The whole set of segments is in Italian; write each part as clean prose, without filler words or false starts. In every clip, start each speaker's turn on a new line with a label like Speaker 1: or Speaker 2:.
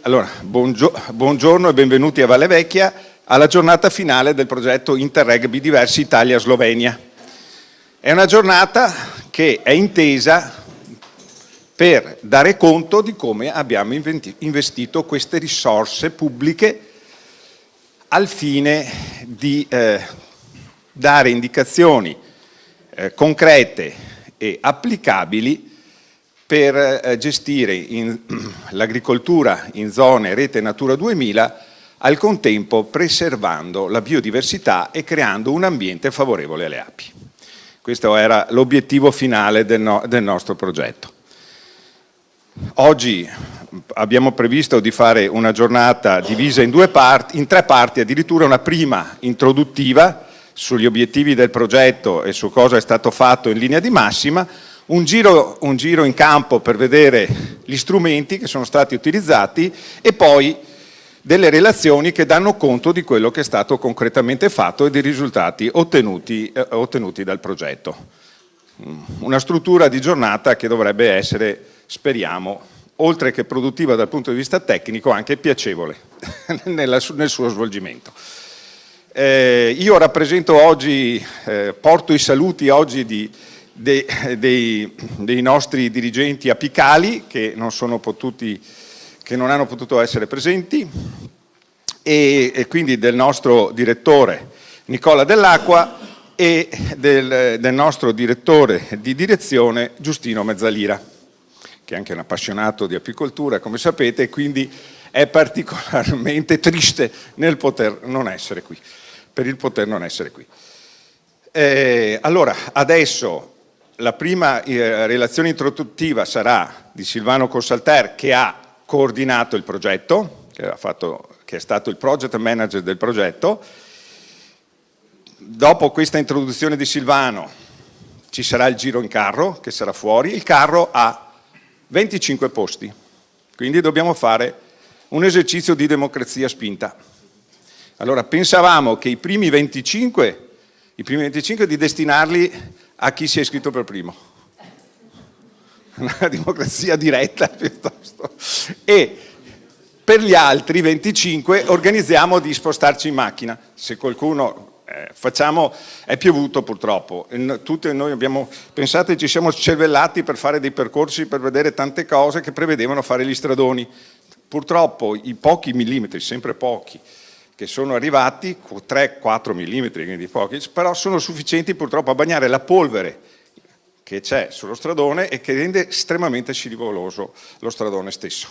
Speaker 1: Allora, buongiorno e benvenuti a Valle Vecchia alla giornata finale del progetto Interreg Bidiversi Italia-Slovenia. È una giornata che è intesa per dare conto di come abbiamo investito queste risorse pubbliche al fine di dare indicazioni concrete e applicabili per gestire l'agricoltura in zone rete Natura 2000, al contempo preservando la biodiversità e creando un ambiente favorevole alle api. Questo era l'obiettivo finale del nostro progetto. Oggi abbiamo previsto di fare una giornata divisa in tre parti, addirittura una prima introduttiva sugli obiettivi del progetto e su cosa è stato fatto in linea di massima, un giro in campo per vedere gli strumenti che sono stati utilizzati e poi delle relazioni che danno conto di quello che è stato concretamente fatto e dei risultati ottenuti dal progetto. Una struttura di giornata che dovrebbe essere, speriamo, oltre che produttiva dal punto di vista tecnico, anche piacevole nel suo svolgimento. Io rappresento oggi, porto i saluti oggi dei nostri dirigenti apicali che non hanno potuto essere presenti e quindi del nostro direttore Nicola Dell'Acqua e del nostro direttore di direzione Giustino Mezzalira, che è anche un appassionato di apicoltura, come sapete, e quindi è particolarmente triste nel poter non essere qui, per il poter non essere qui. Allora, adesso la prima relazione introduttiva sarà di Silvano Cossalter, che ha coordinato il progetto, che è stato il project manager del progetto. Dopo questa introduzione di Silvano ci sarà il giro in carro che sarà fuori. Il carro ha 25 posti, quindi dobbiamo fare un esercizio di democrazia spinta. Allora pensavamo che i primi 25 di destinarli a chi si è iscritto per primo, una democrazia diretta piuttosto, e per gli altri 25 organizziamo di spostarci in macchina. Se qualcuno è piovuto purtroppo, tutti noi abbiamo pensato e ci siamo cervellati per fare dei percorsi per vedere tante cose che prevedevano fare gli stradoni. Purtroppo i pochi millimetri, sempre pochi, che sono arrivati, 3-4 millimetri, quindi pochi, però sono sufficienti purtroppo a bagnare la polvere che c'è sullo stradone e che rende estremamente scivoloso lo stradone stesso.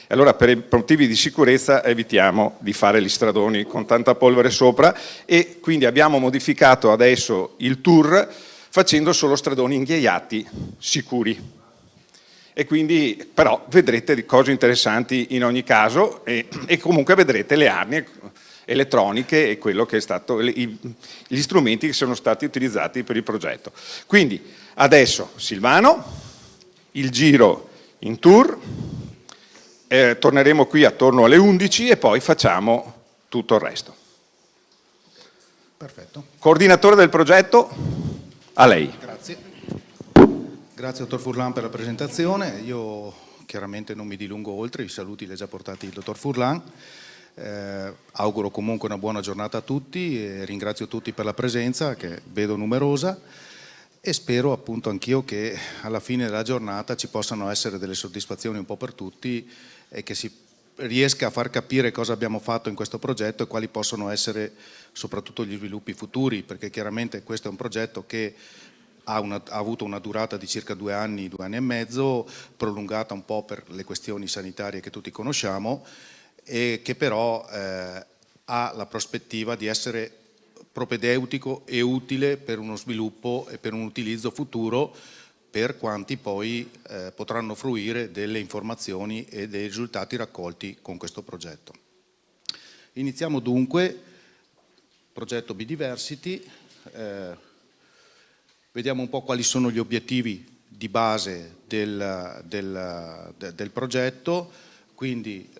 Speaker 1: E allora per motivi di sicurezza evitiamo di fare gli stradoni con tanta polvere sopra e quindi abbiamo modificato adesso il tour facendo solo stradoni inghiaiati sicuri. E quindi però vedrete cose interessanti in ogni caso e comunque vedrete le arnie elettroniche e quello che è stato gli strumenti che sono stati utilizzati per il progetto. Quindi adesso Silvano, il giro in tour, torneremo qui attorno alle 11 e poi facciamo tutto il resto.
Speaker 2: Perfetto.
Speaker 1: Coordinatore del progetto, a lei.
Speaker 2: Grazie. Grazie dottor Furlan per la presentazione. Io chiaramente non mi dilungo oltre, i saluti li ha già portati il dottor Furlan. Auguro comunque una buona giornata a tutti e ringrazio tutti per la presenza che vedo numerosa e spero appunto anch'io che alla fine della giornata ci possano essere delle soddisfazioni un po' per tutti e che si riesca a far capire cosa abbiamo fatto in questo progetto e quali possono essere soprattutto gli sviluppi futuri, perché chiaramente questo è un progetto che ha avuto una durata di circa 2 anni e mezzo, prolungata un po' per le questioni sanitarie che tutti conosciamo, e che però ha la prospettiva di essere propedeutico e utile per uno sviluppo e per un utilizzo futuro per quanti poi potranno fruire delle informazioni e dei risultati raccolti con questo progetto. Iniziamo dunque, progetto Bidiversity, vediamo un po' quali sono gli obiettivi di base del progetto. quindi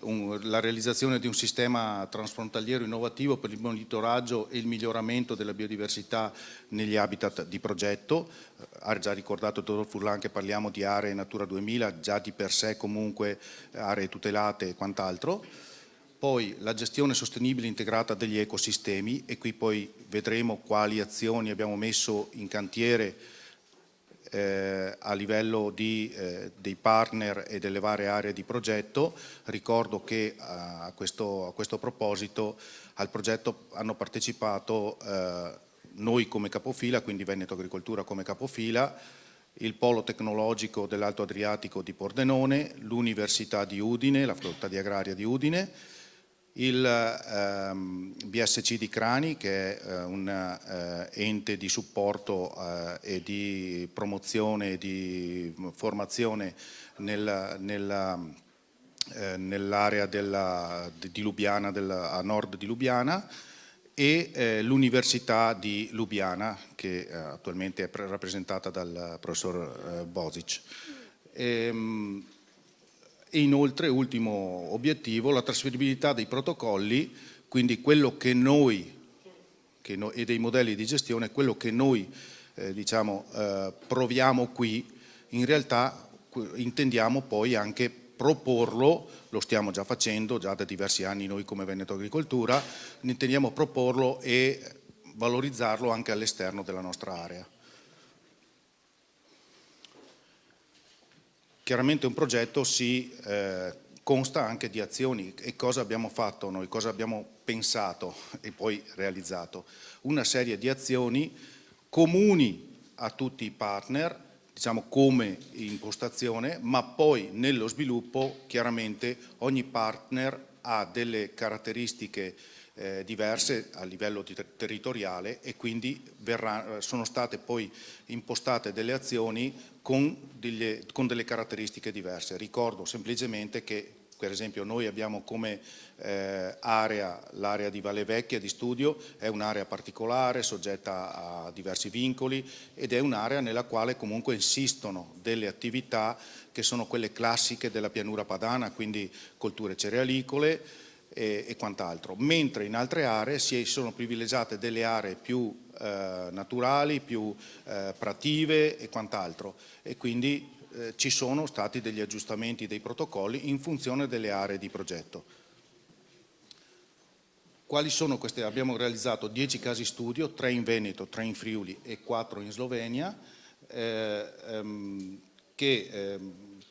Speaker 2: la realizzazione di un sistema transfrontaliero innovativo per il monitoraggio e il miglioramento della biodiversità negli habitat di progetto. Ha già ricordato il dottor Furlan che parliamo di aree Natura 2000, già di per sé comunque aree tutelate e quant'altro. Poi la gestione sostenibile integrata degli ecosistemi, e qui poi vedremo quali azioni abbiamo messo in cantiere a livello dei partner e delle varie aree di progetto. Ricordo che a questo proposito al progetto hanno partecipato noi come capofila, quindi Veneto Agricoltura come capofila, il Polo Tecnologico dell'Alto Adriatico di Pordenone, l'Università di Udine, la Facoltà di Agraria di Udine, il BSC di Crani, che è un ente di supporto e di promozione e di formazione nell'area di Lubiana, a nord di Lubiana, e l'Università di Lubiana, che attualmente è rappresentata dal professor Bosic. E inoltre, ultimo obiettivo, la trasferibilità dei protocolli, quindi quello che noi e dei modelli di gestione, quello che noi proviamo qui, in realtà intendiamo poi anche proporlo, lo stiamo già facendo già da diversi anni noi come Veneto Agricoltura, intendiamo proporlo e valorizzarlo anche all'esterno della nostra area. Chiaramente un progetto consta anche di azioni. E cosa abbiamo fatto noi, cosa abbiamo pensato e poi realizzato? Una serie di azioni comuni a tutti i partner, diciamo come impostazione, ma poi nello sviluppo chiaramente ogni partner ha delle caratteristiche diverse a livello territoriale, e quindi sono state poi impostate delle azioni con delle caratteristiche diverse. Ricordo semplicemente che, per esempio, noi abbiamo come l'area di Valle Vecchia di studio, è un'area particolare, soggetta a diversi vincoli, ed è un'area nella quale comunque insistono delle attività che sono quelle classiche della pianura padana, quindi colture cerealicole e quant'altro, mentre in altre aree si sono privilegiate delle aree più naturali, più prative e quant'altro, e quindi ci sono stati degli aggiustamenti dei protocolli in funzione delle aree di progetto. Quali sono queste? Abbiamo realizzato 10 casi studio, 3 in Veneto, 3 in Friuli e 4 in Slovenia, che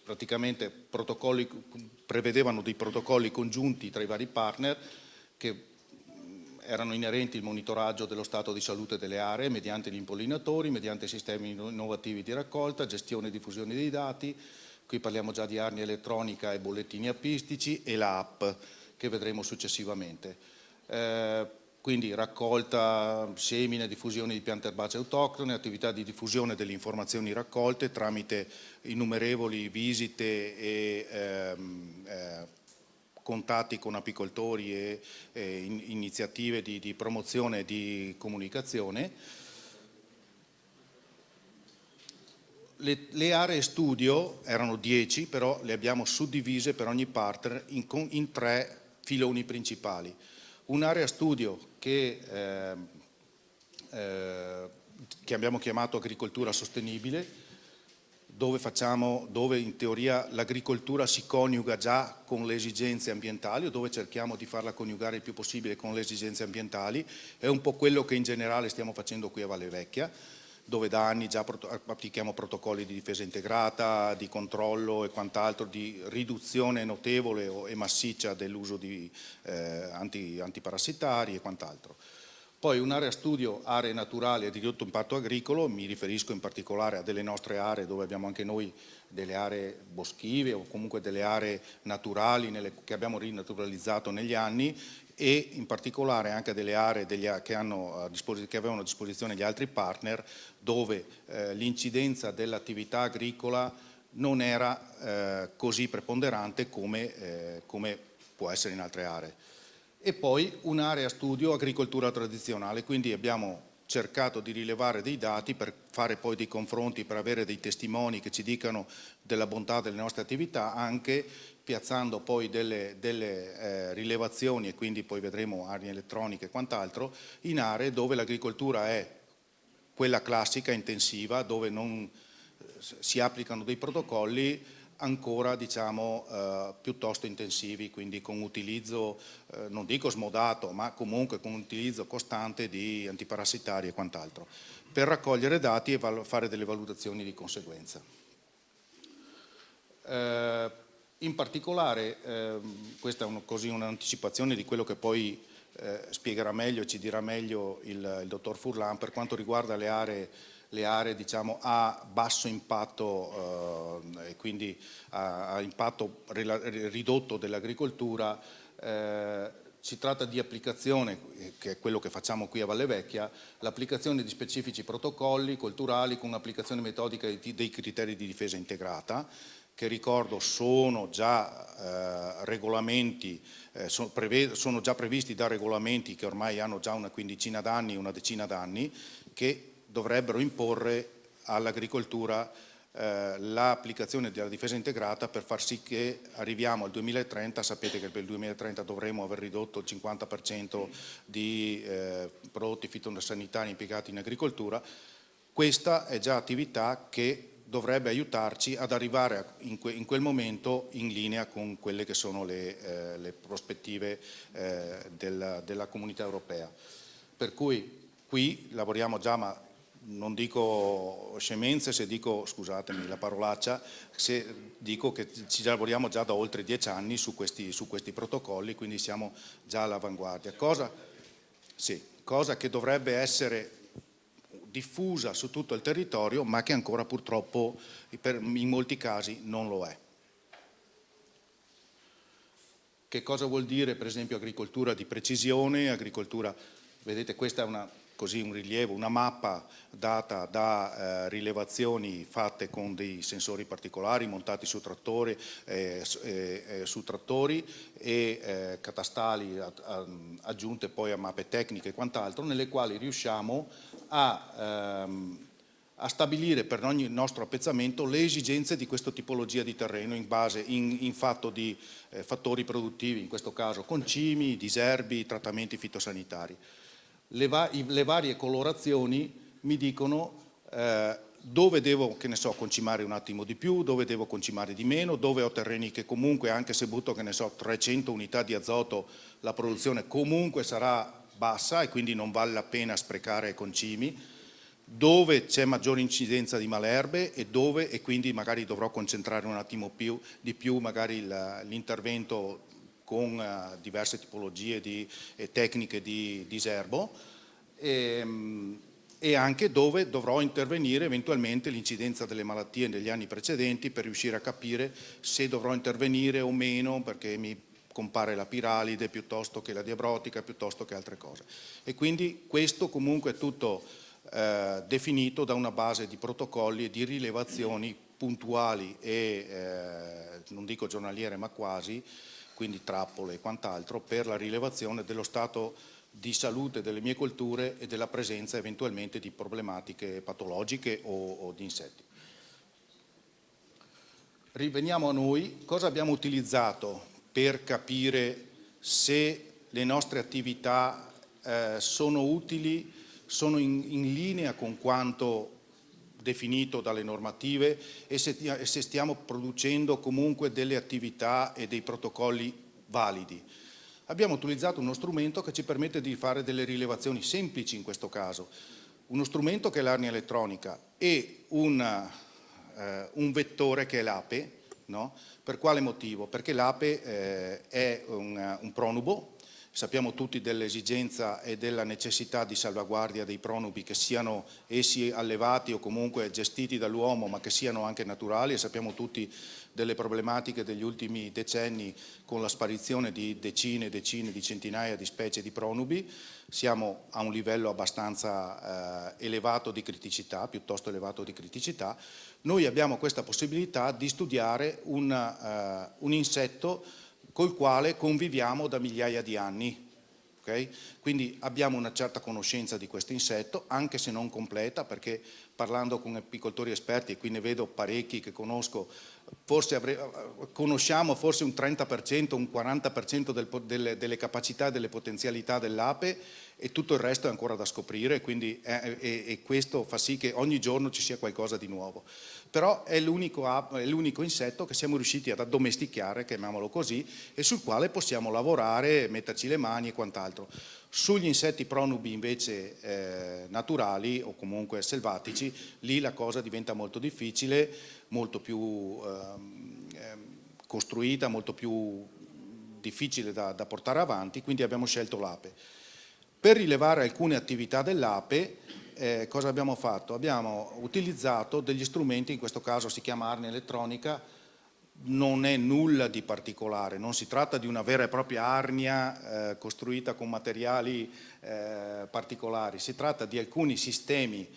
Speaker 2: praticamente prevedevano dei protocolli congiunti tra i vari partner che erano inerenti al monitoraggio dello stato di salute delle aree mediante gli impollinatori, mediante sistemi innovativi di raccolta, gestione e diffusione dei dati. Qui parliamo già di armi elettronica e bollettini apistici, e l'app che vedremo successivamente. Quindi raccolta, semine, diffusione di piante erbacee autoctone, attività di diffusione delle informazioni raccolte tramite innumerevoli visite e contatti con apicoltori e iniziative di promozione e di comunicazione. Le aree studio erano 10, però le abbiamo suddivise per ogni partner in 3 filoni principali. Un'area studio che abbiamo chiamato agricoltura sostenibile, dove in teoria l'agricoltura si coniuga già con le esigenze ambientali, o dove cerchiamo di farla coniugare il più possibile con le esigenze ambientali. È un po' quello che in generale stiamo facendo qui a Valle Vecchia, dove da anni già applichiamo protocolli di difesa integrata, di controllo e quant'altro, di riduzione notevole e massiccia dell'uso di antiparassitari e quant'altro. Poi un'area studio, aree naturali a ridotto impatto agricolo, mi riferisco in particolare a delle nostre aree dove abbiamo anche noi delle aree boschive o comunque delle aree naturali che abbiamo rinaturalizzato negli anni, e in particolare anche delle aree che avevano a disposizione gli altri partner, dove l'incidenza dell'attività agricola non era così preponderante come può essere in altre aree. E poi un'area studio agricoltura tradizionale, quindi abbiamo cercato di rilevare dei dati per fare poi dei confronti, per avere dei testimoni che ci dicano della bontà delle nostre attività, anche piazzando poi delle rilevazioni, e quindi poi vedremo armi elettroniche e quant'altro, in aree dove l'agricoltura è quella classica, intensiva, dove non si applicano dei protocolli ancora, diciamo, piuttosto intensivi, quindi con utilizzo, non dico smodato, ma comunque con utilizzo costante di antiparassitari e quant'altro, per raccogliere dati e fare delle valutazioni di conseguenza. In particolare, questa è così un'anticipazione di quello che poi spiegherà meglio e ci dirà meglio il dottor Furlan per quanto riguarda le aree diciamo, a basso impatto e quindi a impatto ridotto dell'agricoltura. Si tratta di applicazione, che è quello che facciamo qui a Valle Vecchia, l'applicazione di specifici protocolli colturali con un'applicazione metodica dei criteri di difesa integrata, che ricordo sono già regolamenti, sono già previsti da regolamenti che ormai hanno già una quindicina d'anni, una decina d'anni, che dovrebbero imporre all'agricoltura l'applicazione della difesa integrata per far sì che arriviamo al 2030, sapete che per il 2030 dovremo aver ridotto il 50% di prodotti fitosanitari impiegati in agricoltura. Questa è già attività che dovrebbe aiutarci ad arrivare in quel momento in linea con quelle che sono le prospettive della comunità europea. Per cui qui lavoriamo già, ma non dico scemenze se dico, scusatemi la parolaccia, se dico che ci lavoriamo già da oltre 10 anni su questi protocolli, quindi siamo già all'avanguardia. Cosa che dovrebbe essere diffusa su tutto il territorio, ma che ancora purtroppo in molti casi non lo è. Che cosa vuol dire per esempio agricoltura di precisione? Agricoltura, vedete, questa è un rilievo, una mappa data da rilevazioni fatte con dei sensori particolari montati su trattori e catastali aggiunte poi a mappe tecniche e quant'altro, nelle quali riusciamo a stabilire per ogni nostro appezzamento le esigenze di questa tipologia di terreno in fatto di fattori produttivi, in questo caso concimi, diserbi, trattamenti fitosanitari. Le varie colorazioni mi dicono dove devo, che ne so, concimare un attimo di più, dove devo concimare di meno, dove ho terreni che comunque, anche se butto, che ne so, 300 unità di azoto, la produzione comunque sarà bassa e quindi non vale la pena sprecare concimi, dove c'è maggiore incidenza di malerbe e quindi magari dovrò concentrare un attimo di più magari l'intervento con diverse tipologie e tecniche di diserbo e anche dove dovrò intervenire eventualmente l'incidenza delle malattie negli anni precedenti per riuscire a capire se dovrò intervenire o meno perché mi compare la piralide piuttosto che la diabrotica piuttosto che altre cose. E quindi questo comunque è tutto definito da una base di protocolli e di rilevazioni puntuali e non dico giornaliere ma quasi, quindi trappole e quant'altro, per la rilevazione dello stato di salute delle mie colture e della presenza eventualmente di problematiche patologiche o di insetti. Riveniamo a noi, cosa abbiamo utilizzato per capire se le nostre attività sono utili, sono in linea con quanto definito dalle normative e se stiamo producendo comunque delle attività e dei protocolli validi. Abbiamo utilizzato uno strumento che ci permette di fare delle rilevazioni semplici in questo caso, uno strumento che è l'arnia elettronica e un vettore che è l'APE, no? Per quale motivo? Perché l'APE è un pronubo. Sappiamo tutti dell'esigenza e della necessità di salvaguardia dei pronubi, che siano essi allevati o comunque gestiti dall'uomo, ma che siano anche naturali, e sappiamo tutti delle problematiche degli ultimi decenni con la sparizione di decine e decine di centinaia di specie di pronubi. Siamo a un livello abbastanza elevato di criticità, piuttosto elevato di criticità. Noi abbiamo questa possibilità di studiare un insetto col quale conviviamo da migliaia di anni. Okay? Quindi abbiamo una certa conoscenza di questo insetto, anche se non completa, perché parlando con apicoltori esperti, e qui ne vedo parecchi che conosco, conosciamo forse un 30%, un 40% delle capacità e delle potenzialità dell'ape, e tutto il resto è ancora da scoprire, quindi e questo fa sì che ogni giorno ci sia qualcosa di nuovo. Però è l'unico insetto che siamo riusciti ad addomesticare, chiamiamolo così, e sul quale possiamo lavorare, metterci le mani e quant'altro. Sugli insetti pronubi invece naturali o comunque selvatici, lì la cosa diventa molto difficile, molto più costruita, molto più difficile da portare avanti, quindi abbiamo scelto l'ape. Per rilevare alcune attività dell'ape, cosa abbiamo fatto? Abbiamo utilizzato degli strumenti, in questo caso si chiama arnia elettronica, non è nulla di particolare, non si tratta di una vera e propria arnia costruita con materiali particolari, si tratta di alcuni sistemi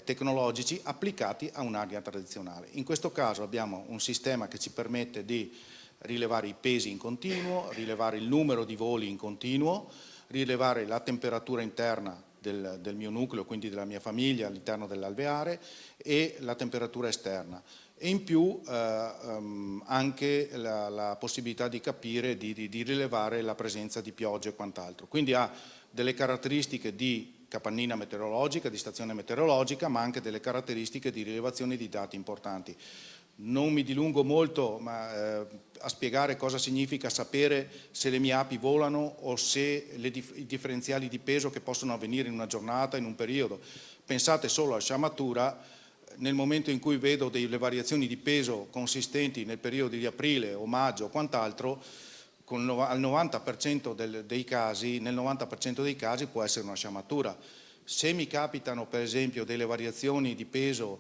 Speaker 2: tecnologici applicati a un'arnia tradizionale. In questo caso abbiamo un sistema che ci permette di rilevare i pesi in continuo, rilevare il numero di voli in continuo, rilevare la temperatura interna del mio nucleo, quindi della mia famiglia all'interno dell'alveare, e la temperatura esterna. E in più anche la possibilità di capire, di rilevare la presenza di piogge e quant'altro. Quindi ha delle caratteristiche di capannina meteorologica, di stazione meteorologica, ma anche delle caratteristiche di rilevazione di dati importanti. Non mi dilungo molto a spiegare cosa significa sapere se le mie api volano o se i differenziali di peso che possono avvenire in una giornata, in un periodo. Pensate solo alla sciamatura. Nel momento in cui vedo delle variazioni di peso consistenti nel periodo di aprile o maggio o quant'altro, nel 90% dei casi può essere una sciamatura. Se mi capitano per esempio delle variazioni di peso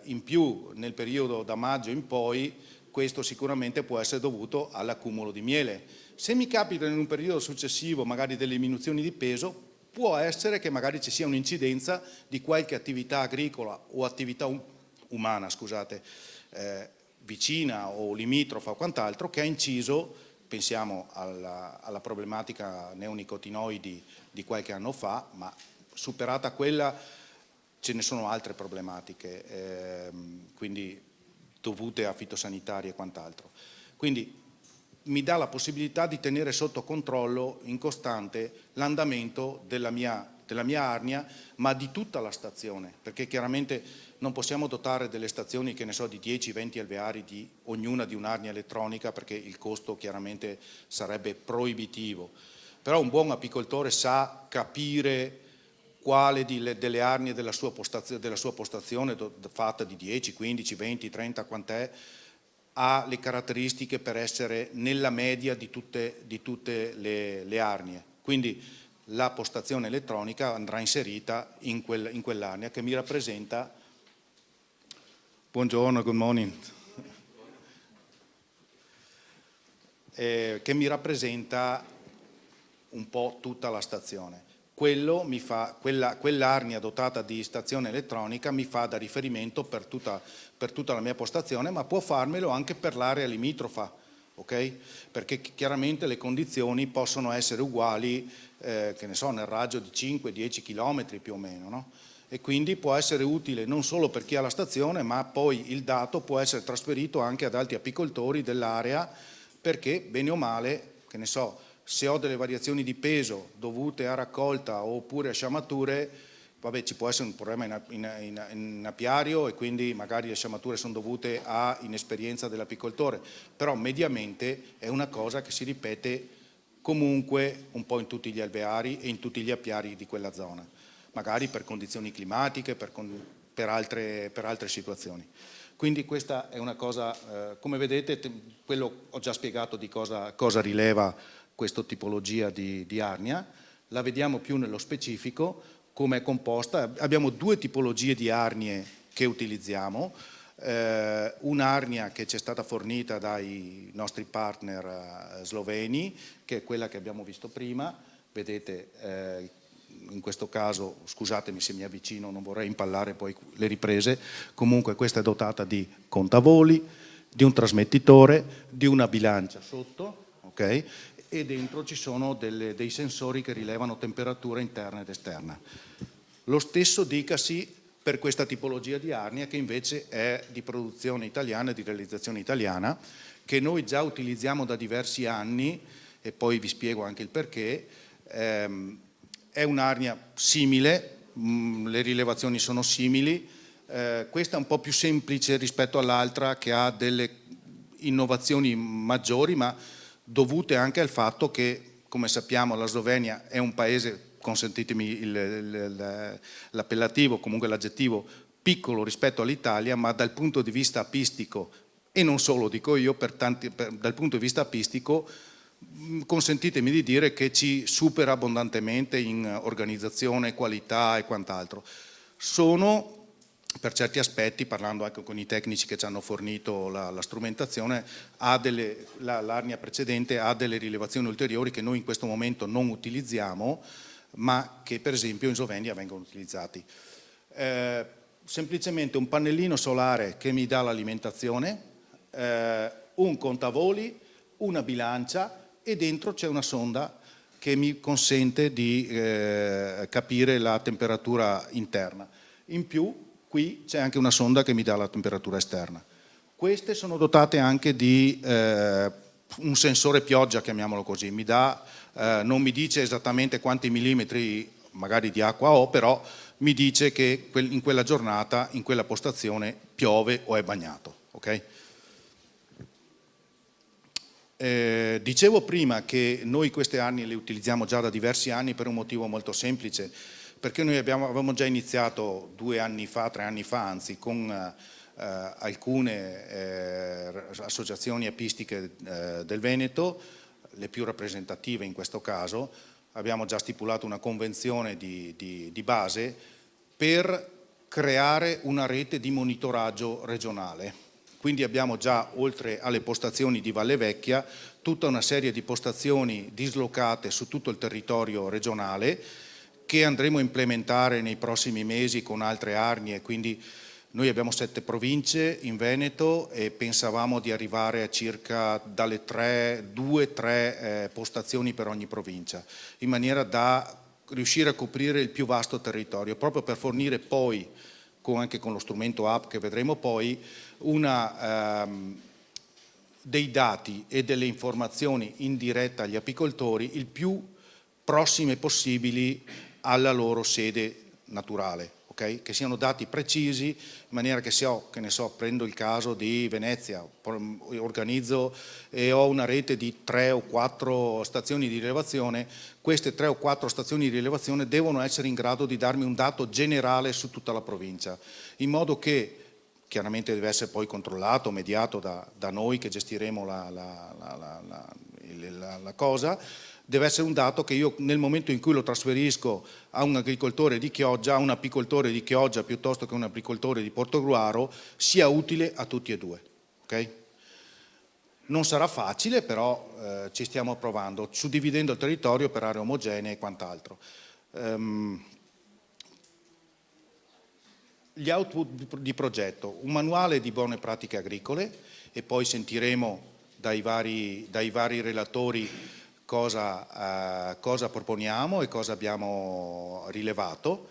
Speaker 2: in più nel periodo da maggio in poi, questo sicuramente può essere dovuto all'accumulo di miele. Se mi capitano in un periodo successivo magari delle diminuzioni di peso, può essere che magari ci sia un'incidenza di qualche attività agricola o attività umana, scusate, vicina o limitrofa o quant'altro, che ha inciso, pensiamo alla problematica neonicotinoidi di qualche anno fa, ma superata quella ce ne sono altre problematiche, quindi dovute a fitosanitari e quant'altro. Quindi mi dà la possibilità di tenere sotto controllo in costante l'andamento della mia arnia, ma di tutta la stazione, perché chiaramente non possiamo dotare delle stazioni, che ne so, di 10-20 alveari ognuna di un'arnia elettronica, perché il costo chiaramente sarebbe proibitivo. Però un buon apicoltore sa capire quale delle arnie della sua postazione, fatta di 10, 15, 20, 30, quant'è, ha le caratteristiche per essere nella media di tutte le arnie. Quindi la postazione elettronica andrà inserita in quell'arnia che mi rappresenta. Buongiorno, good morning. Che mi rappresenta un po' tutta la stazione. Quell'arnia dotata di stazione elettronica mi fa da riferimento per tutta la mia postazione, ma può farmelo anche per l'area limitrofa, ok? Perché chiaramente le condizioni possono essere uguali, che ne so, nel raggio di 5-10 km più o meno, no? E quindi può essere utile non solo per chi ha la stazione, ma poi il dato può essere trasferito anche ad altri apicoltori dell'area, perché bene o male, che ne so, se ho delle variazioni di peso dovute a raccolta oppure a sciamature, vabbè, ci può essere un problema in apiario, e quindi magari le sciamature sono dovute a inesperienza dell'apicoltore, però mediamente è una cosa che si ripete comunque un po' in tutti gli alveari e in tutti gli apiari di quella zona, magari per condizioni climatiche, per altre situazioni. Quindi questa è una cosa, come vedete, quello ho già spiegato di cosa rileva questa tipologia di arnia. La vediamo più nello specifico, come è composta. Abbiamo due tipologie di arnie che utilizziamo, un'arnia che ci è stata fornita dai nostri partner sloveni, che è quella che abbiamo visto prima, vedete in questo caso, scusatemi se mi avvicino, non vorrei impallare poi le riprese, comunque questa è dotata di contavoli, di un trasmettitore, di una bilancia sotto, ok? E dentro ci sono dei sensori che rilevano temperatura interna ed esterna. Lo stesso dicasi per questa tipologia di arnia, che invece è di produzione italiana, di realizzazione italiana, che noi già utilizziamo da diversi anni, e poi vi spiego anche il perché. È un'arnia simile, le rilevazioni sono simili, questa è un po' più semplice rispetto all'altra, che ha delle innovazioni maggiori, ma dovute anche al fatto che, come sappiamo, la Slovenia è un paese, consentitemi l'appellativo, comunque l'aggettivo, piccolo rispetto all'Italia, ma dal punto di vista apistico, e non solo dico io, dal punto di vista apistico, consentitemi di dire che ci supera abbondantemente in organizzazione, qualità e quant'altro. Sono, per certi aspetti, parlando anche con i tecnici che ci hanno fornito la strumentazione, l'arnia precedente ha delle rilevazioni ulteriori che noi in questo momento non utilizziamo, ma che per esempio in Slovenia vengono utilizzati. Semplicemente un pannellino solare che mi dà l'alimentazione, un contavoli, una bilancia, e dentro c'è una sonda che mi consente di capire la temperatura interna. In più qui c'è anche una sonda che mi dà la temperatura esterna. Queste sono dotate anche di un sensore pioggia, chiamiamolo così, non mi dice esattamente quanti millimetri magari di acqua ho, però mi dice che in quella giornata, in quella postazione, piove o è bagnato. Okay? Dicevo prima che noi queste arnie le utilizziamo già da diversi anni per un motivo molto semplice, perché noi avevamo già iniziato 2 anni fa, 3 anni fa anzi, con alcune associazioni apistiche del Veneto, le più rappresentative in questo caso. Abbiamo già stipulato una convenzione di base per creare una rete di monitoraggio regionale. Quindi abbiamo già, oltre alle postazioni di Valle Vecchia, tutta una serie di postazioni dislocate su tutto il territorio regionale che andremo a implementare nei prossimi mesi con altre arnie. Quindi noi abbiamo 7 province in Veneto e pensavamo di arrivare a circa dalle 2-3 postazioni per ogni provincia, in maniera da riuscire a coprire il più vasto territorio, proprio per fornire poi, anche con lo strumento app che vedremo poi, dei dati e delle informazioni in diretta agli apicoltori il più prossime possibili alla loro sede naturale, okay? Che siano dati precisi, in maniera che prendo il caso di Venezia, organizzo e ho una rete di 3 o 4 stazioni di rilevazione. Queste 3 o 4 stazioni di rilevazione devono essere in grado di darmi un dato generale su tutta la provincia, in modo che, chiaramente deve essere poi controllato, mediato da noi che gestiremo la cosa, deve essere un dato che io nel momento in cui lo trasferisco a un agricoltore di Chioggia, a un apicoltore di Chioggia piuttosto che a un apicoltore di Portogruaro, sia utile a tutti e due. Okay? Non sarà facile, però ci stiamo provando, suddividendo il territorio per aree omogenee e quant'altro. Gli output di progetto, un manuale di buone pratiche agricole, e poi sentiremo dai vari relatori cosa proponiamo e cosa abbiamo rilevato,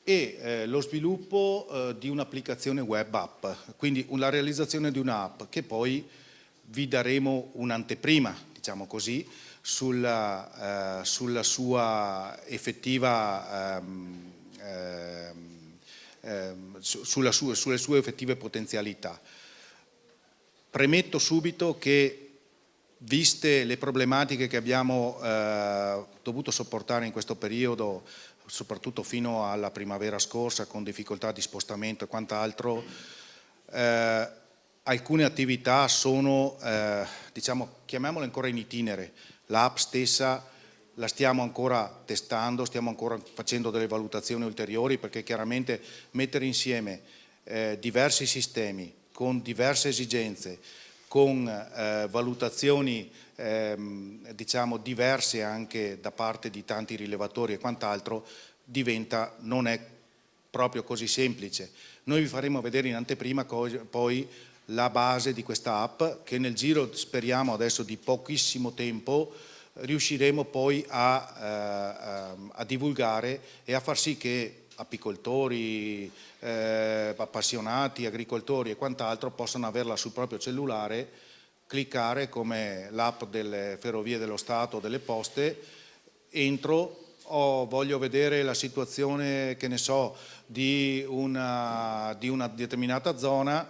Speaker 2: e lo sviluppo di un'applicazione web app, quindi la realizzazione di un'app che poi vi daremo un'anteprima, diciamo così, sulla sua effettiva sulle sue effettive potenzialità. Premetto subito che, viste le problematiche che abbiamo dovuto sopportare in questo periodo, soprattutto fino alla primavera scorsa, con difficoltà di spostamento e quant'altro, alcune attività sono, chiamiamole ancora in itinere. L'app stessa la stiamo ancora testando, stiamo ancora facendo delle valutazioni ulteriori, perché chiaramente mettere insieme diversi sistemi con diverse esigenze, con valutazioni diverse anche da parte di tanti rilevatori e quant'altro, non è proprio così semplice. Noi vi faremo vedere in anteprima poi la base di questa app, che nel giro, speriamo adesso, di pochissimo tempo riusciremo poi a divulgare e a far sì che apicoltori, appassionati, agricoltori e quant'altro possano averla sul proprio cellulare, cliccare come l'app delle Ferrovie dello Stato o delle Poste, entro, voglio vedere la situazione, che ne so, di una determinata zona,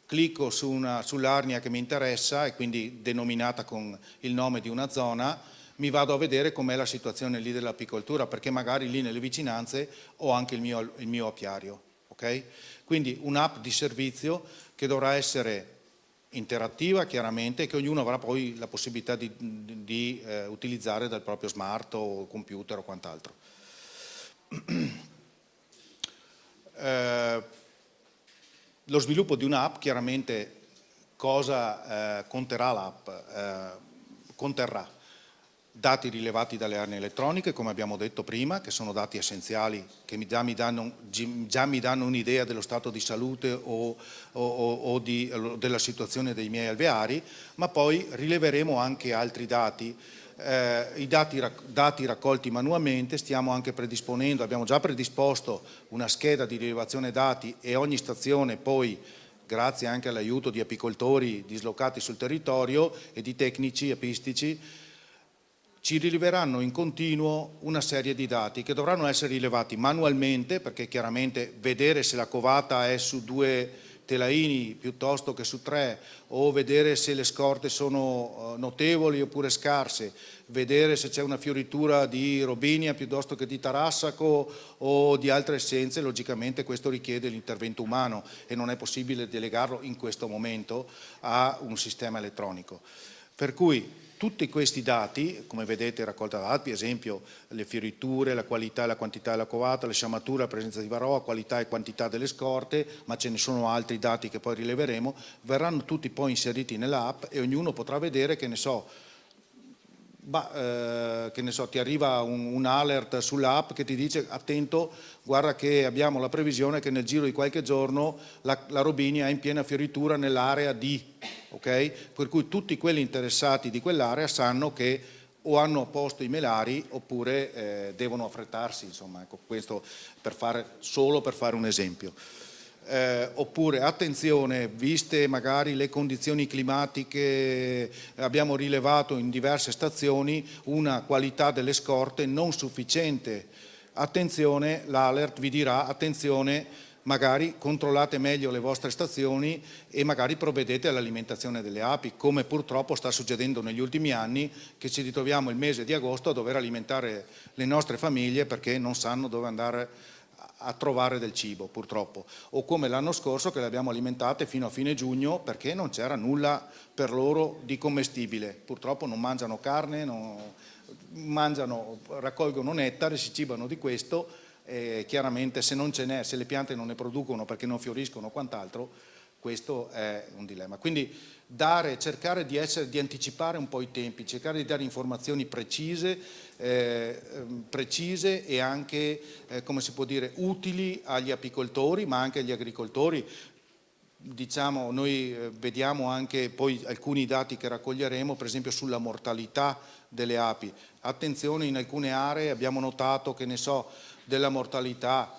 Speaker 2: clicco sull'arnia che mi interessa e quindi denominata con il nome di una zona, mi vado a vedere com'è la situazione lì dell'apicoltura, perché magari lì nelle vicinanze ho anche il mio apiario. Okay? Quindi un'app di servizio che dovrà essere interattiva chiaramente, che ognuno avrà poi la possibilità di utilizzare dal proprio smart o computer o quant'altro. Lo sviluppo di un'app chiaramente cosa conterrà l'app? Conterrà dati rilevati dalle arnie elettroniche, come abbiamo detto prima, che sono dati essenziali, che già mi danno un'idea dello stato di salute o della situazione dei miei alveari, ma poi rileveremo anche altri dati. I dati raccolti manualmente, stiamo anche predisponendo, abbiamo già predisposto una scheda di rilevazione dati e ogni stazione poi, grazie anche all'aiuto di apicoltori dislocati sul territorio e di tecnici apistici, ci rileveranno in continuo una serie di dati che dovranno essere rilevati manualmente, perché chiaramente vedere se la covata è su 2 telaini piuttosto che su 3, o vedere se le scorte sono notevoli oppure scarse, vedere se c'è una fioritura di robinia piuttosto che di tarassaco o di altre essenze, logicamente questo richiede l'intervento umano e non è possibile delegarlo in questo momento a un sistema elettronico. Per cui tutti questi dati, come vedete raccolta dati, per esempio le fioriture, la qualità e la quantità della covata, le sciamature, la presenza di varroa, qualità e quantità delle scorte, ma ce ne sono altri dati che poi rileveremo, verranno tutti poi inseriti nell'app e ognuno potrà vedere, che ne so, ti arriva un alert sull'app che ti dice attento, guarda che abbiamo la previsione che nel giro di qualche giorno la robinia è in piena fioritura nell'area di, ok? Per cui tutti quelli interessati di quell'area sanno che o hanno posto i melari oppure devono affrettarsi, insomma, ecco, questo solo per fare un esempio. Oppure attenzione, viste magari le condizioni climatiche, abbiamo rilevato in diverse stazioni una qualità delle scorte non sufficiente. Attenzione, l'alert vi dirà attenzione, magari controllate meglio le vostre stazioni e magari provvedete all'alimentazione delle api, come purtroppo sta succedendo negli ultimi anni, che ci ritroviamo il mese di agosto a dover alimentare le nostre famiglie perché non sanno dove andare a trovare del cibo, purtroppo, o come l'anno scorso che le abbiamo alimentate fino a fine giugno perché non c'era nulla per loro di commestibile. Purtroppo non mangiano carne, raccolgono nettare, si cibano di questo e chiaramente se non ce n'è, se le piante non ne producono perché non fioriscono o quant'altro, questo è un dilemma. Quindi cercare di anticipare un po' i tempi, cercare di dare informazioni precise e anche, come si può dire, utili agli apicoltori ma anche agli agricoltori. Diciamo, noi vediamo anche poi alcuni dati che raccoglieremo, per esempio sulla mortalità delle api. Attenzione, in alcune aree abbiamo notato, che ne so, della mortalità,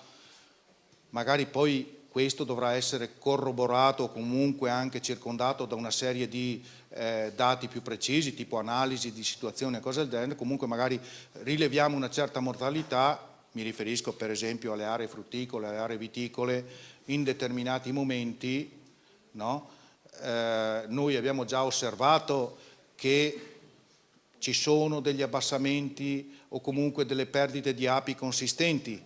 Speaker 2: magari poi questo dovrà essere corroborato o comunque anche circondato da una serie di dati più precisi, tipo analisi di situazioni e cose del genere, comunque magari rileviamo una certa mortalità, mi riferisco per esempio alle aree frutticole, alle aree viticole, in determinati momenti, no? Noi abbiamo già osservato che ci sono degli abbassamenti o comunque delle perdite di api consistenti.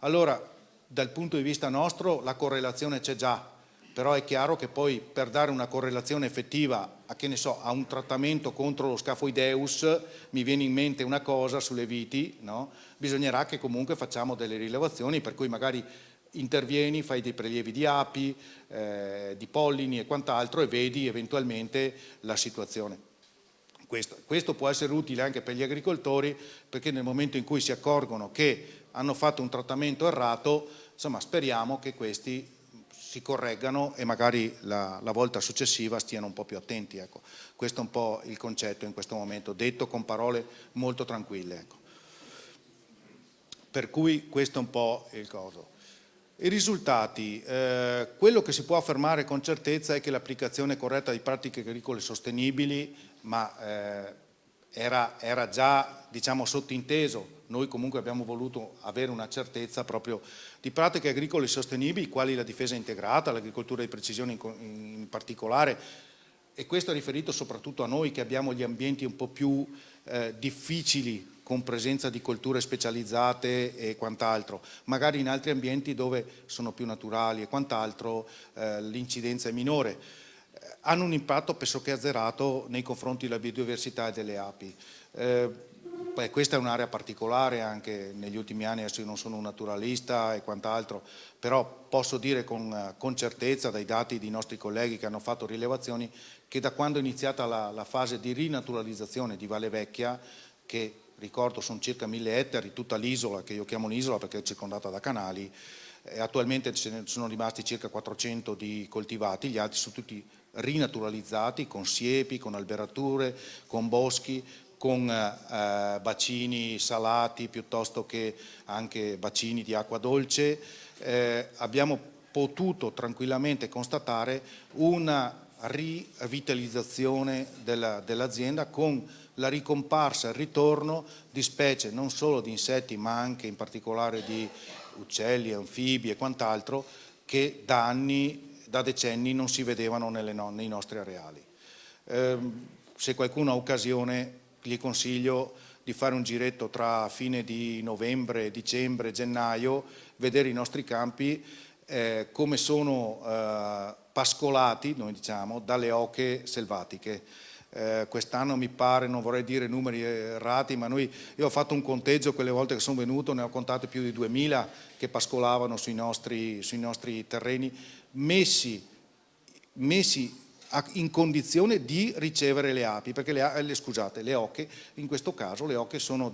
Speaker 2: Allora, dal punto di vista nostro la correlazione c'è già, però è chiaro che poi per dare una correlazione effettiva a un trattamento contro lo Scaphoideus, mi viene in mente una cosa sulle viti, no? Bisognerà che comunque facciamo delle rilevazioni per cui magari intervieni, fai dei prelievi di api, di pollini e quant'altro e vedi eventualmente la situazione. Questo può essere utile anche per gli agricoltori perché nel momento in cui si accorgono che hanno fatto un trattamento errato, insomma speriamo che questi si correggano e magari la volta successiva stiano un po' più attenti. Ecco. Questo è un po' il concetto in questo momento, detto con parole molto tranquille. Ecco. per cui questo è un po' il coso. I risultati, quello che si può affermare con certezza è che l'applicazione corretta di pratiche agricole sostenibili, ma era già, diciamo, sottinteso. Noi comunque abbiamo voluto avere una certezza proprio di pratiche agricole sostenibili, quali la difesa integrata, l'agricoltura di precisione in particolare, e questo è riferito soprattutto a noi che abbiamo gli ambienti un po' più difficili, con presenza di colture specializzate e quant'altro. Magari in altri ambienti dove sono più naturali e quant'altro l'incidenza è minore. Hanno un impatto pressoché azzerato nei confronti della biodiversità e delle api. Questa è un'area particolare anche negli ultimi anni, adesso io non sono un naturalista e quant'altro, però posso dire con certezza dai dati dei nostri colleghi che hanno fatto rilevazioni che da quando è iniziata la fase di rinaturalizzazione di Valle Vecchia, che ricordo sono circa 1000 ettari, tutta l'isola, che io chiamo un'isola perché è circondata da canali, attualmente ce ne sono rimasti circa 400 di coltivati, gli altri sono tutti rinaturalizzati con siepi, con alberature, con boschi, con bacini salati piuttosto che anche bacini di acqua dolce. Abbiamo potuto tranquillamente constatare una rivitalizzazione dell'azienda con la ricomparsa, il ritorno di specie non solo di insetti ma anche in particolare di uccelli, anfibi e quant'altro che da anni, da decenni non si vedevano nei nostri areali. Se qualcuno ha occasione gli consiglio di fare un giretto tra fine di novembre, dicembre, gennaio, vedere i nostri campi come sono pascolati, noi diciamo, dalle oche selvatiche. Quest'anno mi pare, non vorrei dire numeri errati, ma io ho fatto un conteggio quelle volte che sono venuto, ne ho contate più di 2000 che pascolavano sui nostri terreni, messi in condizione di ricevere le api, perché le oche, in questo caso le oche sono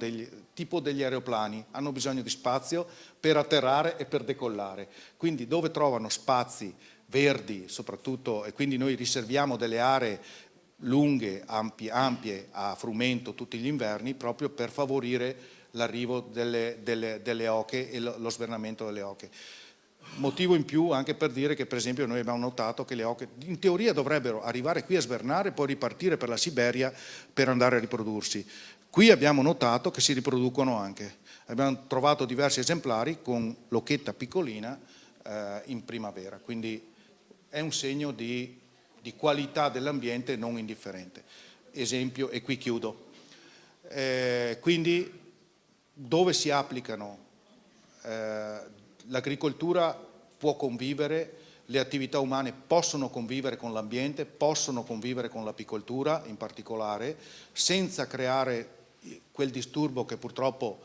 Speaker 2: tipo degli aeroplani, hanno bisogno di spazio per atterrare e per decollare, quindi dove trovano spazi verdi soprattutto, e quindi noi riserviamo delle aree lunghe, ampie a frumento tutti gli inverni proprio per favorire l'arrivo delle oche e lo svernamento delle oche. Motivo in più anche per dire che per esempio noi abbiamo notato che le oche in teoria dovrebbero arrivare qui a svernare e poi ripartire per la Siberia per andare a riprodursi. Qui abbiamo notato che si riproducono anche. Abbiamo trovato diversi esemplari con l'occhetta piccolina in primavera, quindi è un segno di qualità dell'ambiente non indifferente. Esempio, e qui chiudo. Quindi dove si applicano l'agricoltura può convivere, le attività umane possono convivere con l'ambiente, possono convivere con l'apicoltura in particolare, senza creare quel disturbo che purtroppo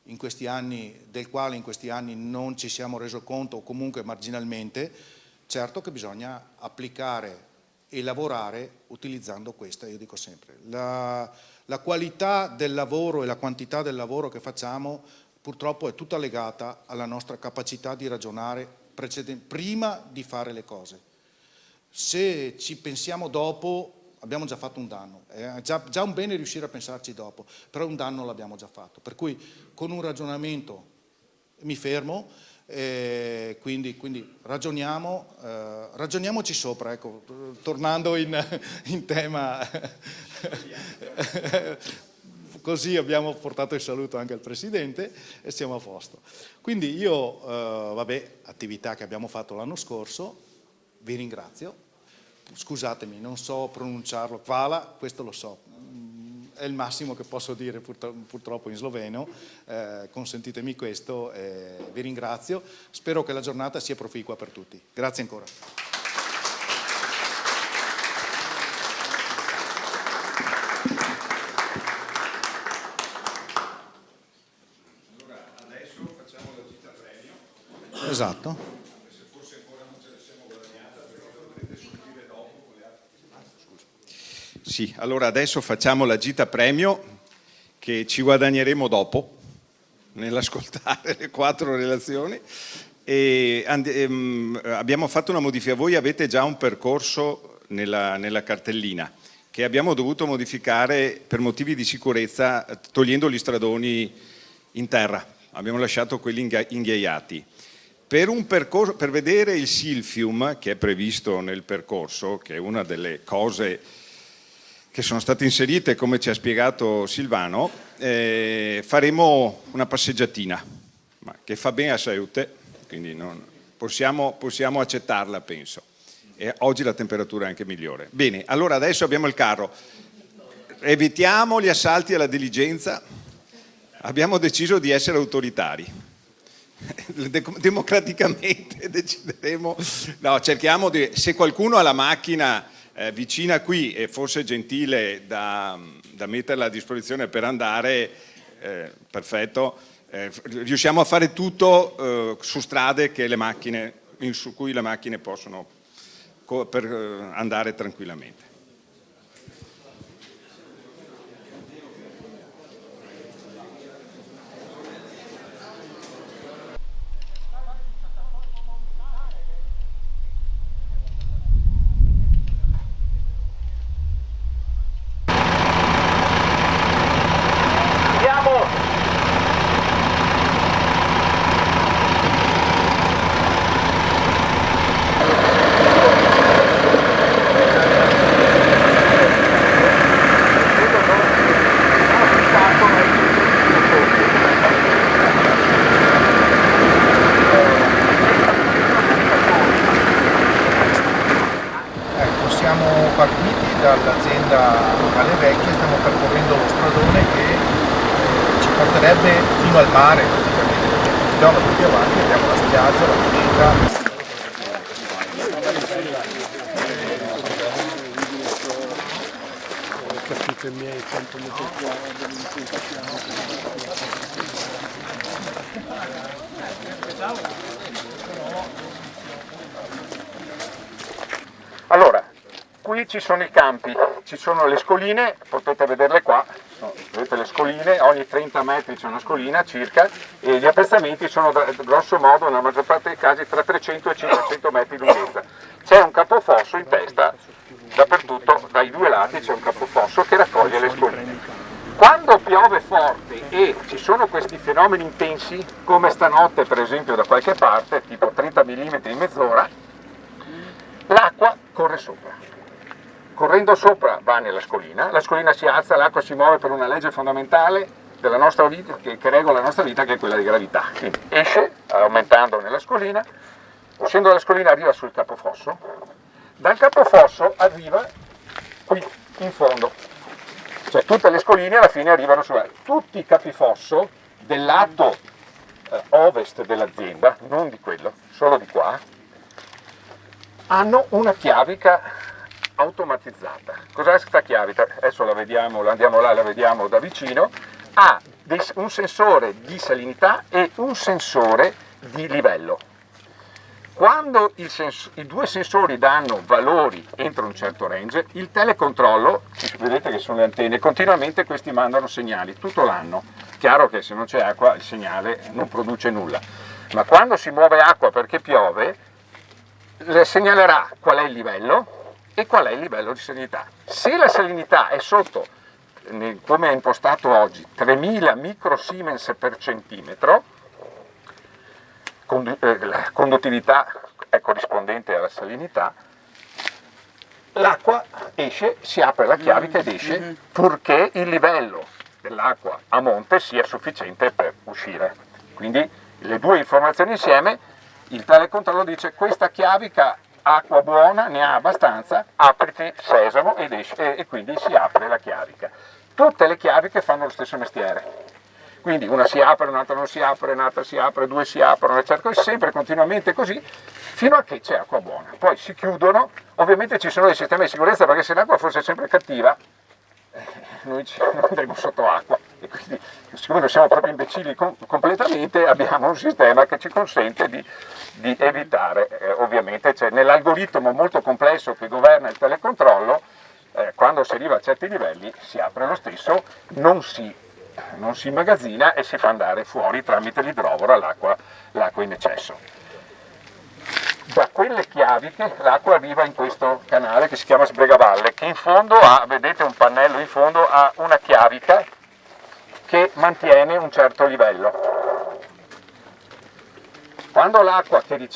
Speaker 2: del quale in questi anni non ci siamo resi conto o comunque marginalmente. Certo che bisogna applicare e lavorare utilizzando questa, io dico sempre. La qualità del lavoro e la quantità del lavoro che facciamo purtroppo è tutta legata alla nostra capacità di ragionare prima di fare le cose. Se ci pensiamo dopo abbiamo già fatto un danno, è già un bene riuscire a pensarci dopo, però un danno l'abbiamo già fatto, per cui con un ragionamento mi fermo. Quindi ragioniamoci sopra, ecco, tornando in tema. Così abbiamo portato il saluto anche al Presidente e siamo a posto. Quindi io, attività che abbiamo fatto l'anno scorso, vi ringrazio. Scusatemi, non so pronunciarlo, Hvala, questo lo so. È il massimo che posso dire purtroppo in sloveno, consentitemi questo, vi ringrazio, spero che la giornata sia proficua per tutti. Grazie ancora.
Speaker 1: Allora, adesso facciamo la gita premio.
Speaker 2: Esatto.
Speaker 1: Se forse ancora non ce la siamo guadagnata, però dovrete sentire dopo con le altre. Sì, allora adesso facciamo la gita premio che ci guadagneremo dopo nell'ascoltare le 4 relazioni e abbiamo fatto una modifica. Voi avete già un percorso nella cartellina che abbiamo dovuto modificare per motivi di sicurezza togliendo gli stradoni in terra. abbiamo lasciato quelli inghiaiati. Per vedere il silphium che è previsto nel percorso, che è una delle cose che sono state inserite come ci ha spiegato Silvano, faremo una passeggiatina, ma che fa bene a salute, quindi possiamo accettarla, penso. E oggi la temperatura è anche migliore. Bene, allora adesso abbiamo il carro. Evitiamo gli assalti alla diligenza. Abbiamo deciso di essere autoritari. Democraticamente decideremo. No, cerchiamo di. Se qualcuno ha la macchina vicina qui e fosse gentile da metterla a disposizione per andare, perfetto. Riusciamo a fare tutto su strade su cui le macchine possono per andare tranquillamente.
Speaker 3: Siamo partiti dall'azienda Alle Vecchie, stiamo percorrendo lo stradone che ci porterebbe fino al mare praticamente. Un chilometro più avanti abbiamo la spiaggia, la pineta.
Speaker 4: Capito i miei 100 metri
Speaker 5: Allora, qui ci sono i campi, ci sono le scoline, potete vederle qua, vedete le scoline, ogni 30 metri c'è una scolina circa e gli appezzamenti sono grosso modo nella maggior parte dei casi tra 300 e 500 metri di lunghezza. C'è un capofosso in testa, dappertutto, dai due lati c'è un capofosso che raccoglie le scoline. Quando piove forte e ci sono questi fenomeni intensi, come stanotte per esempio da qualche parte, tipo 30 mm in mezz'ora, l'acqua corre sopra. Correndo sopra va nella scolina, la scolina si alza, l'acqua si muove per una legge fondamentale della nostra vita, che regola la nostra vita, che è quella di gravità. Quindi esce aumentando nella scolina, uscendo dalla scolina arriva sul capofosso, dal capofosso arriva qui in fondo, cioè tutte le scoline alla fine arrivano su tutti i capifosso del lato ovest dell'azienda, non di quello, solo di qua, hanno una chiavica automatizzata. Cos'è questa chiavica? Adesso la vediamo, andiamo là, la vediamo da vicino. Ha un sensore di salinità e un sensore di livello. Quando i due sensori danno valori entro un certo range, il telecontrollo, vedete che sono le antenne, continuamente questi mandano segnali tutto l'anno. Chiaro che se non c'è acqua il segnale non produce nulla, ma quando si muove acqua perché piove, segnalerà qual è il livello e qual è il livello di salinità. Se la salinità è sotto, come è impostato oggi, 3000 microsiemens per centimetro, la conduttività è corrispondente alla salinità, l'acqua esce, si apre la chiavica ed esce, purché il livello dell'acqua a monte sia sufficiente per uscire. Quindi le due informazioni insieme, il telecontrollo dice: questa chiavica acqua buona, ne ha abbastanza, apriti sesamo ed esce, e quindi si apre la chiavica. Tutte le chiaviche fanno lo stesso mestiere. Quindi una si apre, un'altra non si apre, un'altra si apre, due si aprono, eccetera, sempre continuamente così, fino a che c'è acqua buona. Poi si chiudono, ovviamente ci sono dei sistemi di sicurezza, perché se l'acqua fosse sempre cattiva, noi andremo sotto acqua. E quindi, siccome non siamo proprio imbecilli completamente, abbiamo un sistema che ci consente di evitare, ovviamente, cioè, nell'algoritmo molto complesso che governa il telecontrollo, quando si arriva a certi livelli si apre lo stesso, non si immagazzina e si fa andare fuori tramite l'idrovora l'acqua in eccesso. Da quelle chiaviche l'acqua arriva in questo canale che si chiama sbregavalle, che in fondo ha, vedete un pannello in fondo, ha una chiavica che mantiene un certo livello. Quando l'acqua del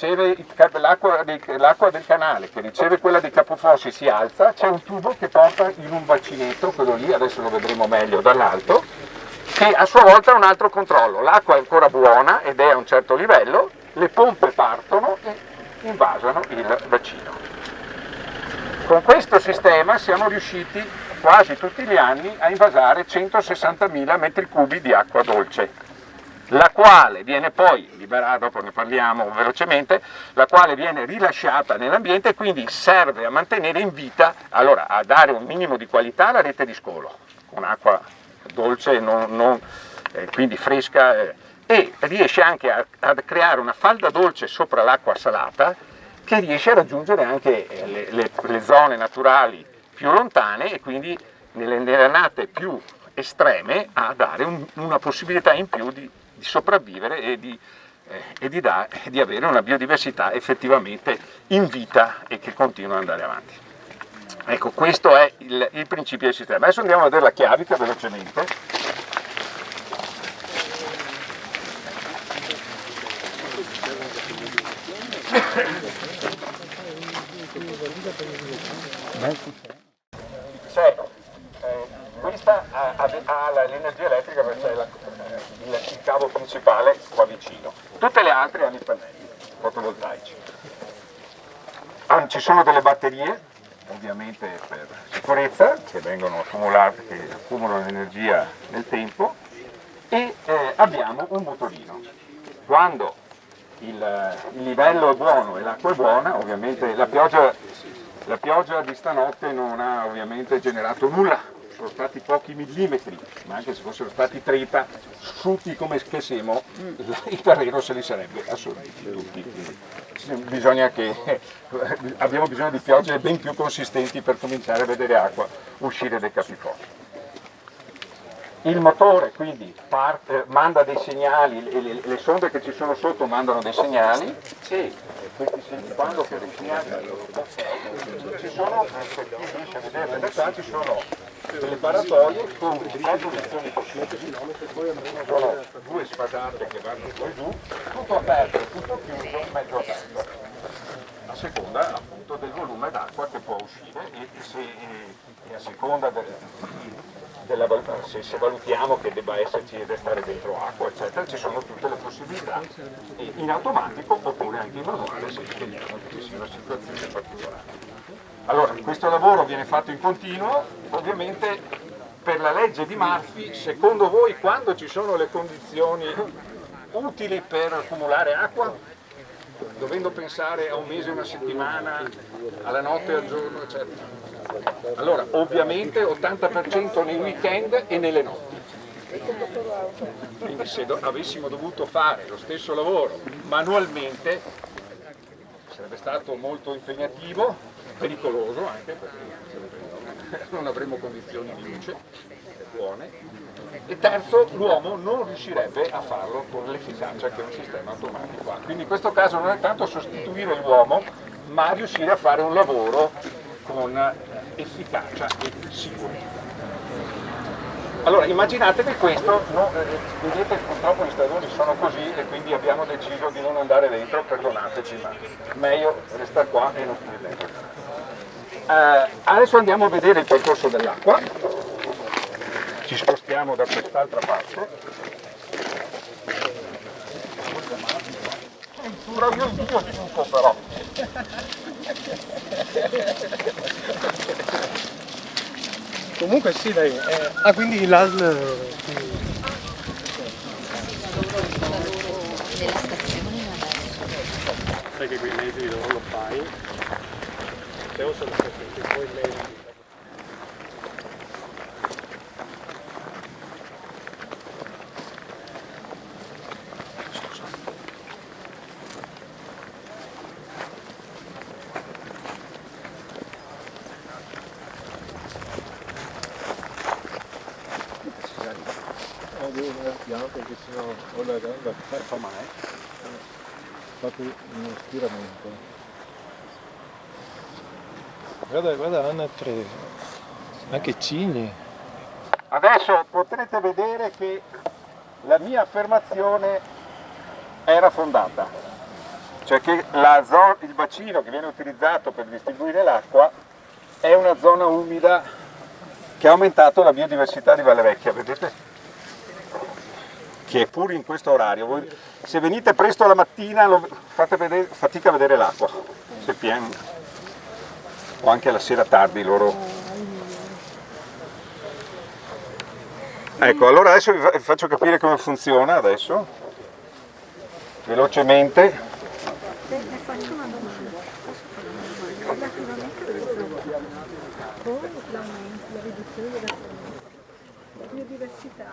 Speaker 5: canale che riceve quella di Capofossi si alza, c'è un tubo che porta in un bacinetto, quello lì, adesso lo vedremo meglio dall'alto, che a sua volta ha un altro controllo. L'acqua è ancora buona ed è a un certo livello, le pompe partono e invasano il bacino. Con questo sistema siamo riusciti quasi tutti gli anni a invasare 160.000 metri cubi di acqua dolce, la quale viene poi liberata, dopo ne parliamo velocemente, la quale viene rilasciata nell'ambiente e quindi serve a mantenere in vita, allora a dare un minimo di qualità alla rete di scolo, con acqua dolce, quindi fresca, e riesce anche a creare una falda dolce sopra l'acqua salata che riesce a raggiungere anche le zone naturali più lontane e quindi nelle annate più estreme a dare una possibilità in più di sopravvivere e di avere una biodiversità effettivamente in vita e che continua ad andare avanti. Ecco, questo è il principio del sistema. Adesso andiamo a vedere la chiavica velocemente. Questa ha l'energia elettrica perché c'è il cavo principale qua vicino. Tutte le altre hanno i pannelli fotovoltaici. Ci sono delle batterie, ovviamente per sicurezza, che vengono accumulate, che accumulano energia nel tempo, e abbiamo un motorino. Quando il livello è buono e l'acqua è buona, ovviamente la pioggia di stanotte non ha ovviamente generato nulla, sono stati pochi millimetri, ma anche se fossero stati 30, asciutti come che siamo, il terreno se li sarebbe assorbiti tutti. Abbiamo bisogno di piogge ben più consistenti per cominciare a vedere acqua uscire dai capifossi. Il motore quindi manda dei segnali, le sonde che ci sono sotto mandano dei segnali e quando che dei segnali ci sono, per chi riesce a vedere da qua, ci sono delle paratoie con 3 posizioni possibili, sono 2 sfasate che vanno poi giù, tutto aperto, tutto chiuso, mezzo aperto, a seconda appunto del volume d'acqua che può uscire e a seconda se valutiamo che debba esserci e restare dentro acqua, eccetera, ci sono tutte le possibilità in automatico oppure anche in manuale se riteniamo che ci sia una situazione particolare. Allora, questo lavoro viene fatto in continuo, ovviamente per la legge di Murphy, secondo voi quando ci sono le condizioni utili per accumulare acqua? Dovendo pensare a un mese, una settimana, alla notte, al giorno, eccetera. Allora, ovviamente 80% nei weekend e nelle notti. Quindi se avessimo dovuto fare lo stesso lavoro manualmente sarebbe stato molto impegnativo, pericoloso anche perché non avremmo condizioni di luce buone. E terzo, l'uomo non riuscirebbe a farlo con l'efficacia che un sistema automatico ha. Quindi in questo caso non è tanto sostituire l'uomo, ma riuscire a fare un lavoro con efficacia e sicurezza. Allora, immaginate che questo, vedete purtroppo gli stradoni sono così e quindi abbiamo deciso di non andare dentro, perdonateci, ma meglio restare qua e non finire dentro. Adesso andiamo a vedere il percorso dell'acqua, ci spostiamo da quest'altra parte. Io dico però.
Speaker 4: Comunque sì, dai. Quindi l'ASL...
Speaker 6: Della stazione adesso.
Speaker 4: Sai che quei mesi dove lo fai? Devo sono stati poi mesi.
Speaker 7: Perché sennò ho la gamba fa male. Fate uno stiramento. Guarda Anna 3, anche cigni.
Speaker 5: Adesso potrete vedere che la mia affermazione era fondata. cioè che il bacino che viene utilizzato per distribuire l'acqua è una zona umida che ha aumentato la biodiversità di Valle Vecchia, vedete? Che pur in questo orario, voi, se venite presto la mattina fate fatica a vedere l'acqua, se è pieno, o anche la sera tardi loro. Ecco, allora adesso vi faccio capire come funziona adesso, velocemente.
Speaker 6: Le faccio una domanda. Posso fare una domanda? Relativamente alla zona, con l'aumento, la riduzione della biodiversità,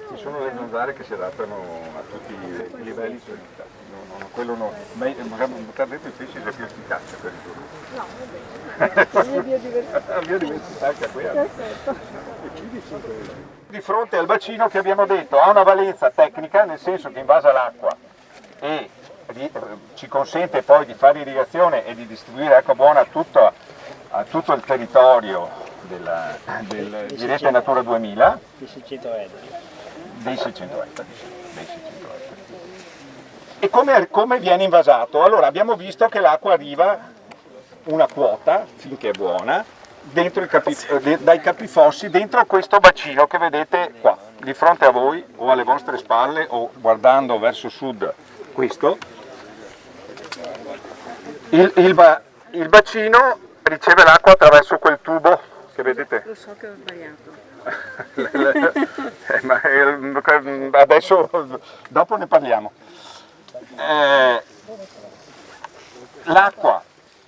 Speaker 5: Ci sono le zanzare che si adattano a tutti i livelli di vita. Quello no. Magari buttare dentro i pesci è più efficace per il giorno.
Speaker 6: no, va bene. La biodiversità.
Speaker 5: La biodiversità che qui ha.
Speaker 6: Perfetto.
Speaker 5: Di fronte al bacino che abbiamo detto ha una valenza tecnica, nel senso che invasa l'acqua e ci consente poi di fare irrigazione e di distribuire acqua buona a tutto il territorio di Rete Natura 2000
Speaker 4: Di 600 ettari.
Speaker 5: dei 600 ettari. E come viene invasato? Allora abbiamo visto che l'acqua arriva una quota, finché è buona, dentro dai capifossi dentro questo bacino che vedete qua, di fronte a voi o alle vostre spalle o guardando verso sud, questo. Il bacino riceve l'acqua attraverso quel tubo che vedete.
Speaker 6: Lo so che ho sbagliato.
Speaker 5: Ma adesso, dopo ne parliamo. L'acqua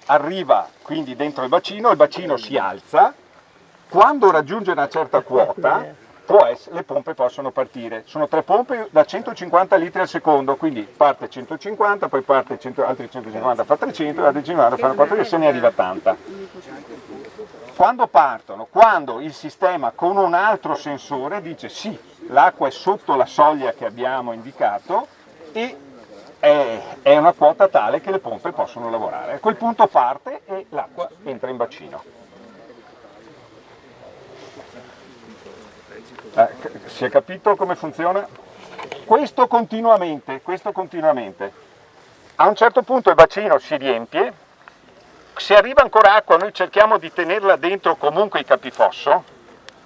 Speaker 5: arriva quindi dentro il bacino si alza, quando raggiunge una certa quota le pompe possono partire. Sono 3 pompe da 150 litri al secondo, quindi parte 150, poi parte altri 150 fa 300, altri 50 fanno 400 e se ne arriva tanta. Quando partono? Quando il sistema con un altro sensore dice sì, l'acqua è sotto la soglia che abbiamo indicato e è una quota tale che le pompe possono lavorare. A quel punto parte e l'acqua entra in bacino. Si è capito come funziona? Questo continuamente. A un certo punto il bacino si riempie, se arriva ancora acqua noi cerchiamo di tenerla dentro comunque il capifosso,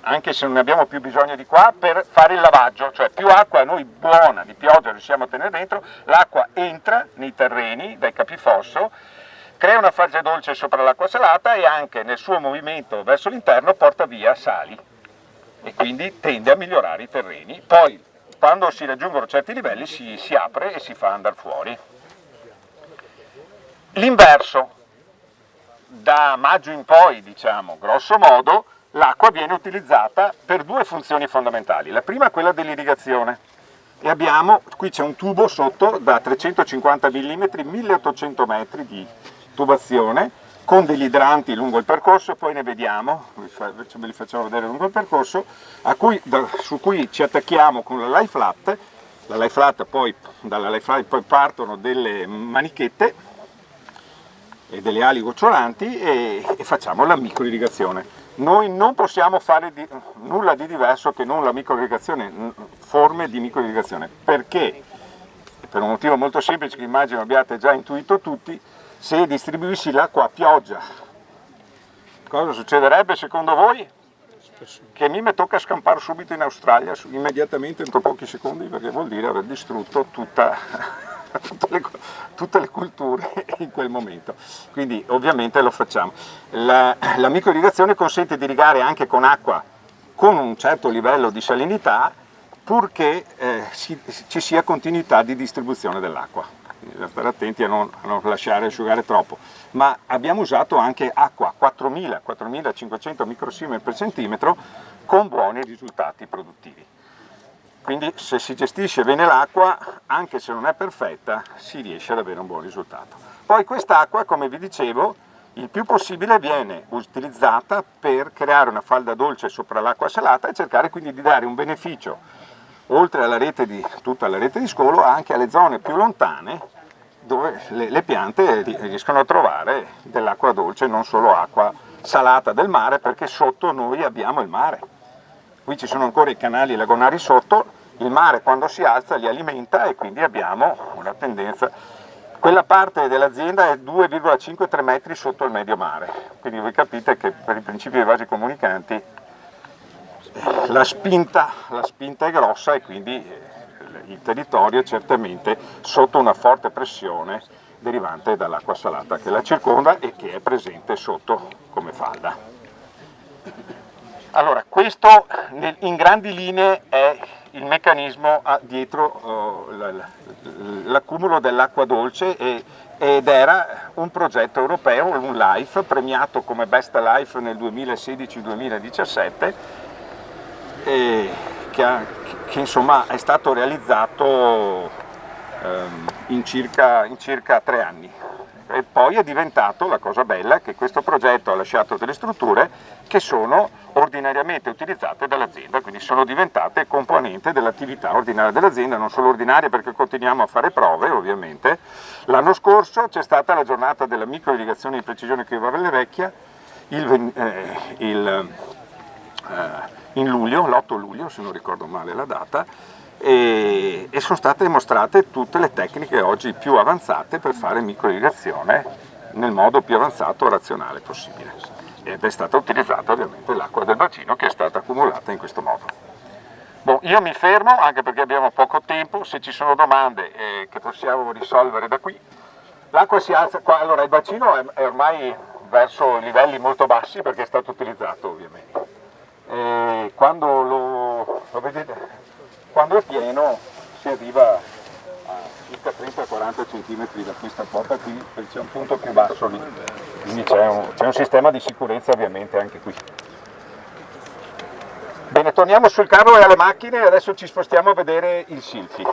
Speaker 5: anche se non ne abbiamo più bisogno di qua, per fare il lavaggio, cioè più acqua noi buona di pioggia riusciamo a tenere dentro, l'acqua entra nei terreni dal capifosso, crea una faggia dolce sopra l'acqua salata e anche nel suo movimento verso l'interno porta via sali e quindi tende a migliorare i terreni. Poi quando si raggiungono certi livelli si apre e si fa andare fuori. L'inverso, da maggio in poi, diciamo, grosso modo, l'acqua viene utilizzata per 2 funzioni fondamentali. La prima è quella dell'irrigazione e qui c'è un tubo sotto da 350 mm, 1800 metri di tubazione con degli idranti lungo il percorso, poi ne vediamo, ve li facciamo vedere lungo il percorso, su cui ci attacchiamo con la life flat. La life flat poi, dalla life flat poi partono delle manichette e delle ali gocciolanti e facciamo la microirrigazione. Noi non possiamo fare nulla di diverso che non la microirrigazione, forme di microirrigazione. Perché? Per un motivo molto semplice che immagino abbiate già intuito tutti, se distribuissi l'acqua a pioggia, cosa succederebbe secondo voi? Che a me tocca scampare subito in Australia, immediatamente entro pochi secondi, perché vuol dire aver distrutto tutte le culture in quel momento. Quindi ovviamente lo facciamo. La microirrigazione consente di irrigare anche con acqua con un certo livello di salinità, purché ci sia continuità di distribuzione dell'acqua. Bisogna stare attenti a non lasciare asciugare troppo, ma abbiamo usato anche acqua 4.000-4.500 microsiemeni per centimetro con buoni risultati produttivi. Quindi se si gestisce bene l'acqua, anche se non è perfetta, si riesce ad avere un buon risultato. Poi quest'acqua, come vi dicevo, il più possibile viene utilizzata per creare una falda dolce sopra l'acqua salata e cercare quindi di dare un beneficio oltre alla tutta la rete di scolo, anche alle zone più lontane dove le piante riescono a trovare dell'acqua dolce, non solo acqua salata del mare, perché sotto noi abbiamo il mare. Qui ci sono ancora i canali lagonari sotto, il mare quando si alza li alimenta e quindi abbiamo una tendenza. Quella parte dell'azienda è 2,5-3 metri sotto il medio mare, quindi voi capite che per i principi dei vasi comunicanti la spinta è grossa e quindi il territorio è certamente sotto una forte pressione derivante dall'acqua salata che la circonda e che è presente sotto come falda. Allora, questo in grandi linee è il meccanismo dietro l'accumulo dell'acqua dolce ed era un progetto europeo, un LIFE, premiato come Best LIFE nel 2016-2017, che insomma è stato realizzato in circa 3 anni. E poi è diventato, la cosa bella, che questo progetto ha lasciato delle strutture che sono ordinariamente utilizzate dall'azienda, quindi sono diventate componente dell'attività ordinaria dell'azienda, non solo ordinaria perché continuiamo a fare prove ovviamente. L'anno scorso c'è stata la giornata della microirrigazione di precisione qui a Valle Vecchia, in luglio, l'8 luglio se non ricordo male la data, e sono state dimostrate tutte le tecniche oggi più avanzate per fare microirrigazione nel modo più avanzato e razionale possibile. Ed è stata utilizzata ovviamente l'acqua del bacino che è stata accumulata in questo modo. Bon, io mi fermo anche perché abbiamo poco tempo, se ci sono domande che possiamo risolvere da qui. L'acqua si alza qua, allora il bacino è ormai verso livelli molto bassi perché è stato utilizzato ovviamente. E quando lo vedete, quando è pieno si arriva a circa 30-40 cm da questa porta qui, perché c'è un punto più basso lì, quindi c'è un sistema di sicurezza ovviamente anche qui. Bene, torniamo sul carro e alle macchine e adesso ci spostiamo a vedere il Silfi.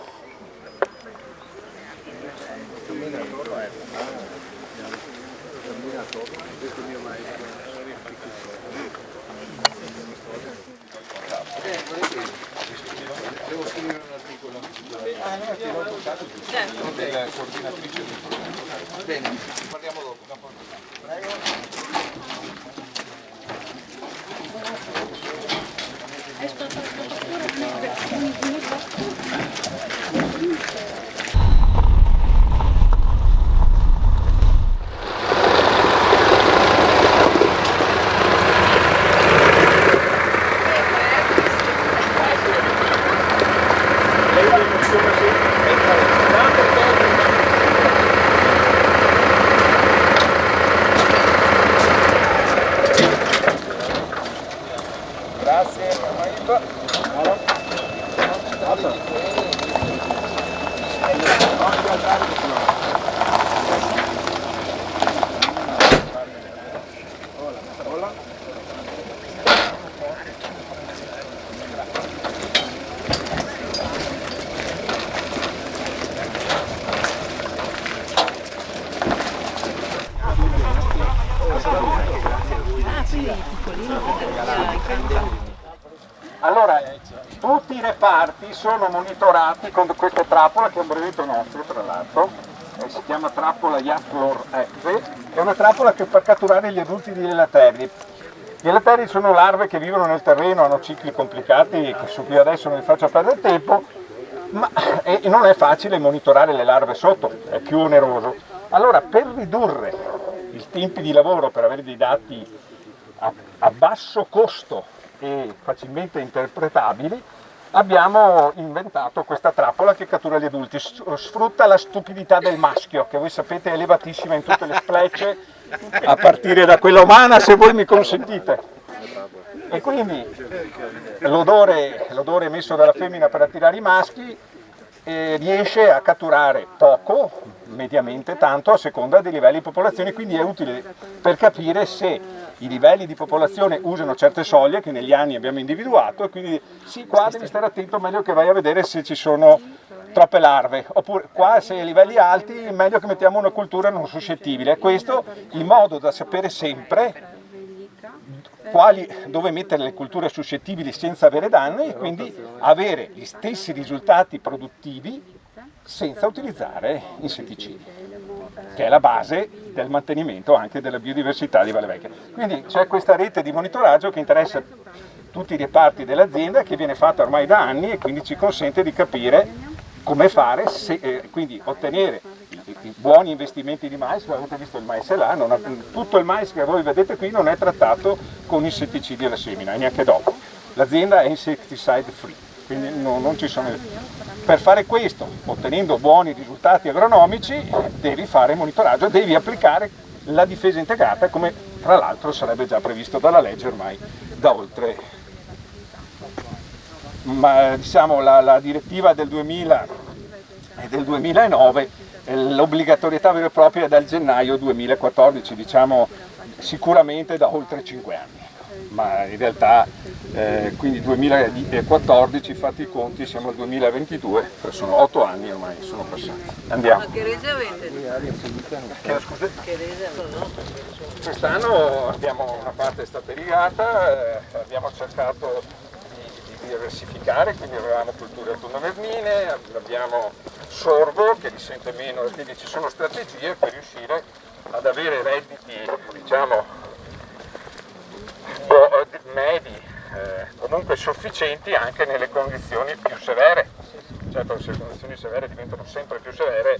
Speaker 3: Devo scrivere un articolo. Della coordinatrice del progetto. Bene, parliamo dopo.
Speaker 5: Allora, tutti i reparti sono monitorati con questa trappola che è un brevetto nostro tra l'altro, si chiama trappola Yachtfloor F, è una trappola che per catturare gli adulti di elateri. Gli elateri sono larve che vivono nel terreno, hanno cicli complicati su cui adesso non vi faccio perdere tempo, ma non è facile monitorare le larve sotto, è più oneroso. Allora, per ridurre i tempi di lavoro, per avere dei dati a basso costo e facilmente interpretabili, abbiamo inventato questa trappola che cattura gli adulti, sfrutta la stupidità del maschio, che voi sapete è elevatissima in tutte le specie, a partire da quella umana, se voi mi consentite. E quindi l'odore emesso dalla femmina per attirare i maschi riesce a catturare poco, mediamente tanto, a seconda dei livelli di popolazione, quindi è utile per capire se i livelli di popolazione usano certe soglie che negli anni abbiamo individuato e quindi sì, qua devi stare attento, meglio che vai a vedere se ci sono troppe larve, oppure qua se ai livelli alti meglio che mettiamo una cultura non suscettibile. Questo in modo da sapere sempre dove mettere le culture suscettibili senza avere danni e quindi avere gli stessi risultati produttivi senza utilizzare insetticidi, che è la base del mantenimento anche della biodiversità di Valle Vecchia. Quindi c'è questa rete di monitoraggio che interessa tutti i reparti dell'azienda, che viene fatta ormai da anni e quindi ci consente di capire come fare, quindi ottenere buoni investimenti di mais, avete visto il mais è là, tutto il mais che voi vedete qui non è trattato con insetticidi alla semina, e neanche dopo. L'azienda è insecticide free, quindi non ci sono. Per fare questo, ottenendo buoni risultati agronomici, devi fare monitoraggio, devi applicare la difesa integrata, come tra l'altro sarebbe già previsto dalla legge ormai da oltre. Ma diciamo la direttiva del 2000 e del 2009, l'obbligatorietà vera e propria è dal gennaio 2014, diciamo sicuramente da oltre 5 anni, ma in realtà quindi 2014, fatti i conti, siamo al 2022, sono 8 anni ormai sono passati. Andiamo.
Speaker 8: Ma che rese avete? Che rese sono?
Speaker 5: Quest'anno abbiamo una parte è stata irrigata, abbiamo cercato di diversificare, quindi avevamo culture autunno-vernine, abbiamo sorgo che risente meno, quindi ci sono strategie per riuscire ad avere redditi, diciamo, medi, comunque sufficienti anche nelle condizioni più severe. Certo, se le condizioni severe diventano sempre più severe,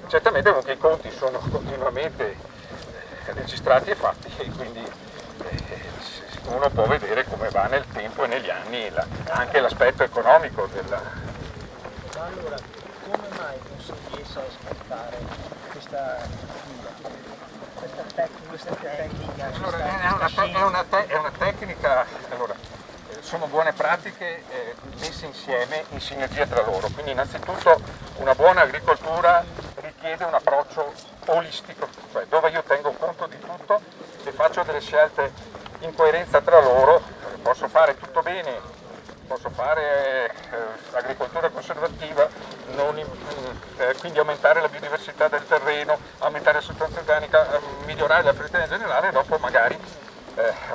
Speaker 5: certamente comunque i conti sono continuamente registrati e fatti, e quindi uno può vedere come va nel tempo e negli anni anche l'aspetto economico della.
Speaker 4: Allora, come mai non si riesce a esportare questa tecnica?
Speaker 5: Allora, è una tecnica, allora, sono buone pratiche messe insieme in sinergia tra loro, quindi innanzitutto una buona agricoltura richiede un approccio olistico, cioè dove io tengo conto di tutto e faccio delle scelte in coerenza tra loro. Posso fare tutto bene, posso fare agricoltura conservativa, quindi aumentare la biodiversità del terreno, aumentare la sostanza organica, migliorare la fertilità in generale, dopo magari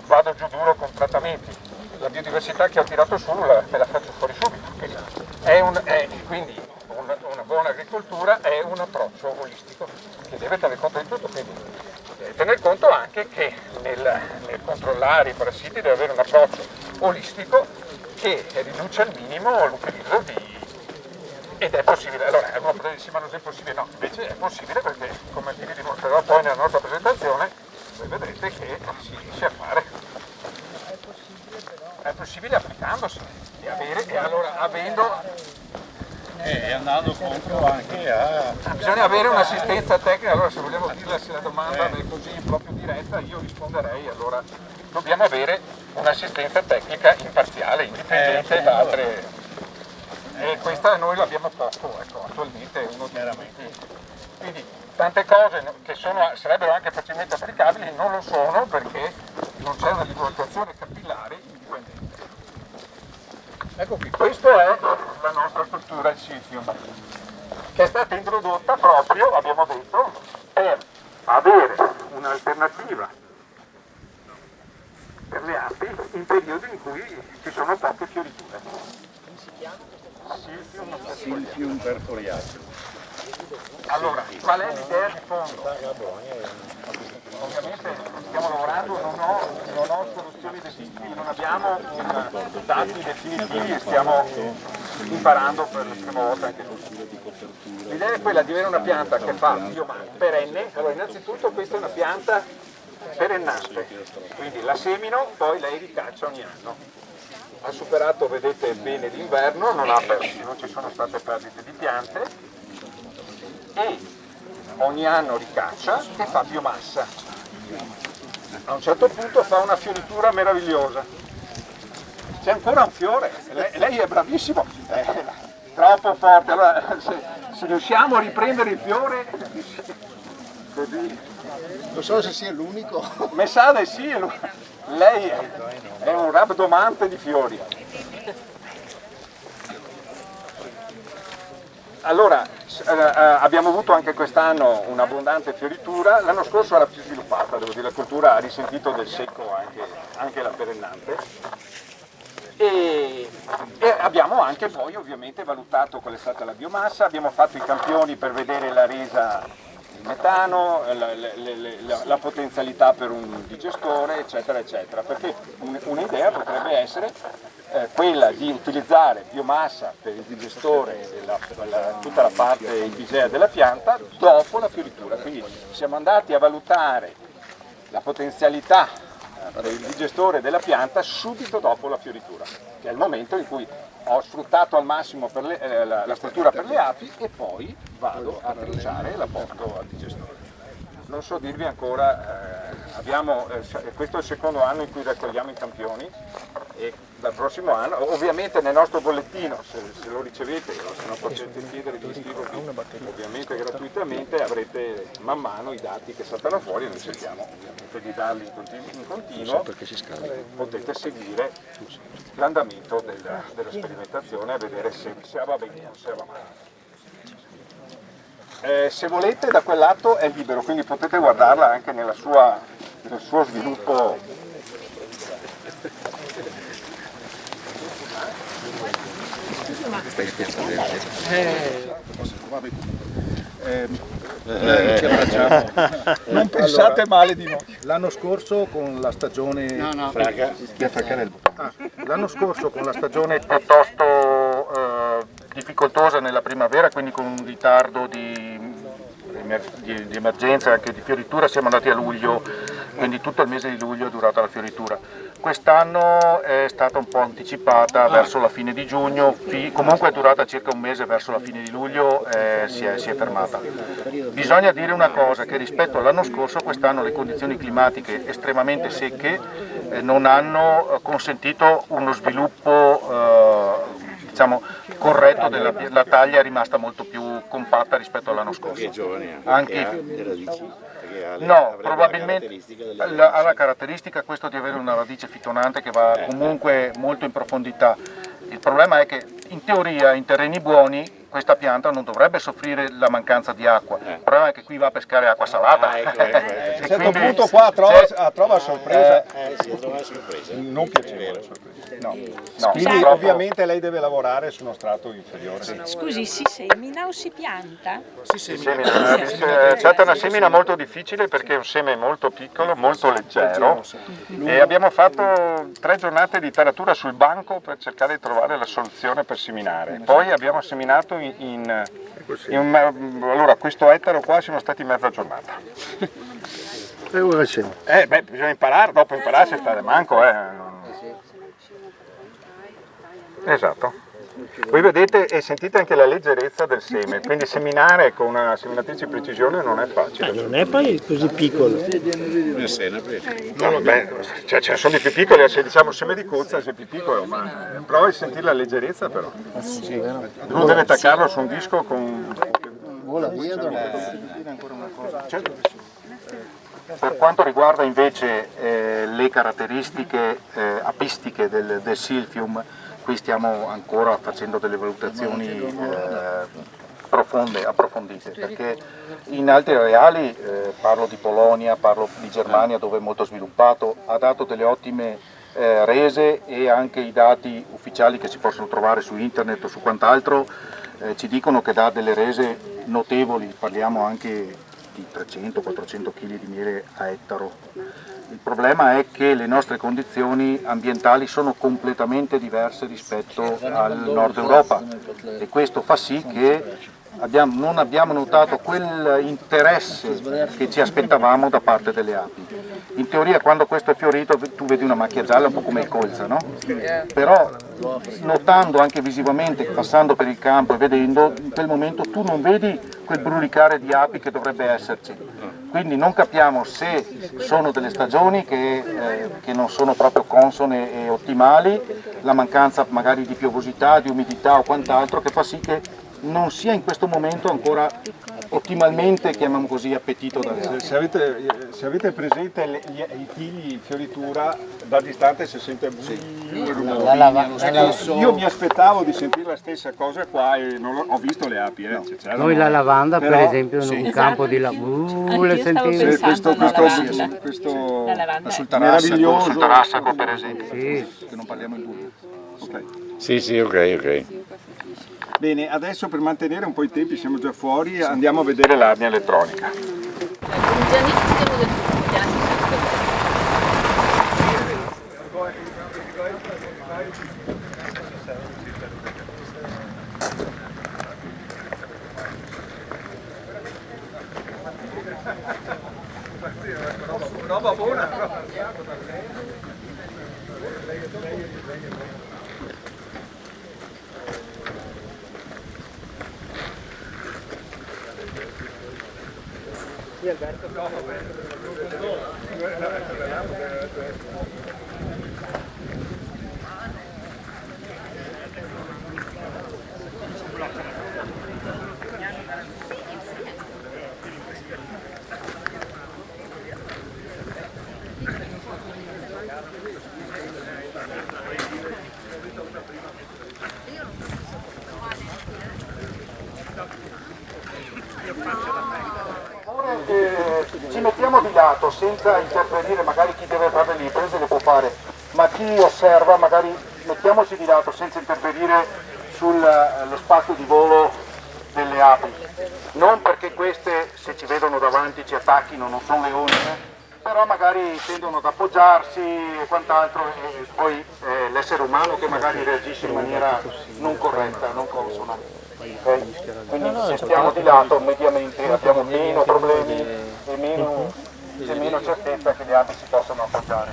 Speaker 5: vado giù duro con trattamenti. La biodiversità che ho tirato su me la faccio fuori subito. Quindi una buona agricoltura è un approccio olistico che deve tenere conto di tutto. Quindi deve tener conto anche che nel controllare i parassiti deve avere un approccio olistico che riduce al minimo l'utilizzo ed è possibile. Allora, uno potrebbe dire ma non è possibile, no, invece è possibile perché, come vi dimostrerò poi nella nostra presentazione, voi vedrete che si riesce a fare. È possibile applicandosi e allora
Speaker 7: andando contro anche a.
Speaker 5: bisogna avere un'assistenza tecnica. Allora, se vogliamo dirla, se la domanda è così proprio diretta, io risponderei, allora dobbiamo avere un'assistenza tecnica imparziale, indipendente da altre, e questa noi l'abbiamo poco, ecco, attualmente è uno dei elementi. Quindi tante cose che sarebbero anche facilmente applicabili non lo sono perché non c'è una divulgazione capillare indipendente. Ecco qui, questa è la nostra struttura, il silfium, che è stata introdotta proprio, abbiamo detto, per avere un'alternativa per le api in periodi in cui ci sono poche fioriture.
Speaker 4: Come si chiama?
Speaker 5: Silfium perfoliaceum. Allora, qual è l'idea di fondo? Ovviamente stiamo lavorando, non ho soluzioni definitive, non abbiamo dati definitivi e stiamo imparando per la prima volta anche noi. L'idea è quella di avere una pianta che fa biomassa perenne. Allora, innanzitutto questa è una pianta perennante, quindi la semino, poi lei ricaccia ogni anno. Ha superato, vedete bene, l'inverno, non ci sono state perdite di piante, e ogni anno ricaccia e fa biomassa. A un certo punto fa una fioritura meravigliosa. C'è ancora un fiore, lei è bravissimo, troppo forte. Allora, se riusciamo a riprendere il fiore, così.
Speaker 3: Non so se sia l'unico.
Speaker 5: Messade sì, lei è un rabdomante di fiori. Allora, abbiamo avuto anche quest'anno un'abbondante fioritura, l'anno scorso era più sviluppata, devo dire, la cultura ha risentito del secco anche la perennante. E abbiamo anche poi ovviamente valutato qual è stata la biomassa, abbiamo fatto i campioni per vedere la resa del metano, la potenzialità per un digestore, eccetera, eccetera, perché un'idea potrebbe essere quella di utilizzare biomassa per il digestore, tutta la parte epigea della pianta dopo la fioritura. Quindi siamo andati a valutare la potenzialità per il digestore della pianta subito dopo la fioritura, che è il momento in cui ho sfruttato al massimo per la struttura per le api e poi vado a trinciare e la porto al digestore. Non so dirvi ancora, questo è il secondo anno in cui raccogliamo i campioni e dal prossimo anno, ovviamente nel nostro bollettino, se lo ricevete o se non potete chiedere di iscrivervi ovviamente gratuitamente, avrete man mano i dati che saltano fuori e noi cerchiamo ovviamente di darli in continuo, potete seguire l'andamento della sperimentazione e vedere se va bene o se va male. Se volete da quel lato è libero, quindi potete guardarla anche nel suo sviluppo.
Speaker 3: Non pensate male di noi. L'anno scorso con la stagione l'anno scorso con la stagione piuttosto difficoltosa nella primavera, quindi con un ritardo di emergenza e anche di fioritura, siamo andati a luglio, quindi tutto il mese di luglio è durata la fioritura. Quest'anno è stata un po' anticipata verso la fine di giugno, comunque è durata circa un mese, verso la fine di luglio si è fermata. Bisogna dire una cosa, che rispetto all'anno scorso quest'anno le condizioni climatiche estremamente secche non hanno consentito uno sviluppo diciamo corretto, la taglia è rimasta molto più compatta rispetto all'anno scorso. No, probabilmente ha la caratteristica questo di avere una radice fitonante che va comunque molto in profondità. Il problema è che in teoria in terreni buoni questa pianta non dovrebbe soffrire la mancanza di acqua. Il problema è che qui va a pescare acqua salata.
Speaker 1: A un certo punto qua trova sorpresa. Non piacevole sorpresa. No. Quindi ovviamente lei deve lavorare su uno strato inferiore.
Speaker 6: Scusi, si semina o si pianta?
Speaker 5: Si semina. È stata una semina molto difficile perché è un seme molto piccolo, molto leggero e abbiamo fatto 3 giornate di taratura sul banco per cercare di trovare la soluzione per seminare. Poi abbiamo seminato allora questo ettaro qua siamo stati mezza giornata.
Speaker 8: E ora siamo.
Speaker 5: Bisogna imparare, dopo imparare se stare manco. Esatto. Voi vedete e sentite anche la leggerezza del seme, quindi seminare con una seminatrice di precisione non è facile.
Speaker 8: Non è poi così piccolo.
Speaker 5: Ce ne sono di più piccoli, se diciamo seme di cozza se è più piccolo, ma prova a sentire la leggerezza però. Uno deve attaccarlo su un disco con... Per quanto riguarda invece le caratteristiche apistiche del silphium, qui stiamo ancora facendo delle valutazioni profonde, approfondite, perché in altri areali, parlo di Polonia, parlo di Germania dove è molto sviluppato, ha dato delle ottime rese e anche i dati ufficiali che si possono trovare su internet o su quant'altro ci dicono che dà delle rese notevoli, parliamo anche di 300-400 kg di miele a ettaro. Il problema è che le nostre condizioni ambientali sono completamente diverse rispetto al nord Europa e questo fa sì che non abbiamo notato quel interesse che ci aspettavamo da parte delle api. In teoria quando questo è fiorito tu vedi una macchia gialla un po' come il colza, no? Però notando anche visivamente, passando per il campo e vedendo, in quel momento tu non vedi quel brulicare di api che dovrebbe esserci. Quindi non capiamo se sono delle stagioni che non sono proprio consone e ottimali, la mancanza magari di piovosità, di umidità o quant'altro che fa sì che non sia in questo momento ancora ottimalmente, chiamiamo così, appetito da vedere.
Speaker 1: Se avete presente i tigli in fioritura, da distante si sente io mi aspettavo di sentire la stessa cosa qua e ho visto le api.
Speaker 8: Noi la lavanda per esempio in un campo di lavoro le sentiamo.
Speaker 1: Questo
Speaker 3: sul
Speaker 1: meraviglioso
Speaker 5: Sul tarassaco per esempio.
Speaker 3: che non parliamo in luglio.
Speaker 7: Sì, ok.
Speaker 1: Bene, adesso per mantenere un po' i tempi, siamo già fuori, andiamo a vedere l'arnia elettronica.
Speaker 3: roba buona.
Speaker 4: Sì, Alberto.
Speaker 5: Ci mettiamo di lato senza intervenire, magari chi deve fare le riprese le può fare, ma chi osserva magari mettiamoci di lato senza intervenire sullo spazio di volo delle api. Non perché queste, se ci vedono davanti, ci attacchino, non sono leoni, però magari tendono ad appoggiarsi e quant'altro, e poi l'essere umano che magari reagisce in maniera non corretta, non consona. Okay? Quindi se stiamo di lato mediamente abbiamo meno problemi e c'è meno certezza che le api si possano appoggiare.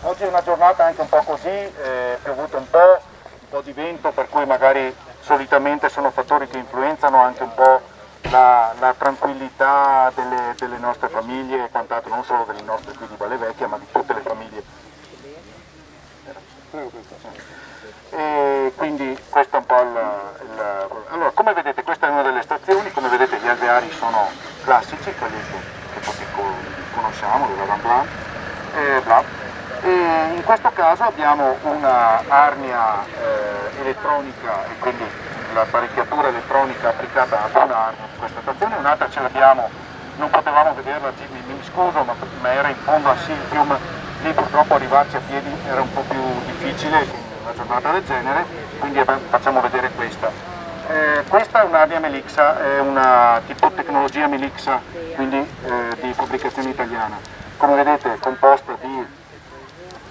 Speaker 5: Oggi è una giornata anche un po' così, piovuto un po' di vento, per cui magari solitamente sono fattori che influenzano anche un po' la tranquillità delle nostre famiglie e quant'altro, non solo delle nostre qui di Valle Vecchia, ma di tutte le famiglie. E quindi questo è un po' allora, come vedete questa è una delle stazioni, come vedete gli alveari sono classici, quelli che tutti conosciamo, della Van Blanc, e in questo caso abbiamo una arnia elettronica e quindi l'apparecchiatura elettronica applicata ad un'arnia di questa stazione, un'altra ce l'abbiamo, non potevamo vederla, mi scuso, ma era in fondo a Silvium, lì purtroppo arrivarci a piedi era un po' più difficile una giornata del genere, quindi facciamo vedere questa. Questa è un'arnia Melixa, è una tipo tecnologia Melixa, quindi di fabbricazione italiana. Come vedete è composta di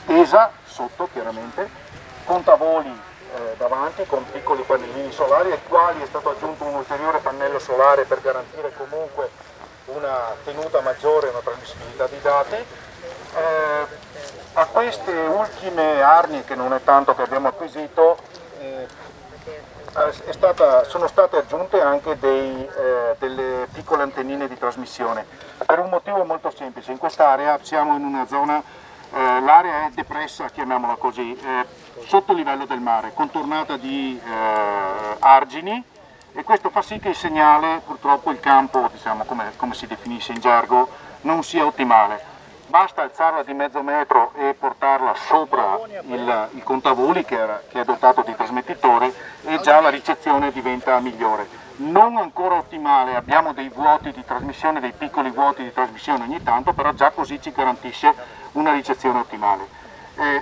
Speaker 5: ESA sotto chiaramente, contavoli davanti con piccoli pannellini solari ai quali è stato aggiunto un ulteriore pannello solare per garantire comunque una tenuta maggiore e una trasmissibilità di dati. A queste ultime arnie, che non è tanto che abbiamo acquisito, sono state aggiunte anche delle piccole antennine di trasmissione, per un motivo molto semplice. In quest'area siamo in una zona, l'area è depressa, chiamiamola così, sotto il livello del mare, contornata di argini, e questo fa sì che il segnale, purtroppo il campo, diciamo come si definisce in gergo, non sia ottimale. Basta alzarla di mezzo metro e portarla sopra il contavoli che è dotato di trasmettitore e già la ricezione diventa migliore. Non ancora ottimale, abbiamo dei vuoti di trasmissione, dei piccoli vuoti di trasmissione ogni tanto, però già così ci garantisce una ricezione ottimale.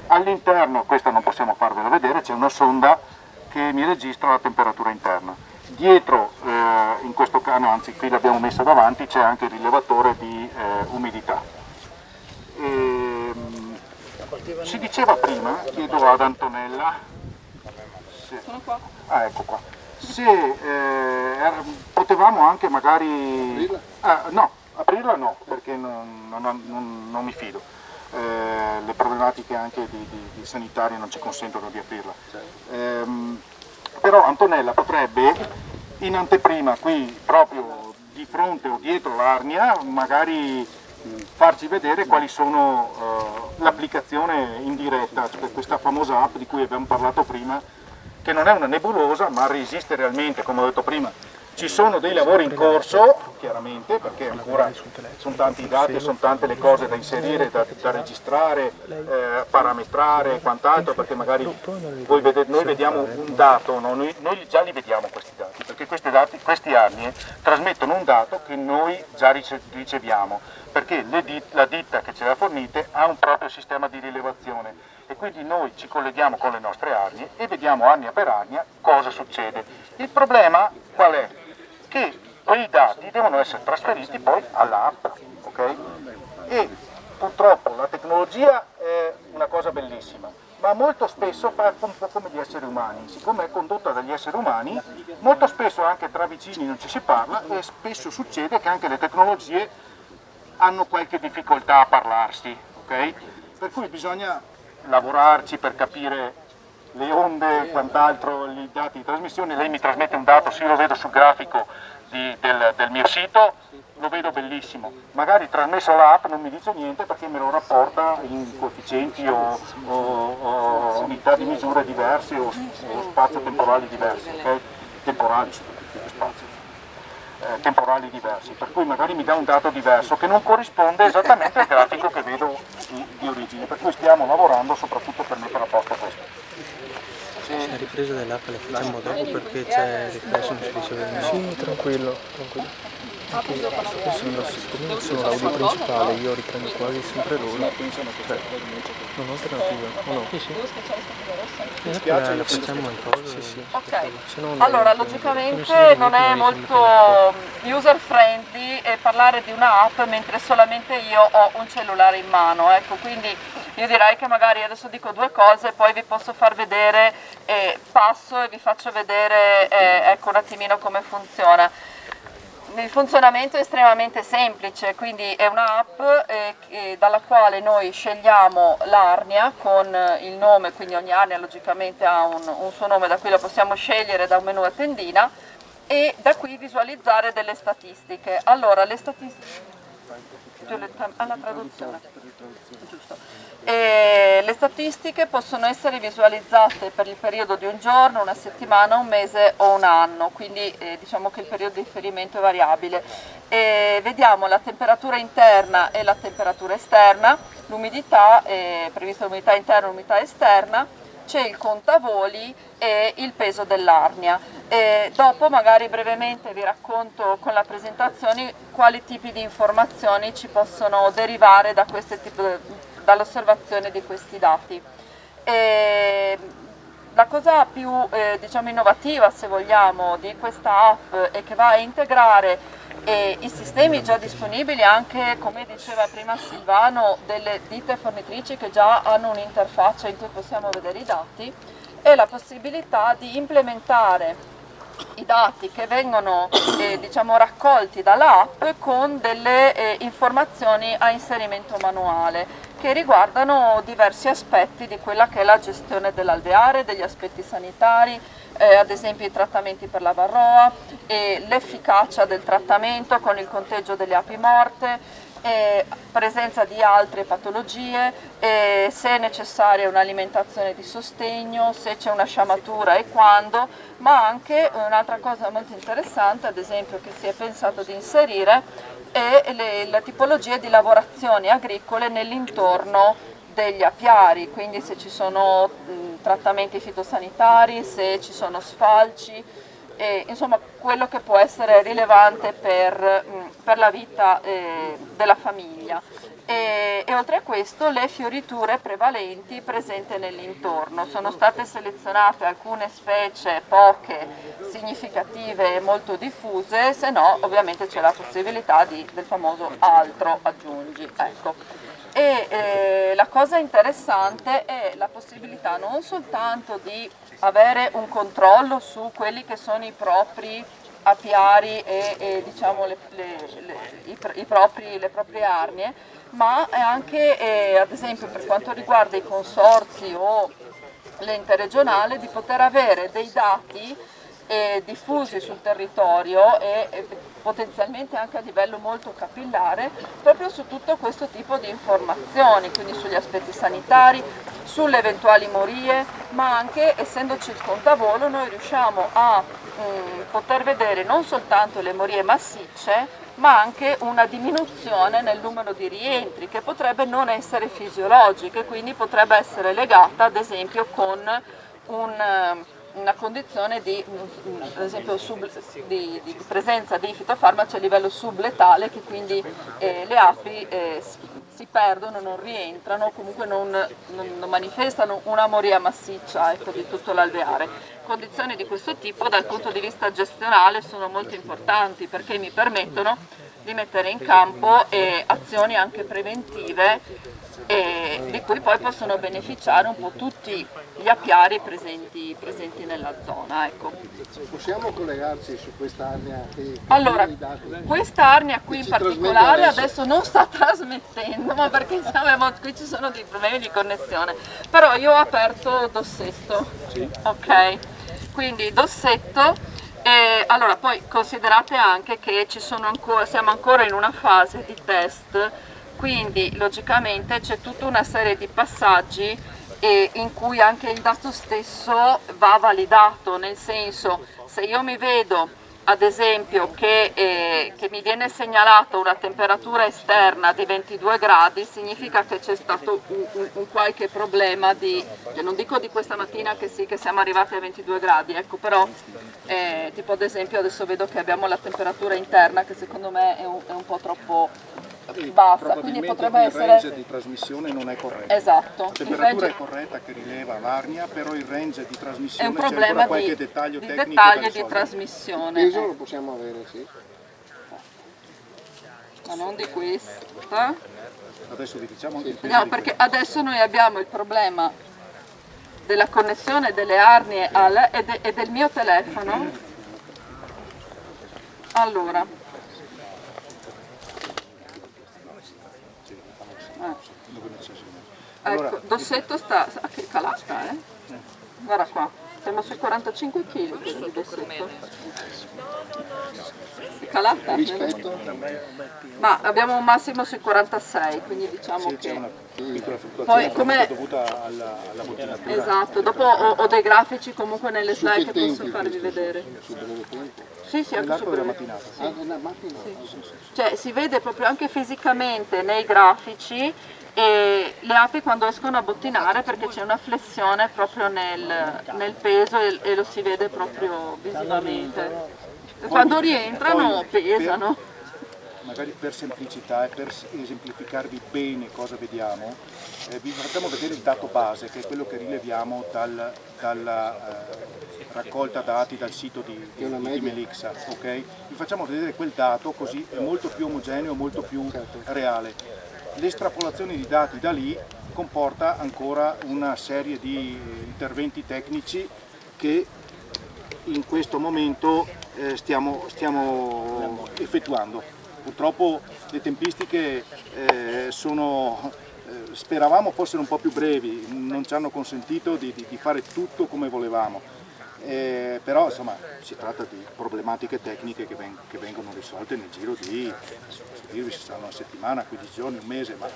Speaker 5: All'interno, questa non possiamo farvela vedere, c'è una sonda che mi registra la temperatura interna. Dietro, in questo caso, anzi qui l'abbiamo messa davanti, c'è anche il rilevatore di umidità. Si diceva prima, chiedo ad Antonella,
Speaker 9: sono qua.
Speaker 5: Ah, ecco qua, se potevamo anche magari, no, aprirla no, perché non mi fido, le problematiche anche di sanitarie non ci consentono di aprirla, però Antonella potrebbe in anteprima qui proprio di fronte o dietro l'arnia magari farci vedere quali sono l'applicazione in diretta, cioè questa famosa app di cui abbiamo parlato prima, che non è una nebulosa ma resiste realmente, come ho detto prima. Ci sono dei lavori in corso, chiaramente, perché ancora sono tanti i dati, sono tante le cose da inserire, da registrare, parametrare e quant'altro, perché magari noi vediamo un dato, no? noi già li vediamo questi dati, perché questi arnie trasmettono un dato che noi già riceviamo, perché la ditta che ce le ha fornite ha un proprio sistema di rilevazione e quindi noi ci colleghiamo con le nostre arnie e vediamo arnia per arnia cosa succede. Il problema qual è? Che quei dati devono essere trasferiti poi all'app, ok? E purtroppo la tecnologia è una cosa bellissima, ma molto spesso fa un po' come gli esseri umani, siccome è condotta dagli esseri umani, molto spesso anche tra vicini non ci si parla e spesso succede che anche le tecnologie
Speaker 3: hanno qualche difficoltà a parlarsi, ok? Per cui bisogna lavorarci per capire le onde e quant'altro, i dati di trasmissione. Lei mi trasmette un dato, sì, lo vedo sul grafico del mio sito, lo vedo bellissimo, magari trasmesso all'app non mi dice niente perché me lo rapporta in coefficienti o unità di misure diverse o spazio-temporali diversi, okay? Temporali soprattutto, spazio. Temporali diversi, per cui magari mi dà un dato diverso che non corrisponde esattamente al grafico che vedo di origine, per cui stiamo lavorando soprattutto per mettere a posto questo.
Speaker 10: La ripresa dell'app la facciamo dopo perché c'è il riflesso, non si riceve niente. Sì, tranquillo. Siccome sono l'audio principale, io riprendo quasi sempre loro. Cioè, non ho alternativa, o no? Sì. La facciamo in cosa? Sì.
Speaker 9: Ok, allora logicamente non è molto user friendly parlare di un'app mentre solamente io ho un cellulare in mano, ecco, quindi io direi che magari adesso dico due cose, poi vi posso far vedere, passo e vi faccio vedere ecco un attimino come funziona. Il funzionamento è estremamente semplice, quindi è un'app dalla quale noi scegliamo l'arnia con il nome, quindi ogni arnia logicamente ha un suo nome da cui la possiamo scegliere da un menu a tendina e da qui visualizzare delle statistiche. Allora, le statistiche... alla traduzione. Giusto. Le statistiche possono essere visualizzate per il periodo di un giorno, una settimana, un mese o un anno, quindi diciamo che il periodo di riferimento è variabile. Vediamo la temperatura interna e la temperatura esterna, l'umidità, prevista l'umidità interna e l'umidità esterna, c'è il contavoli e il peso dell'arnia. Dopo magari brevemente vi racconto con la presentazione quali tipi di informazioni ci possono derivare da dall'osservazione di questi dati. La cosa più diciamo innovativa, se vogliamo, di questa app è che va a integrare i sistemi già disponibili anche, come diceva prima Silvano, delle ditte fornitrici che già hanno un'interfaccia in cui possiamo vedere i dati e la possibilità di implementare i dati che vengono diciamo, raccolti dall'app con delle informazioni a inserimento manuale che riguardano diversi aspetti di quella che è la gestione dell'alveare, degli aspetti sanitari, ad esempio i trattamenti per la varroa, l'efficacia del trattamento con il conteggio delle api morte, presenza di altre patologie, se è necessaria un'alimentazione di sostegno, se c'è una sciamatura e quando, ma anche un'altra cosa molto interessante, ad esempio, che si è pensato di inserire è la tipologia di lavorazioni agricole nell'intorno degli apiari, quindi se ci sono trattamenti fitosanitari, se ci sono sfalci, insomma quello che può essere rilevante per la vita della famiglia. E oltre a questo le fioriture prevalenti presenti nell'intorno. Sono state selezionate alcune specie, poche, significative e molto diffuse, se no ovviamente c'è la possibilità del famoso altro aggiungi. Ecco. La cosa interessante è la possibilità non soltanto di avere un controllo su quelli che sono i propri apiari e diciamo le proprie arnie, ma anche ad esempio per quanto riguarda i consorzi o l'ente regionale di poter avere dei dati diffusi sul territorio e potenzialmente anche a livello molto capillare proprio su tutto questo tipo di informazioni, quindi sugli aspetti sanitari, sulle eventuali morie, ma anche essendoci il contavolo noi riusciamo a poter vedere non soltanto le morie massicce ma anche una diminuzione nel numero di rientri che potrebbe non essere fisiologica e quindi potrebbe essere legata ad esempio con una condizione di, ad esempio, di presenza di fitofarmaci a livello subletale, che quindi le api si perdono, non rientrano, comunque non manifestano una moria massiccia, ecco, di tutto l'alveare. Condizioni di questo tipo dal punto di vista gestionale sono molto importanti perché mi permettono di mettere in campo azioni anche preventive e di cui poi possono beneficiare un po' tutti gli appiari presenti nella zona. Ecco.
Speaker 3: Possiamo collegarci su questa arnia?
Speaker 9: Allora, questa arnia qui in particolare adesso non sta trasmettendo, ma perché qui ci sono dei problemi di connessione, però io ho aperto Dossetto, ok? Quindi Dossetto, allora poi considerate anche che siamo ancora in una fase di test, quindi logicamente c'è tutta una serie di passaggi in cui anche il dato stesso va validato, nel senso, se io mi vedo ad esempio che mi viene segnalata una temperatura esterna di 22 gradi, significa che c'è stato un qualche problema non dico di questa mattina che sì, che siamo arrivati a 22 gradi, ecco, però tipo ad esempio adesso vedo che abbiamo la temperatura interna che secondo me è un po' troppo bassa, quindi potrebbe essere...
Speaker 3: il range di trasmissione non è corretto.
Speaker 9: Esatto.
Speaker 3: La temperatura è corretta che rileva l'arnia, però il range di trasmissione
Speaker 9: è un problema
Speaker 3: qualche dettaglio tecnico
Speaker 9: dettagli di trasmissione.
Speaker 3: Il peso lo possiamo avere, sì.
Speaker 9: Ma non di questa.
Speaker 3: Adesso vi diciamo anche il peso.
Speaker 9: No, perché adesso noi abbiamo il problema della connessione delle arnie e del mio telefono. Allora. Ecco, Dossetto sta che calata, guarda qua, siamo sui 45 kg di Dossetto. È calata?
Speaker 3: Rispetto?
Speaker 9: Ma abbiamo un massimo sui 46, quindi diciamo
Speaker 3: sì,
Speaker 9: che...
Speaker 3: c'è una piccola
Speaker 9: poi
Speaker 3: fluttuazione
Speaker 9: come...
Speaker 3: dovuta alla bottinatura.
Speaker 9: Esatto, dopo ho dei grafici comunque nelle slide che posso farvi vedere.
Speaker 3: Su breve tempo?
Speaker 9: Sì, sì, anche su
Speaker 3: della
Speaker 9: breve.
Speaker 3: mattinata.
Speaker 9: Sì. Cioè si vede proprio anche fisicamente nei grafici e le api quando escono a bottinare perché c'è una flessione proprio nel peso e lo si vede proprio visivamente. E quando rientrano pesano.
Speaker 3: Magari per semplicità e per esemplificarvi bene cosa vediamo, vi facciamo vedere il dato base che è quello che rileviamo dalla raccolta dati dal sito di Melixa, okay? Vi facciamo vedere quel dato così è molto più omogeneo, molto più reale. L'estrapolazione di dati da lì comporta ancora una serie di interventi tecnici che in questo momento stiamo effettuando. Purtroppo le tempistiche speravamo fossero un po' più brevi, non ci hanno consentito di fare tutto come volevamo. Però insomma si tratta di problematiche tecniche che vengono risolte nel giro di, se sarà una settimana, 15 giorni, un mese, ma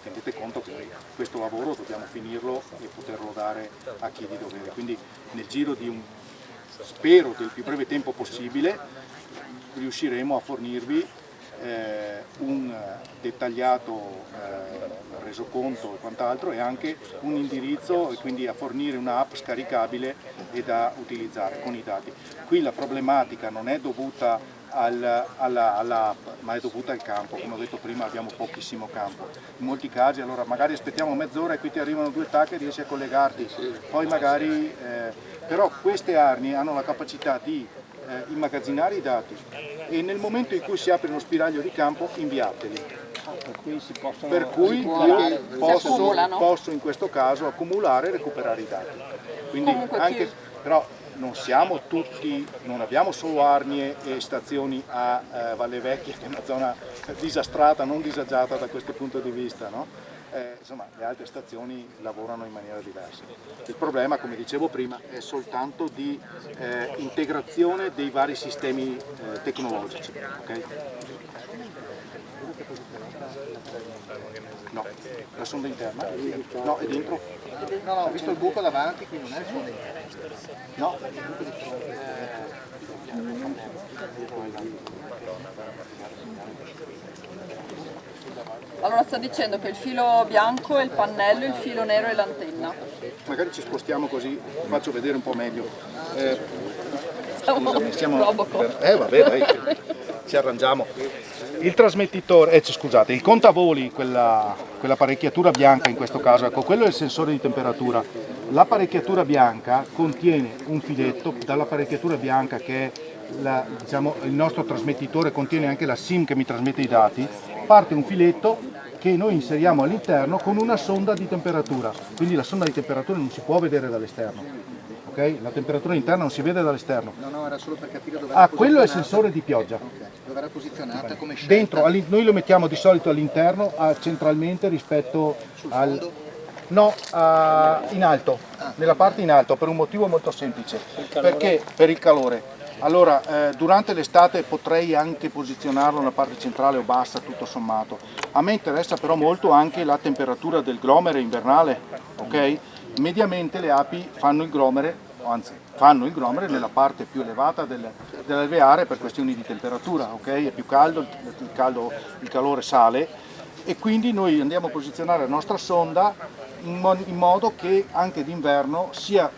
Speaker 3: tenete conto che questo lavoro dobbiamo finirlo e poterlo dare a chi di dovere. Quindi nel giro di spero del più breve tempo possibile riusciremo a fornirvi un dettagliato resoconto e quant'altro e anche un indirizzo e quindi a fornire un'app scaricabile e da utilizzare con i dati. Qui la problematica non è dovuta all'app ma è dovuta al campo, come ho detto prima abbiamo pochissimo campo. In molti casi allora magari aspettiamo mezz'ora e qui ti arrivano 2 tacche e riesci a collegarti, poi magari però queste arnie hanno la capacità di immagazzinare i dati e nel momento in cui si apre uno spiraglio di campo inviateli. Per cui io posso in questo caso accumulare e recuperare i dati. Quindi anche, però non siamo tutti, non abbiamo solo arnie e stazioni a Valle Vecchia, che è una zona disastrata, non disagiata da questo punto di vista, no? Insomma, le altre stazioni lavorano in maniera diversa. Il problema, come dicevo prima, è soltanto di integrazione dei vari sistemi tecnologici. Okay? No, la sonda interna? No, è dentro? No, ho visto il buco davanti, qui non è il sonda interna. No, è il buco di
Speaker 9: Allora sta dicendo che il filo bianco è il pannello, il filo nero è l'antenna.
Speaker 3: Magari ci spostiamo così faccio vedere un po' meglio.
Speaker 9: Scusami, siamo...
Speaker 3: vabbè, dai, ci arrangiamo. Il trasmettitore, scusate, il contavoli, quell'apparecchiatura bianca in questo caso, ecco, quello è il sensore di temperatura. L'apparecchiatura bianca contiene un filetto, dall'apparecchiatura bianca che è il nostro trasmettitore contiene anche la SIM che mi trasmette i dati, parte un filetto
Speaker 2: che noi inseriamo all'interno con una sonda di temperatura, quindi la sonda di temperatura non si può vedere dall'esterno, ok? La temperatura interna non si vede dall'esterno.
Speaker 11: No, era solo per capire dove era
Speaker 2: quello è il sensore di pioggia.
Speaker 11: Okay. Dove era posizionata, come scelta?
Speaker 2: Dentro, noi lo mettiamo di solito all'interno, centralmente rispetto al... No, in alto, nella parte in alto, per un motivo molto semplice, perché per il calore. Allora, durante l'estate potrei anche posizionarlo nella parte centrale o bassa, tutto sommato. A me interessa però molto anche la temperatura del gromere invernale, ok? Mediamente le api fanno il gromere, fanno il gromere nella parte più elevata dell'alveare per questioni di temperatura, ok? È più caldo, il calore sale e quindi noi andiamo a posizionare la nostra sonda in modo che anche d'inverno sia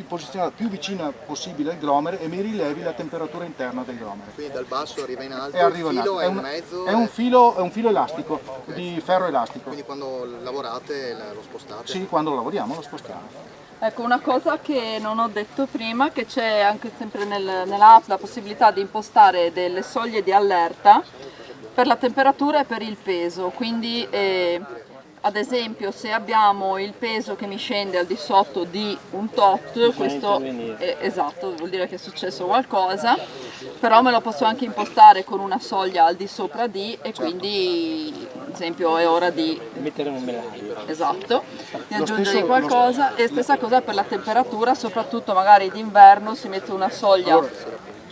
Speaker 2: posizionata più vicina possibile al gromere e mi rilevi la temperatura interna del gromere.
Speaker 11: Quindi dal basso arriva in alto,
Speaker 2: il filo
Speaker 11: è in mezzo?
Speaker 2: È un filo elastico, di ferro elastico.
Speaker 11: Quindi quando lavorate lo spostate?
Speaker 2: Sì, quando lavoriamo lo spostiamo.
Speaker 9: Ecco, una cosa che non ho detto prima, che c'è anche sempre nell'app la possibilità di impostare delle soglie di allerta per la temperatura e per il peso, quindi ad esempio se abbiamo il peso che mi scende al di sotto di un tot, questo esatto, vuol dire che è successo qualcosa, però me lo posso anche impostare con una soglia al di sopra di e quindi ad esempio è ora di
Speaker 10: mettere un melaio.
Speaker 9: Esatto, di aggiungere qualcosa e stessa cosa per la temperatura, soprattutto magari d'inverno si mette una soglia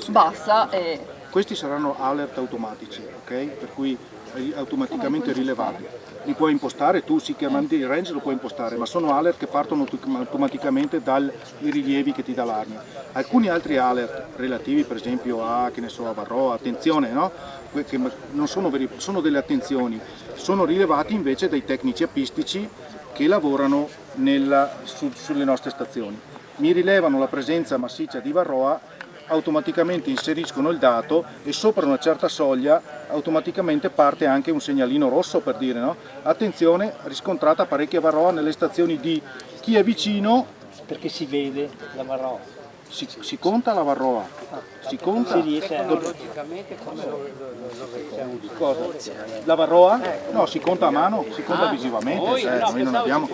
Speaker 9: bassa e...
Speaker 2: Questi saranno alert automatici, ok? Per cui automaticamente rilevabili. Li puoi impostare, tu si chiamando il range lo puoi impostare, ma sono alert che partono automaticamente dai rilievi che ti dà l'Arnia. Alcuni altri alert relativi per esempio a, che ne so, a Varroa, attenzione, no? Che non sono veri, sono delle attenzioni, sono rilevati invece dai tecnici apistici che lavorano sulle nostre stazioni. Mi rilevano la presenza massiccia di Varroa, automaticamente inseriscono il dato e sopra una certa soglia automaticamente parte anche un segnalino rosso per dire no? Attenzione, riscontrata parecchia Varroa nelle stazioni di chi è vicino.
Speaker 10: Perché si vede la Varroa.
Speaker 2: Si conta la Varroa, si conta.
Speaker 10: Si riesce
Speaker 8: Tecnologicamente come
Speaker 2: cosa? La Varroa? No, si conta a mano, si conta visivamente. Noi non abbiamo.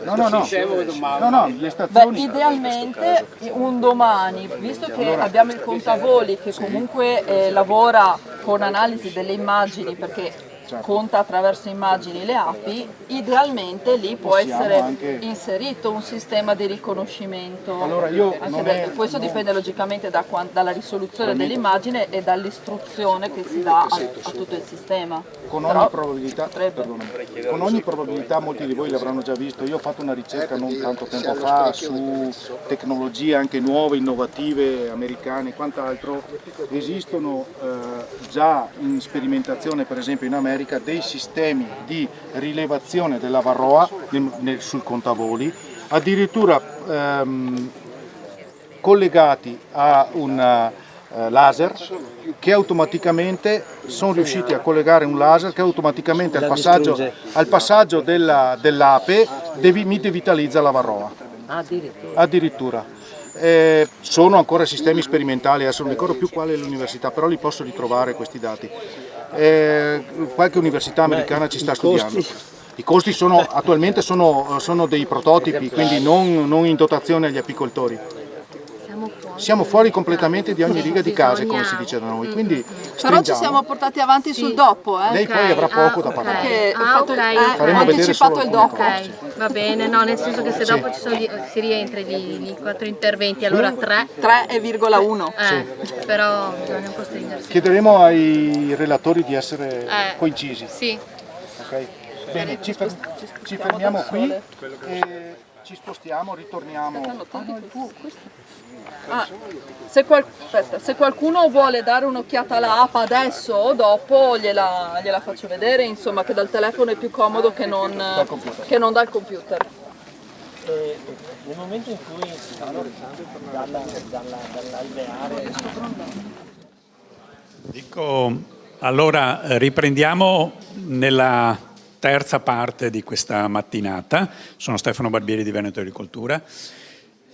Speaker 2: No, le stazioni.
Speaker 9: Idealmente un domani, visto che abbiamo il contavoli che comunque lavora con analisi delle immagini perché conta attraverso immagini le api, idealmente lì può essere inserito un sistema di riconoscimento.
Speaker 2: Allora
Speaker 9: questo dipende logicamente dalla risoluzione dell'immagine e dall'istruzione che si dà a tutto il sistema.
Speaker 2: Con ogni probabilità, molti di voi l'avranno già visto, io ho fatto una ricerca non tanto tempo fa su tecnologie anche nuove, innovative, americane e quant'altro. Esistono già in sperimentazione per esempio in America dei sistemi di rilevazione della Varroa sul contavoli, addirittura collegati a un laser che automaticamente sono riusciti a collegare un laser che automaticamente al passaggio dell'ape mi devitalizza la Varroa. Addirittura. Sono ancora sistemi sperimentali, adesso non ricordo più quale è l'università, però li posso ritrovare questi dati. Qualche università americana ci sta studiando. I costi attualmente sono dei prototipi, quindi non in dotazione agli apicoltori. Siamo fuori completamente di ogni riga di case, come si dice da noi, quindi
Speaker 9: però ci siamo portati avanti sul dopo.
Speaker 2: Lei poi avrà poco da parlare.
Speaker 9: Faremo anticipato il dopo.
Speaker 12: Va bene, no, nel senso che se dopo si rientra i 4 interventi, allora
Speaker 9: 3,1.
Speaker 12: Però bisogna costringersi.
Speaker 2: Chiederemo ai relatori di essere coincisi.
Speaker 12: Sì.
Speaker 2: Okay. Bene, ci fermiamo qui e ci spostiamo, ritorniamo.
Speaker 9: Se qualcuno vuole dare un'occhiata alla app adesso o dopo gliela faccio vedere, insomma, che dal telefono è più comodo che non dal computer.
Speaker 10: Nel momento in cui dall'alveare
Speaker 13: allora riprendiamo nella terza parte di questa mattinata. Sono Stefano Barbieri di Veneto Agricoltura.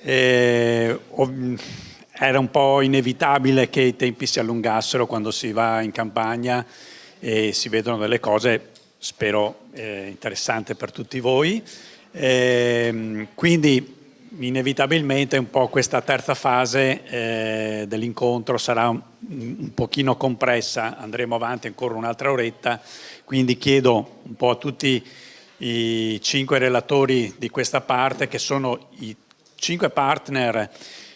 Speaker 13: Era un po' inevitabile che i tempi si allungassero quando si va in campagna e si vedono delle cose spero interessante per tutti voi. Quindi inevitabilmente un po' questa terza fase dell'incontro sarà un pochino compressa, andremo avanti ancora un'altra oretta, quindi chiedo un po' a tutti i 5 relatori di questa parte, che sono i 5 partner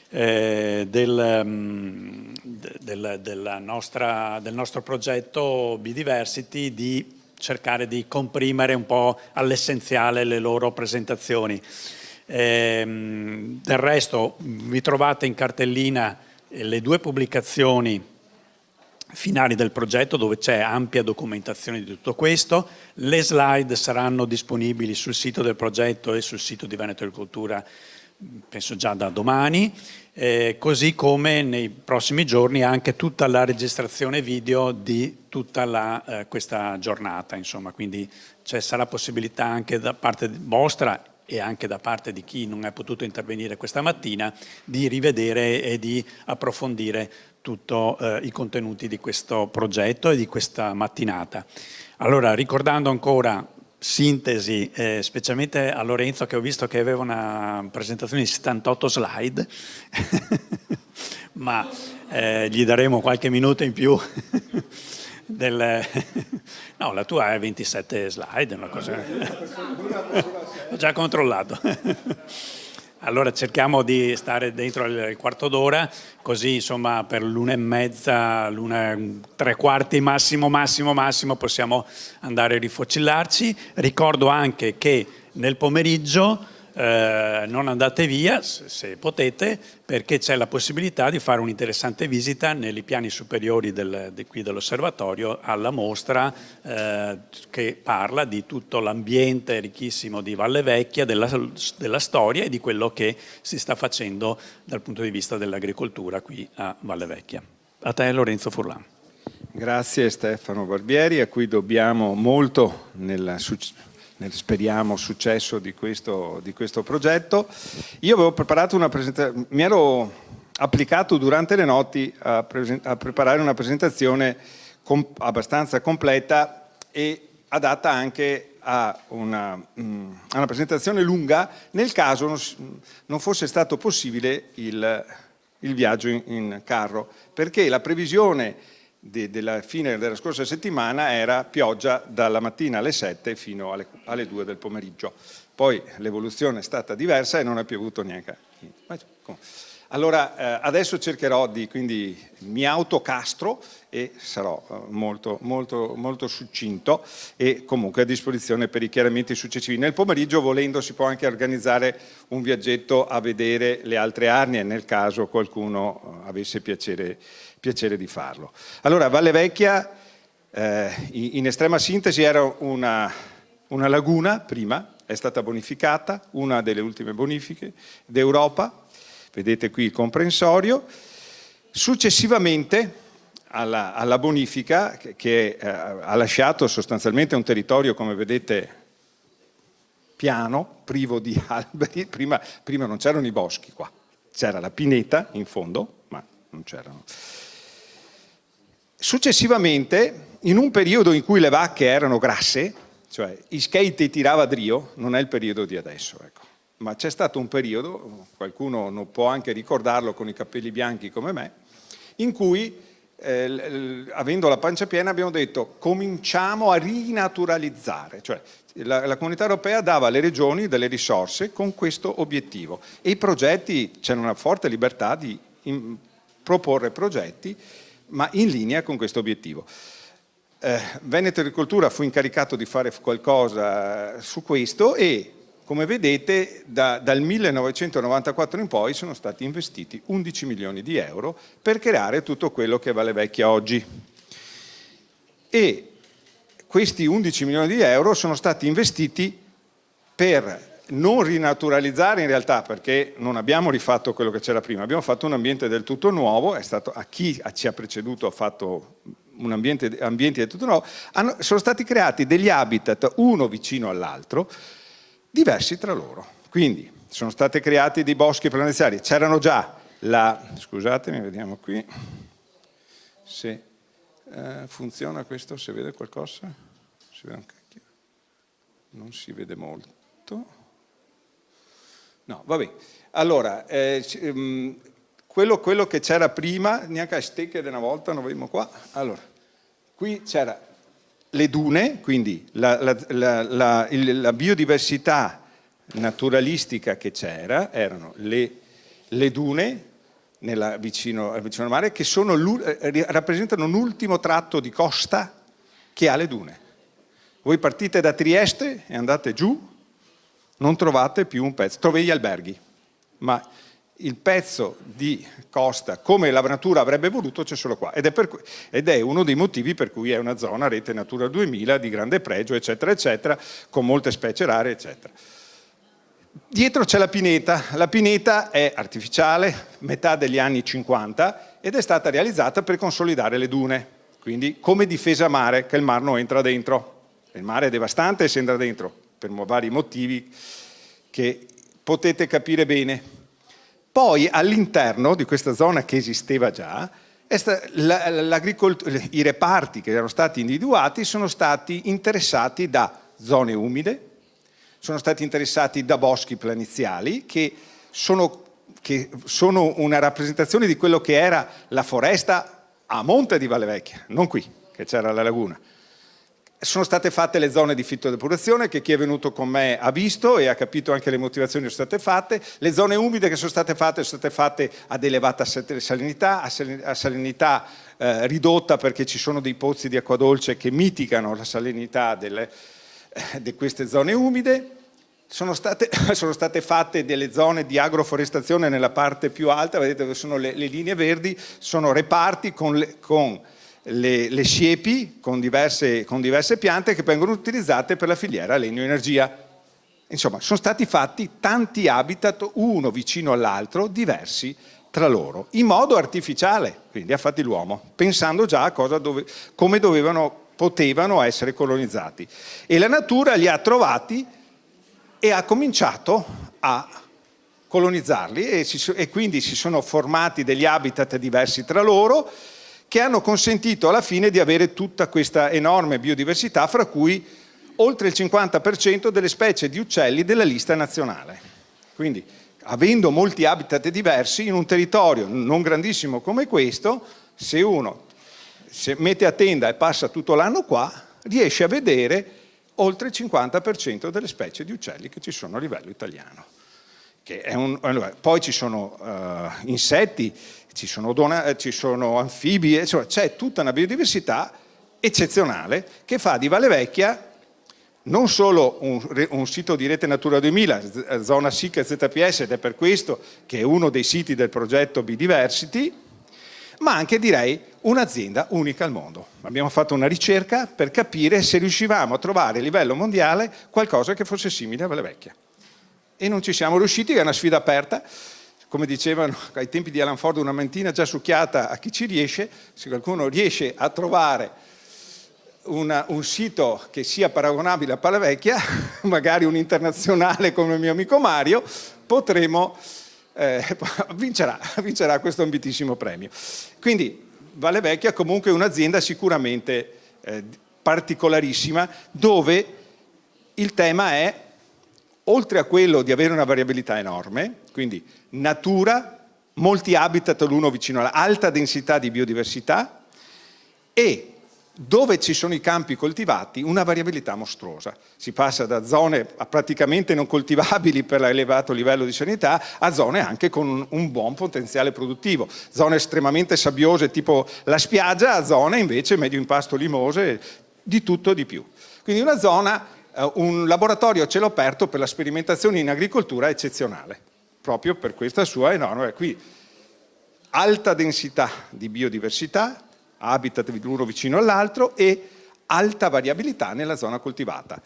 Speaker 13: del nostro progetto Bidiversity, di cercare di comprimere un po' all'essenziale le loro presentazioni. Del resto vi trovate in cartellina le 2 pubblicazioni finali del progetto, dove c'è ampia documentazione di tutto questo. Le slide saranno disponibili sul sito del progetto e sul sito di Veneto Agricoltura, penso già da domani, così come nei prossimi giorni anche tutta la registrazione video di tutta questa giornata, insomma, quindi sarà possibilità anche da parte vostra e anche da parte di chi non è potuto intervenire questa mattina di rivedere e di approfondire tutti i contenuti di questo progetto e di questa mattinata. Allora, ricordando ancora, sintesi, specialmente a Lorenzo, che ho visto che aveva una presentazione di 78 slide, ma gli daremo qualche minuto in più. No, la tua è 27 slide, una cosa. Ho già controllato. Allora cerchiamo di stare dentro il quarto d'ora, così insomma per l'1:30, l'1:75 massimo possiamo andare a rifocillarci. Ricordo anche che nel pomeriggio non andate via, se potete, perché c'è la possibilità di fare un'interessante visita nei piani superiori qui dell'osservatorio alla mostra che parla di tutto l'ambiente ricchissimo di Valle Vecchia, della storia e di quello che si sta facendo dal punto di vista dell'agricoltura qui a Valle Vecchia. A te, Lorenzo Furlan.
Speaker 1: Grazie Stefano Barbieri, a cui dobbiamo molto nel speriamo successo di questo progetto. Io avevo preparato una presentazione, mi ero applicato durante le notti a preparare una presentazione abbastanza completa e adatta anche a una presentazione lunga nel caso non fosse stato possibile il viaggio in carro, perché la previsione della fine della scorsa settimana era pioggia dalla mattina alle 7 fino alle 2 del pomeriggio. Poi l'evoluzione è stata diversa e non è piovuto neanche. Allora adesso cercherò quindi mi autocastro e sarò molto succinto e comunque a disposizione per i chiarimenti successivi. Nel pomeriggio, volendo, si può anche organizzare un viaggetto a vedere le altre arnie nel caso qualcuno avesse piacere di farlo. Allora, Valle Vecchia in estrema sintesi era una laguna prima, è stata bonificata, una delle ultime bonifiche d'Europa. Vedete qui il comprensorio. Successivamente alla bonifica, che ha lasciato sostanzialmente un territorio, come vedete, piano, privo di alberi. Prima non c'erano i boschi qua, c'era la pineta in fondo, ma non c'erano. Successivamente, in un periodo in cui le vacche erano grasse, cioè i skate tirava drio, non è il periodo di adesso, ecco. Ma c'è stato un periodo, qualcuno non può anche ricordarlo con i capelli bianchi come me, in cui, avendo la pancia piena, abbiamo detto cominciamo a rinaturalizzare, cioè la Comunità Europea dava alle regioni delle risorse con questo obiettivo e i progetti, c'era una forte libertà di proporre progetti, ma in linea con questo obiettivo. Veneto Agricoltura fu incaricato di fare qualcosa su questo e, come vedete, dal 1994 in poi sono stati investiti 11 milioni di euro per creare tutto quello che è Valle Vecchia oggi. E questi 11 milioni di euro sono stati investiti per non rinaturalizzare in realtà, perché non abbiamo rifatto quello che c'era prima, abbiamo fatto un ambiente del tutto nuovo, a chi ci ha preceduto ha fatto un ambiente del tutto nuovo, sono stati creati degli habitat uno vicino all'altro, diversi tra loro. Quindi sono stati creati dei boschi planeziari, c'erano già scusatemi, vediamo qui se funziona questo, se vede qualcosa, si vede un cacchio. Non si vede molto. No, va bene. Allora, quello che c'era prima, neanche a stecche di una volta, non vediamo qua. Allora, qui c'era le dune, quindi la biodiversità naturalistica che c'era, erano le dune vicino al mare, che rappresentano un ultimo tratto di costa che ha le dune. Voi partite da Trieste e andate giù, non trovate più un pezzo, trovi gli alberghi, ma il pezzo di costa come la natura avrebbe voluto c'è solo qua, ed è uno dei motivi per cui è una zona rete Natura 2000 di grande pregio, eccetera, eccetera, con molte specie rare, eccetera. Dietro c'è la pineta è artificiale, metà degli anni 50, ed è stata realizzata per consolidare le dune, quindi come difesa mare, che il mare non entra dentro. Il mare è devastante se entra dentro, per vari motivi che potete capire bene. Poi all'interno di questa zona che esisteva già, i reparti che erano stati individuati sono stati interessati da zone umide, sono stati interessati da boschi planiziali che sono una rappresentazione di quello che era la foresta a monte di Valle Vecchia, non qui, che c'era la laguna. Sono state fatte le zone di fitodepurazione che chi è venuto con me ha visto e ha capito anche le motivazioni che sono state fatte. Le zone umide che sono state fatte ad elevata salinità, a salinità ridotta, perché ci sono dei pozzi di acqua dolce che mitigano la salinità di queste zone umide. Sono state fatte delle zone di agroforestazione nella parte più alta, vedete dove sono le linee verdi, sono reparti con le siepi con diverse piante che vengono utilizzate per la filiera legno-energia. Insomma, sono stati fatti tanti habitat, uno vicino all'altro, diversi tra loro, in modo artificiale, quindi ha fatti l'uomo, pensando già a come potevano essere colonizzati. E la natura li ha trovati e ha cominciato a colonizzarli e quindi si sono formati degli habitat diversi tra loro, che hanno consentito alla fine di avere tutta questa enorme biodiversità, fra cui oltre il 50% delle specie di uccelli della lista nazionale. Quindi, avendo molti habitat diversi, in un territorio non grandissimo come questo, se uno mette a tenda e passa tutto l'anno qua, riesce a vedere oltre il 50% delle specie di uccelli che ci sono a livello italiano. Poi ci sono insetti, ci sono anfibi, insomma, c'è tutta una biodiversità eccezionale che fa di Valle Vecchia non solo un sito di rete Natura 2000, zona SIC e ZPS, ed è per questo che è uno dei siti del progetto Biodiversity, ma anche, direi, un'azienda unica al mondo. Abbiamo fatto una ricerca per capire se riuscivamo a trovare a livello mondiale qualcosa che fosse simile a Valle Vecchia. E non ci siamo riusciti, è una sfida aperta. Come dicevano ai tempi di Alan Ford, una mentina già succhiata a chi ci riesce. Se qualcuno riesce a trovare un sito che sia paragonabile a Valle Vecchia, magari un internazionale come il mio amico Mario, vincerà questo ambitissimo premio. Quindi Valle Vecchia comunque è un'azienda sicuramente particolarissima, dove il tema è, oltre a quello di avere una variabilità enorme, quindi natura, molti habitat l'uno vicino all'altro, alta densità di biodiversità, e dove ci sono i campi coltivati una variabilità mostruosa. Si passa da zone praticamente non coltivabili per l'elevato livello di sanità a zone anche con un buon potenziale produttivo, zone estremamente sabbiose tipo la spiaggia a zone invece medio impasto limose, di tutto e di più. Quindi una zona, un laboratorio a cielo aperto per la sperimentazione in agricoltura eccezionale, proprio per questa sua enorme, qui alta densità di biodiversità, habitat l'uno vicino all'altro e alta variabilità nella zona coltivata.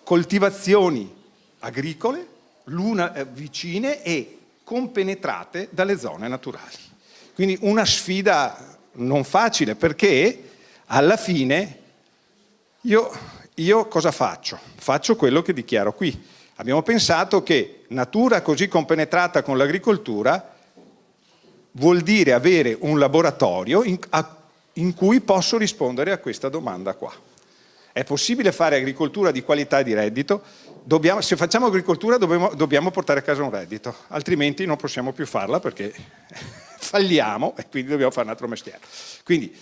Speaker 1: Coltivazioni agricole, l'una vicine e compenetrate dalle zone naturali. Quindi una sfida non facile, perché alla fine io cosa faccio? Faccio quello che dichiaro qui. Abbiamo pensato che natura così compenetrata con l'agricoltura vuol dire avere un laboratorio in cui posso rispondere a questa domanda qua. È possibile fare agricoltura di qualità e di reddito. Se facciamo agricoltura dobbiamo portare a casa un reddito, altrimenti non possiamo più farla perché falliamo e quindi dobbiamo fare un altro mestiere. Quindi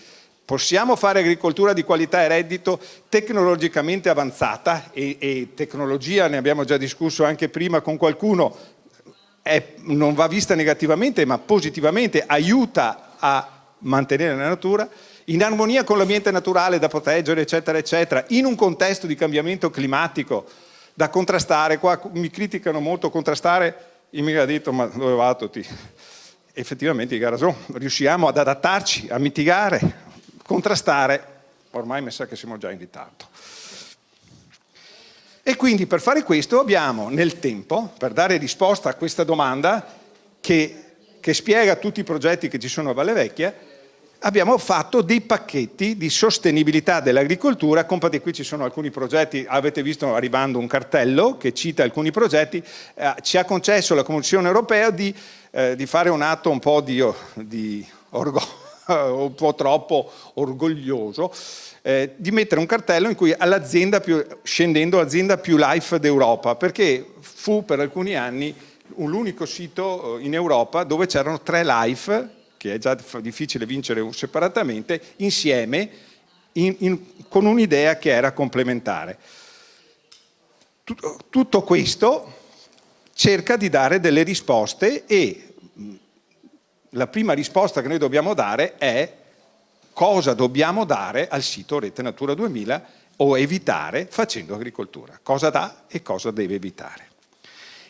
Speaker 1: possiamo fare agricoltura di qualità e reddito tecnologicamente avanzata e tecnologia, ne abbiamo già discusso anche prima con qualcuno, non va vista negativamente ma positivamente, aiuta a mantenere la natura, in armonia con l'ambiente naturale da proteggere, eccetera, eccetera, in un contesto di cambiamento climatico da contrastare. Qua mi criticano molto contrastare, io mi ha detto ma dove va tutti? Effettivamente i ragione, riusciamo ad adattarci, a mitigare, contrastare, ormai mi sa che siamo già in ritardo. E quindi per fare questo abbiamo nel tempo, per dare risposta a questa domanda che spiega tutti i progetti che ci sono a Valle Vecchia, abbiamo fatto dei pacchetti di sostenibilità dell'agricoltura. Qui ci sono alcuni progetti, avete visto arrivando un cartello che cita alcuni progetti, ci ha concesso la Commissione europea di fare un atto un po' un po' troppo orgoglioso, di mettere un cartello in cui scendendo azienda più life d'Europa, perché fu per alcuni anni l'unico sito in Europa dove c'erano 3 life, che è già difficile vincere separatamente, insieme, con un'idea che era complementare. Tutto questo cerca di dare delle risposte e la prima risposta che noi dobbiamo dare è cosa dobbiamo dare al sito Rete Natura 2000 o evitare facendo agricoltura, cosa dà e cosa deve evitare.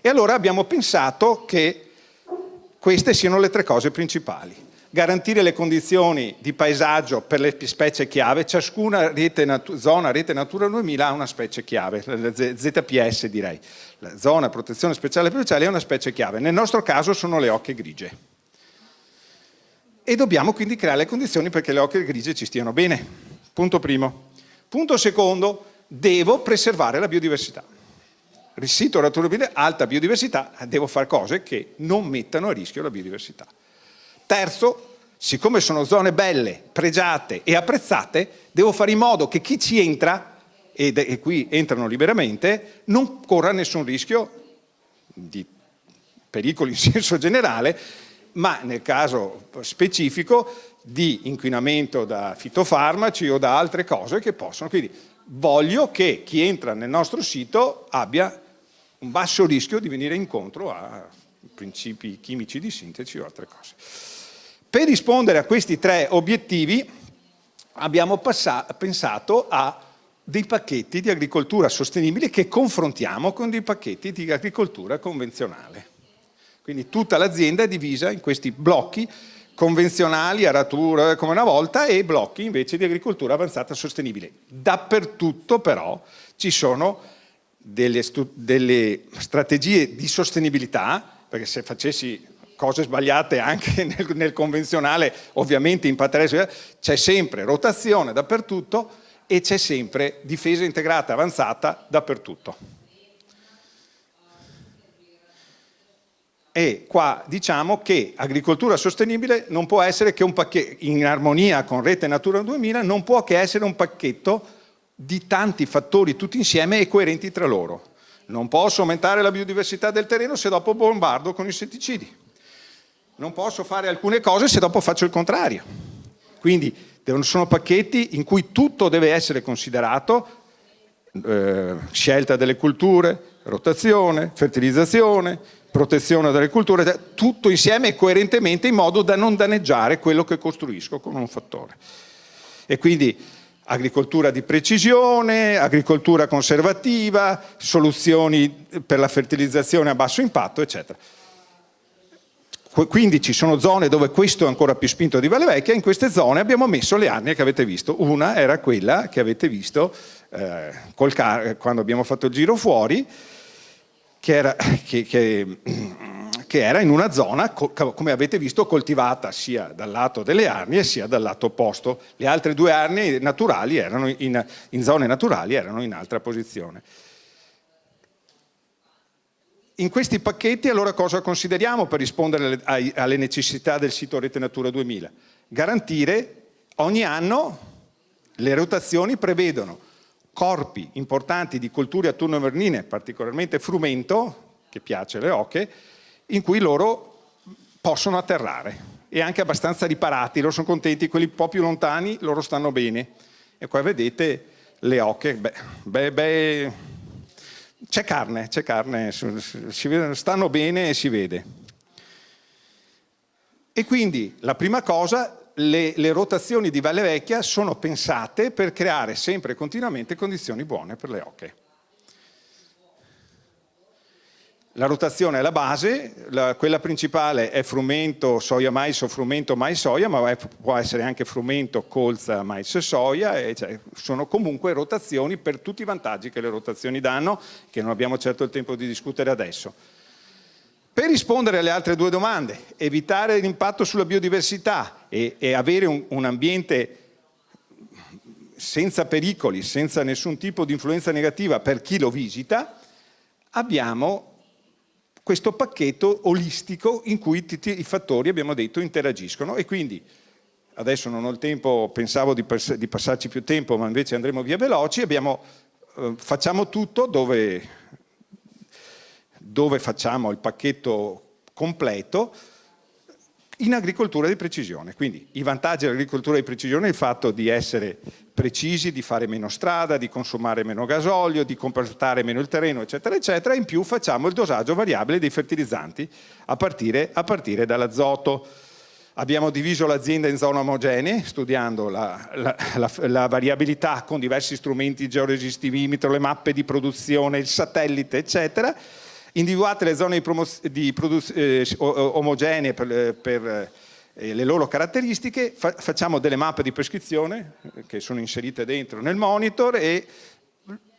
Speaker 1: E allora abbiamo pensato che queste siano le 3 cose principali. Garantire le condizioni di paesaggio per le specie chiave, ciascuna zona Rete Natura 2000 ha una specie chiave, la ZPS direi, la zona protezione speciale speciale è una specie chiave, nel nostro caso sono le oche grigie. E dobbiamo quindi creare le condizioni perché le oche grigie ci stiano bene, punto primo. Punto secondo, devo preservare la biodiversità. Il sito Natura 2000 alta biodiversità, devo fare cose che non mettano a rischio la biodiversità. Terzo, siccome sono zone belle, pregiate e apprezzate, devo fare in modo che chi ci entra, e qui entrano liberamente, non corra nessun rischio di pericoli in senso generale, ma nel caso specifico di inquinamento da fitofarmaci o da altre cose che possono. Quindi voglio che chi entra nel nostro sito abbia un basso rischio di venire incontro a principi chimici di sintesi o altre cose. Per rispondere a questi 3 obiettivi abbiamo pensato a dei pacchetti di agricoltura sostenibile che confrontiamo con dei pacchetti di agricoltura convenzionale. Quindi tutta l'azienda è divisa in questi blocchi convenzionali, aratura come una volta, e blocchi invece di agricoltura avanzata sostenibile. Dappertutto però ci sono delle strategie di sostenibilità, perché se facessi cose sbagliate anche nel convenzionale ovviamente impatterei, c'è sempre rotazione dappertutto e c'è sempre difesa integrata avanzata dappertutto. E qua diciamo che agricoltura sostenibile non può essere che un pacchetto, in armonia con Rete Natura 2000, non può che essere un pacchetto di tanti fattori tutti insieme e coerenti tra loro. Non posso aumentare la biodiversità del terreno se dopo bombardo con insetticidi. Non posso fare alcune cose se dopo faccio il contrario. Quindi sono pacchetti in cui tutto deve essere considerato, scelta delle culture, rotazione, fertilizzazione, protezione delle culture, tutto insieme e coerentemente in modo da non danneggiare quello che costruisco con un fattore. E quindi agricoltura di precisione, agricoltura conservativa, soluzioni per la fertilizzazione a basso impatto, eccetera. Quindi ci sono zone dove questo è ancora più spinto di Valle Vecchia, in queste zone abbiamo messo le arnie che avete visto. Una era quella che avete visto quando abbiamo fatto il giro fuori, che era in una zona, come avete visto, coltivata sia dal lato delle arnie sia dal lato opposto. Le altre 2 arnie naturali erano in zone naturali, erano in altra posizione. In questi pacchetti allora cosa consideriamo per rispondere alle necessità del sito Rete Natura 2000? Garantire ogni anno le rotazioni prevedono corpi importanti di colture a turno vernine, particolarmente frumento, che piace alle oche, in cui loro possono atterrare e anche abbastanza riparati, loro sono contenti, quelli un po' più lontani loro stanno bene. E qua vedete le oche, c'è carne, stanno bene e si vede. E quindi la prima cosa, le rotazioni di Valle Vecchia sono pensate per creare sempre e continuamente condizioni buone per le oche. La rotazione è la base, quella principale è frumento, soia, mais o frumento, mais, soia, ma può essere anche frumento, colza, mais e soia, e cioè, sono comunque rotazioni per tutti i vantaggi che le rotazioni danno, che non abbiamo certo il tempo di discutere adesso. Per rispondere alle altre due domande, evitare l'impatto sulla biodiversità e avere un ambiente senza pericoli, senza nessun tipo di influenza negativa per chi lo visita, abbiamo questo pacchetto olistico in cui tutti i fattori, abbiamo detto, interagiscono. E quindi, adesso non ho il tempo, pensavo di passarci più tempo, ma invece andremo via veloci, facciamo tutto dove facciamo il pacchetto completo in agricoltura di precisione. Quindi i vantaggi dell'agricoltura di precisione è il fatto di essere precisi, di fare meno strada, di consumare meno gasolio, di compattare meno il terreno, eccetera, eccetera. In più facciamo il dosaggio variabile dei fertilizzanti a partire dall'azoto. Abbiamo diviso l'azienda in zone omogenee, studiando la variabilità con diversi strumenti georesistivimetro, le mappe di produzione, il satellite, eccetera. Individuate le zone omogenee per le loro caratteristiche, facciamo delle mappe di prescrizione che sono inserite dentro nel monitor e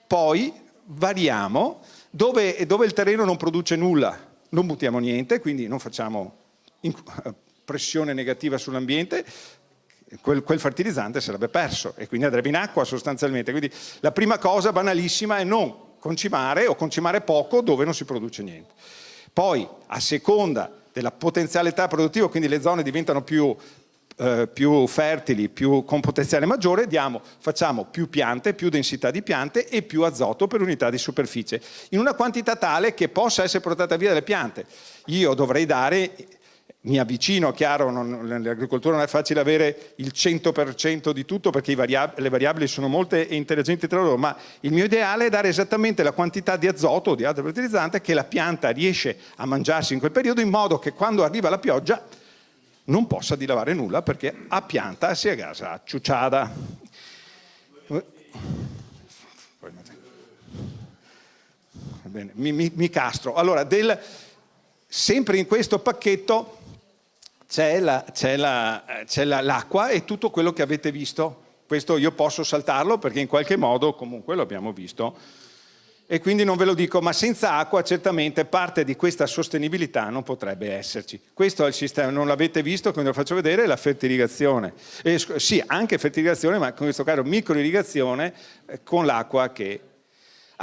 Speaker 1: poi variamo dove il terreno non produce nulla, non buttiamo niente, quindi non facciamo pressione negativa sull'ambiente, quel fertilizzante sarebbe perso e quindi andrebbe in acqua sostanzialmente. Quindi la prima cosa banalissima è non concimare o concimare poco dove non si produce niente. Poi, a seconda della potenzialità produttiva, quindi le zone diventano più fertili, con potenziale maggiore, facciamo più piante, più densità di piante e più azoto per unità di superficie, in una quantità tale che possa essere portata via dalle piante. Io dovrei dare, mi avvicino, chiaro, nell'agricoltura non è facile avere il 100% di tutto perché le variabili sono molte e intelligenti tra loro, ma il mio ideale è dare esattamente la quantità di azoto o di altro fertilizzante che la pianta riesce a mangiarsi in quel periodo, in modo che quando arriva la pioggia non possa dilavare nulla perché a pianta si agasa ciucciada. Bene, mi castro. Allora, sempre in questo pacchetto c'è l'acqua e tutto quello che avete visto. Questo io posso saltarlo perché in qualche modo comunque lo abbiamo visto e quindi non ve lo dico, ma senza acqua certamente parte di questa sostenibilità non potrebbe esserci. Questo è il sistema, non l'avete visto, quindi lo faccio vedere, la fertirrigazione. Sì, anche fertirrigazione, ma in questo caso microirrigazione con l'acqua che...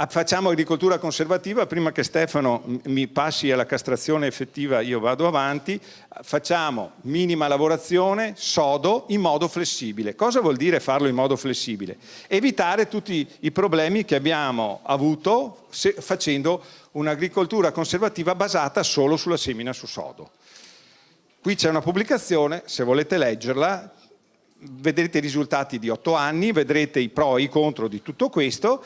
Speaker 1: Facciamo agricoltura conservativa, prima che Stefano mi passi alla castrazione effettiva io vado avanti, facciamo minima lavorazione, sodo, in modo flessibile. Cosa vuol dire farlo in modo flessibile? Evitare tutti i problemi che abbiamo avuto facendo un'agricoltura conservativa basata solo sulla semina su sodo. Qui c'è una pubblicazione, se volete leggerla, vedrete i risultati di 8 anni, vedrete i pro e i contro di tutto questo.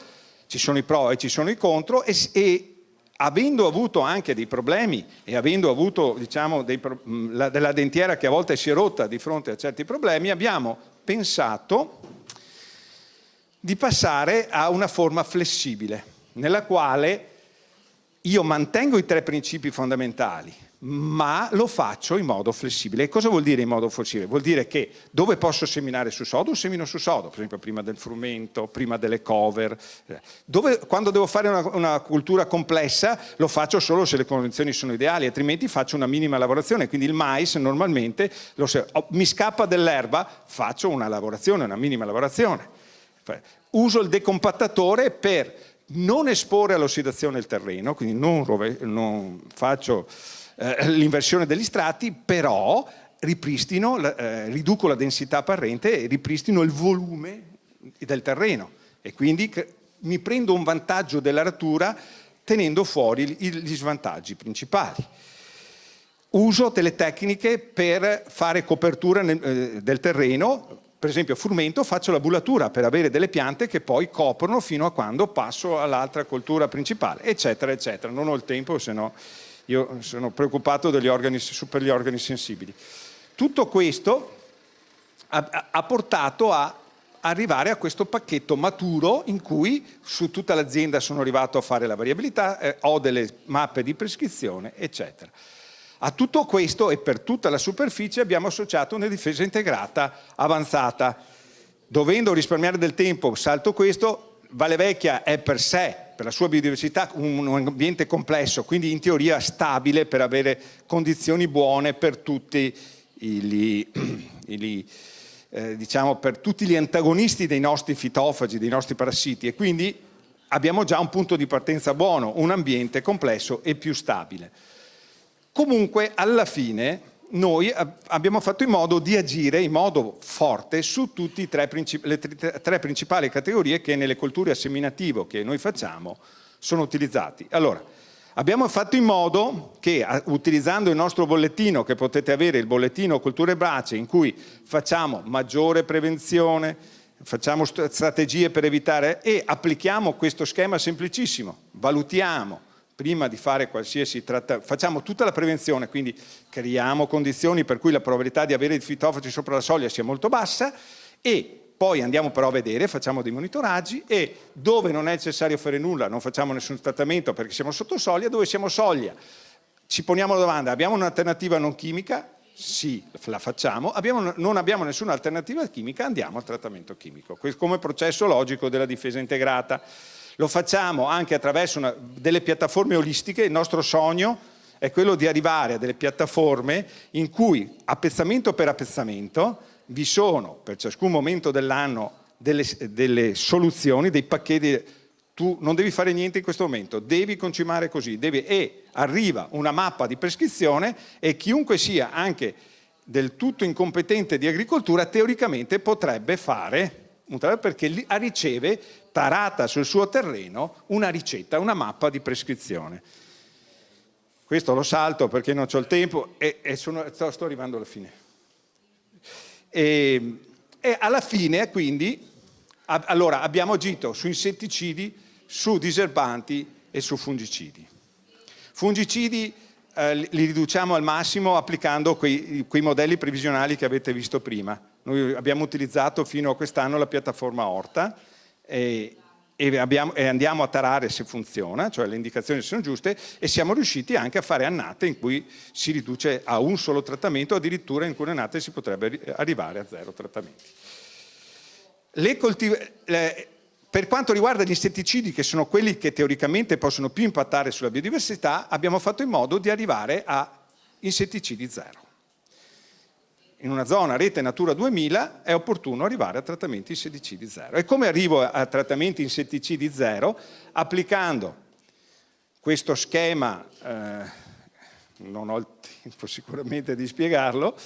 Speaker 1: Ci sono i pro e ci sono i contro e avendo avuto anche dei problemi e avendo avuto, diciamo, della dentiera che a volte si è rotta di fronte a certi problemi, abbiamo pensato di passare a una forma flessibile, nella quale io mantengo i 3 principi fondamentali, ma lo faccio in modo flessibile. E cosa vuol dire in modo flessibile? Vuol dire che dove posso seminare su sodo, semino su sodo, per esempio prima del frumento, prima delle cover. Quando devo fare una cultura complessa lo faccio solo se le condizioni sono ideali, altrimenti faccio una minima lavorazione. Quindi il mais normalmente, mi scappa dell'erba, faccio una lavorazione, una minima lavorazione. Uso il decompattatore per non esporre all'ossidazione il terreno, quindi non faccio l'inversione degli strati, però riduco la densità apparente e ripristino il volume del terreno e quindi mi prendo un vantaggio dell'aratura tenendo fuori gli svantaggi principali. Uso delle tecniche per fare copertura del terreno, per esempio a frumento faccio la bullatura per avere delle piante che poi coprono fino a quando passo all'altra coltura principale, eccetera, eccetera. Non ho il tempo, se no io sono preoccupato per gli organi sensibili. Tutto questo ha portato a arrivare a questo pacchetto maturo in cui su tutta l'azienda sono arrivato a fare la variabilità, ho delle mappe di prescrizione, eccetera. A tutto questo e per tutta la superficie abbiamo associato una difesa integrata avanzata. Dovendo risparmiare del tempo, salto questo, Valle Vecchia è per sé, per la sua biodiversità, un ambiente complesso, quindi in teoria stabile per avere condizioni buone per tutti diciamo, per tutti gli antagonisti dei nostri fitofagi, dei nostri parassiti, e quindi abbiamo già un punto di partenza buono, un ambiente complesso e più stabile. Comunque, alla fine, noi abbiamo fatto in modo di agire in modo forte su tutte le tre principali categorie che nelle colture a seminativo che noi facciamo sono utilizzati. Allora, abbiamo fatto in modo che, utilizzando il nostro bollettino, che potete avere, il bollettino colture erbacee, in cui facciamo maggiore prevenzione, facciamo strategie per evitare e applichiamo questo schema semplicissimo, valutiamo, prima di fare qualsiasi trattamento, facciamo tutta la prevenzione, quindi creiamo condizioni per cui la probabilità di avere i fitofagi sopra la soglia sia molto bassa e poi andiamo però a vedere, facciamo dei monitoraggi e dove non è necessario fare nulla, non facciamo nessun trattamento perché siamo sotto soglia, dove siamo soglia ci poniamo la domanda, abbiamo un'alternativa non chimica? Sì, la facciamo, non abbiamo nessuna alternativa chimica, andiamo al trattamento chimico, come processo logico della difesa integrata. Lo facciamo anche attraverso delle piattaforme olistiche, il nostro sogno è quello di arrivare a delle piattaforme in cui appezzamento per appezzamento vi sono per ciascun momento dell'anno delle soluzioni, dei pacchetti, tu non devi fare niente in questo momento, devi concimare così, e arriva una mappa di prescrizione e chiunque sia anche del tutto incompetente di agricoltura teoricamente potrebbe fare perché riceve tarata sul suo terreno una ricetta, una mappa di prescrizione. Questo lo salto perché non ho il tempo e sto arrivando alla fine. E alla fine quindi allora abbiamo agito su insetticidi, su diserbanti e su fungicidi. Fungicidi li riduciamo al massimo applicando quei modelli previsionali che avete visto prima. Noi abbiamo utilizzato fino a quest'anno la piattaforma Orta e andiamo a tarare se funziona, cioè le indicazioni sono giuste, e siamo riusciti anche a fare annate in cui si riduce a un solo trattamento, addirittura in alcune annate si potrebbe arrivare a 0 trattamenti. Per quanto riguarda gli insetticidi, che sono quelli che teoricamente possono più impattare sulla biodiversità, abbiamo fatto in modo di arrivare a insetticidi 0. In una zona rete Natura 2000 è opportuno arrivare a trattamenti insetticidi 0. E come arrivo a trattamenti insetticidi 0? Applicando questo schema, non ho il tempo sicuramente di spiegarlo,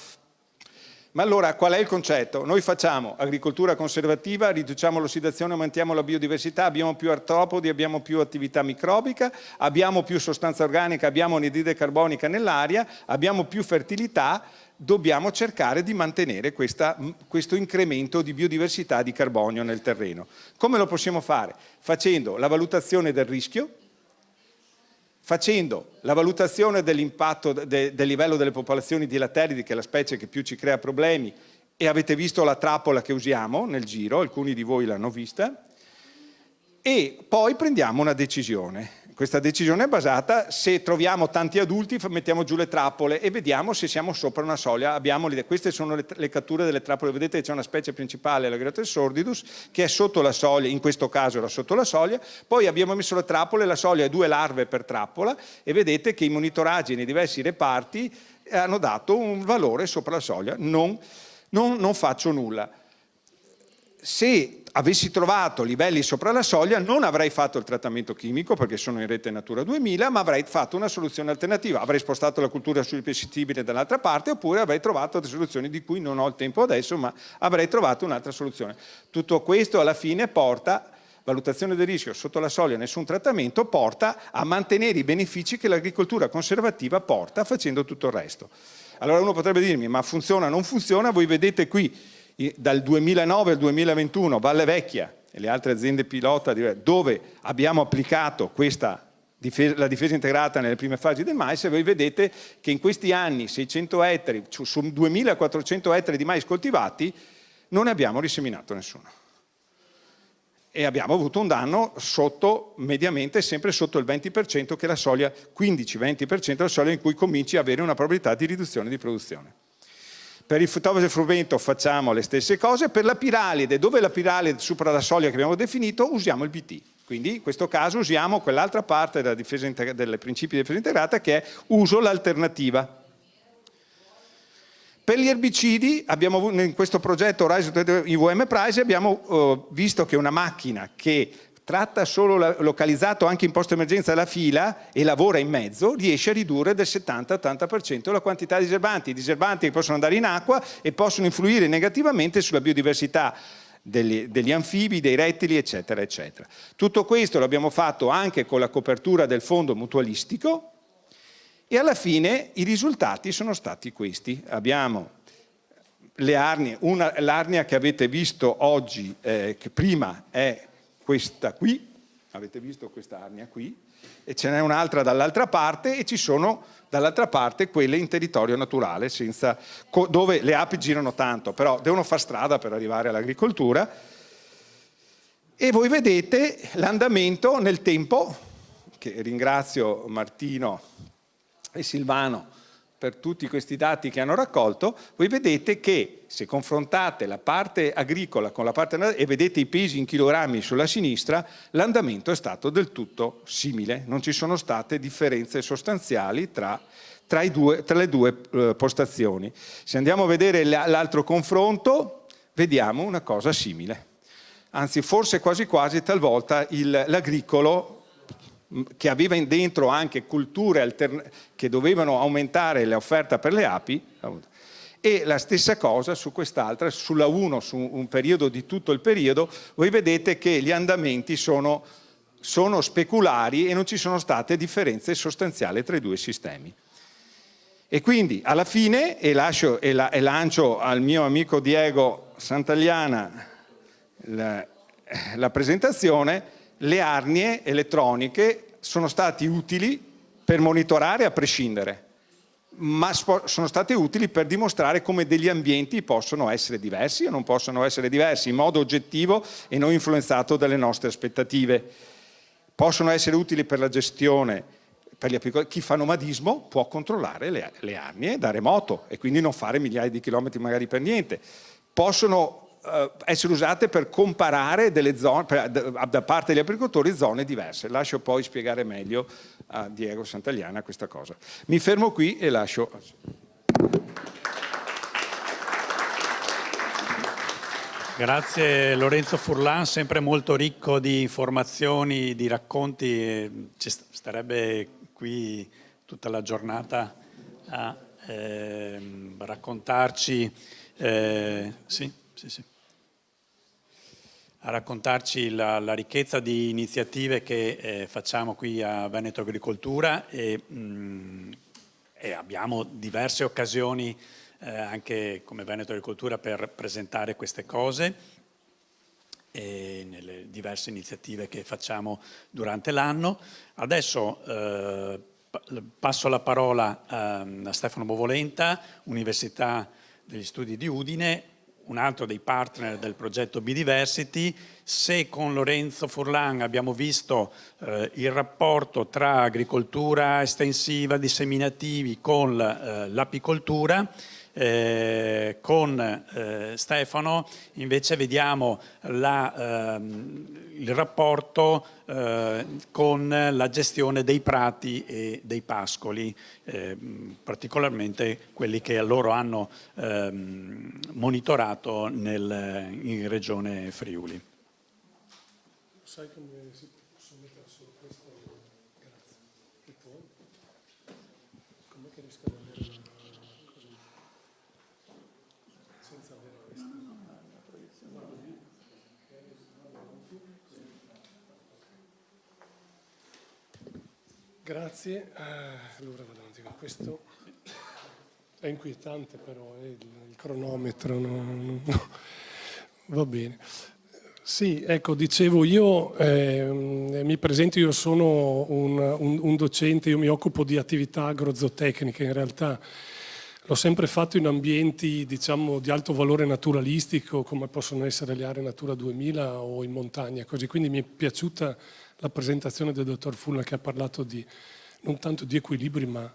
Speaker 1: ma allora qual è il concetto? Noi facciamo agricoltura conservativa, riduciamo l'ossidazione, aumentiamo la biodiversità, abbiamo più artropodi, abbiamo più attività microbica, abbiamo più sostanza organica, abbiamo anidride carbonica nell'aria, abbiamo più fertilità, dobbiamo cercare di mantenere questo incremento di biodiversità di carbonio nel terreno. Come lo possiamo fare? Facendo la valutazione del rischio, facendo la valutazione dell'impatto del livello delle popolazioni di lateridi, che è la specie che più ci crea problemi, e avete visto la trappola che usiamo nel giro, alcuni di voi l'hanno vista, e poi prendiamo una decisione. Questa decisione è basata, se troviamo tanti adulti mettiamo giù le trappole e vediamo se siamo sopra una soglia. Queste sono le catture delle trappole, vedete che c'è una specie principale, l'Agrates sordidus, che è sotto la soglia, in questo caso era sotto la soglia, poi abbiamo messo le trappole, la soglia è 2 larve per trappola e vedete che i monitoraggi nei diversi reparti hanno dato un valore sopra la soglia, non faccio nulla. Se avessi trovato livelli sopra la soglia non avrei fatto il trattamento chimico perché sono in rete Natura 2000, ma avrei fatto una soluzione alternativa, avrei spostato la cultura sull'imprescindibile dall'altra parte oppure avrei trovato delle soluzioni di cui non ho il tempo adesso, ma avrei trovato un'altra soluzione. Tutto questo alla fine porta valutazione del rischio sotto la soglia, nessun trattamento, porta a mantenere i benefici che l'agricoltura conservativa porta facendo tutto il resto. Allora uno potrebbe dirmi, ma funziona o non funziona? Voi vedete qui dal 2009 al 2021 Valle Vecchia e le altre aziende pilota dove abbiamo applicato la difesa integrata nelle prime fasi del mais, e voi vedete che in questi anni 600 ettari su 2400 ettari di mais coltivati non ne abbiamo riseminato nessuno. E abbiamo avuto un danno mediamente sempre sotto il 20%, che è la soglia, 15-20% è la soglia in cui cominci a avere una probabilità di riduzione di produzione. Per il fruttovero e frumento facciamo le stesse cose, per la piralide, dove la piralide supera la soglia che abbiamo definito, usiamo il BT. Quindi in questo caso usiamo quell'altra parte dei principi di difesa integrata, che è uso l'alternativa. Per gli erbicidi, in questo progetto Horizon IVM Price abbiamo visto che una macchina che tratta solo localizzato anche in post emergenza la fila e lavora in mezzo, riesce a ridurre del 70-80% la quantità di diserbanti. I diserbanti che possono andare in acqua e possono influire negativamente sulla biodiversità degli anfibi, dei rettili, eccetera, eccetera. Tutto questo l'abbiamo fatto anche con la copertura del fondo mutualistico, e alla fine i risultati sono stati questi. Abbiamo le arnie, l'arnia che avete visto oggi, che prima è questa qui, avete visto questa arnia qui, e ce n'è un'altra dall'altra parte, e ci sono dall'altra parte quelle in territorio naturale, dove le api girano tanto, però devono far strada per arrivare all'agricoltura. E voi vedete l'andamento nel tempo, che ringrazio Martino e Silvano per tutti questi dati che hanno raccolto. Voi vedete che se confrontate la parte agricola con la parte e vedete i pesi in chilogrammi sulla sinistra, l'andamento è stato del tutto simile, non ci sono state differenze sostanziali tra le due postazioni. Se andiamo a vedere l'altro confronto, vediamo una cosa simile, anzi forse quasi quasi talvolta l'agricolo, che aveva dentro anche culture che dovevano aumentare l'offerta per le api, e la stessa cosa su quest'altra, sulla 1, su un periodo di tutto il periodo, voi vedete che gli andamenti sono speculari e non ci sono state differenze sostanziali tra i due sistemi. E quindi alla fine, e lancio al mio amico Diego Santagliana la presentazione, le arnie elettroniche sono stati utili per monitorare a prescindere, ma sono state utili per dimostrare come degli ambienti possono essere diversi o non possono essere diversi in modo oggettivo e non influenzato dalle nostre aspettative. Possono essere utili per la gestione, per gli apicoltori. Chi fa nomadismo può controllare le arnie da remoto e quindi non fare migliaia di chilometri magari per niente. Possono essere usate per comparare delle zone, da parte degli agricoltori, zone diverse. Lascio poi spiegare meglio a Diego Santagliana questa cosa. Mi fermo qui e lascio.
Speaker 13: Grazie Lorenzo Furlan, sempre molto ricco di informazioni, di racconti. Ci starebbe qui tutta la giornata a raccontarci. A raccontarci la ricchezza di iniziative che facciamo qui a Veneto Agricoltura e abbiamo diverse occasioni anche come Veneto Agricoltura per presentare queste cose e nelle diverse iniziative che facciamo durante l'anno. Adesso passo la parola a Stefano Bovolenta, Università degli Studi di Udine, un altro dei partner del progetto Biodiversity. Se con Lorenzo Furlan abbiamo visto il rapporto tra agricoltura estensiva, disseminativi con l'apicoltura, con Stefano invece vediamo il rapporto con la gestione dei prati e dei pascoli, particolarmente quelli che loro hanno monitorato in Regione Friuli.
Speaker 14: Sai come si possono mettere solo questo? Grazie. E poi? Com'è che riesco ad avere una così? Senza avere questa. Guarda lì. Vado avanti. Grazie. Allora vado avanti con questo. È inquietante però, il cronometro. Va bene. Sì, ecco, dicevo io, mi presento, io sono un docente, io mi occupo di attività agrozootecniche, in realtà l'ho sempre fatto in ambienti, diciamo, di alto valore naturalistico, come possono essere le aree Natura 2000 o in montagna, così. Quindi mi è piaciuta la presentazione del dottor Fullan, che ha parlato di, non tanto di equilibri, ma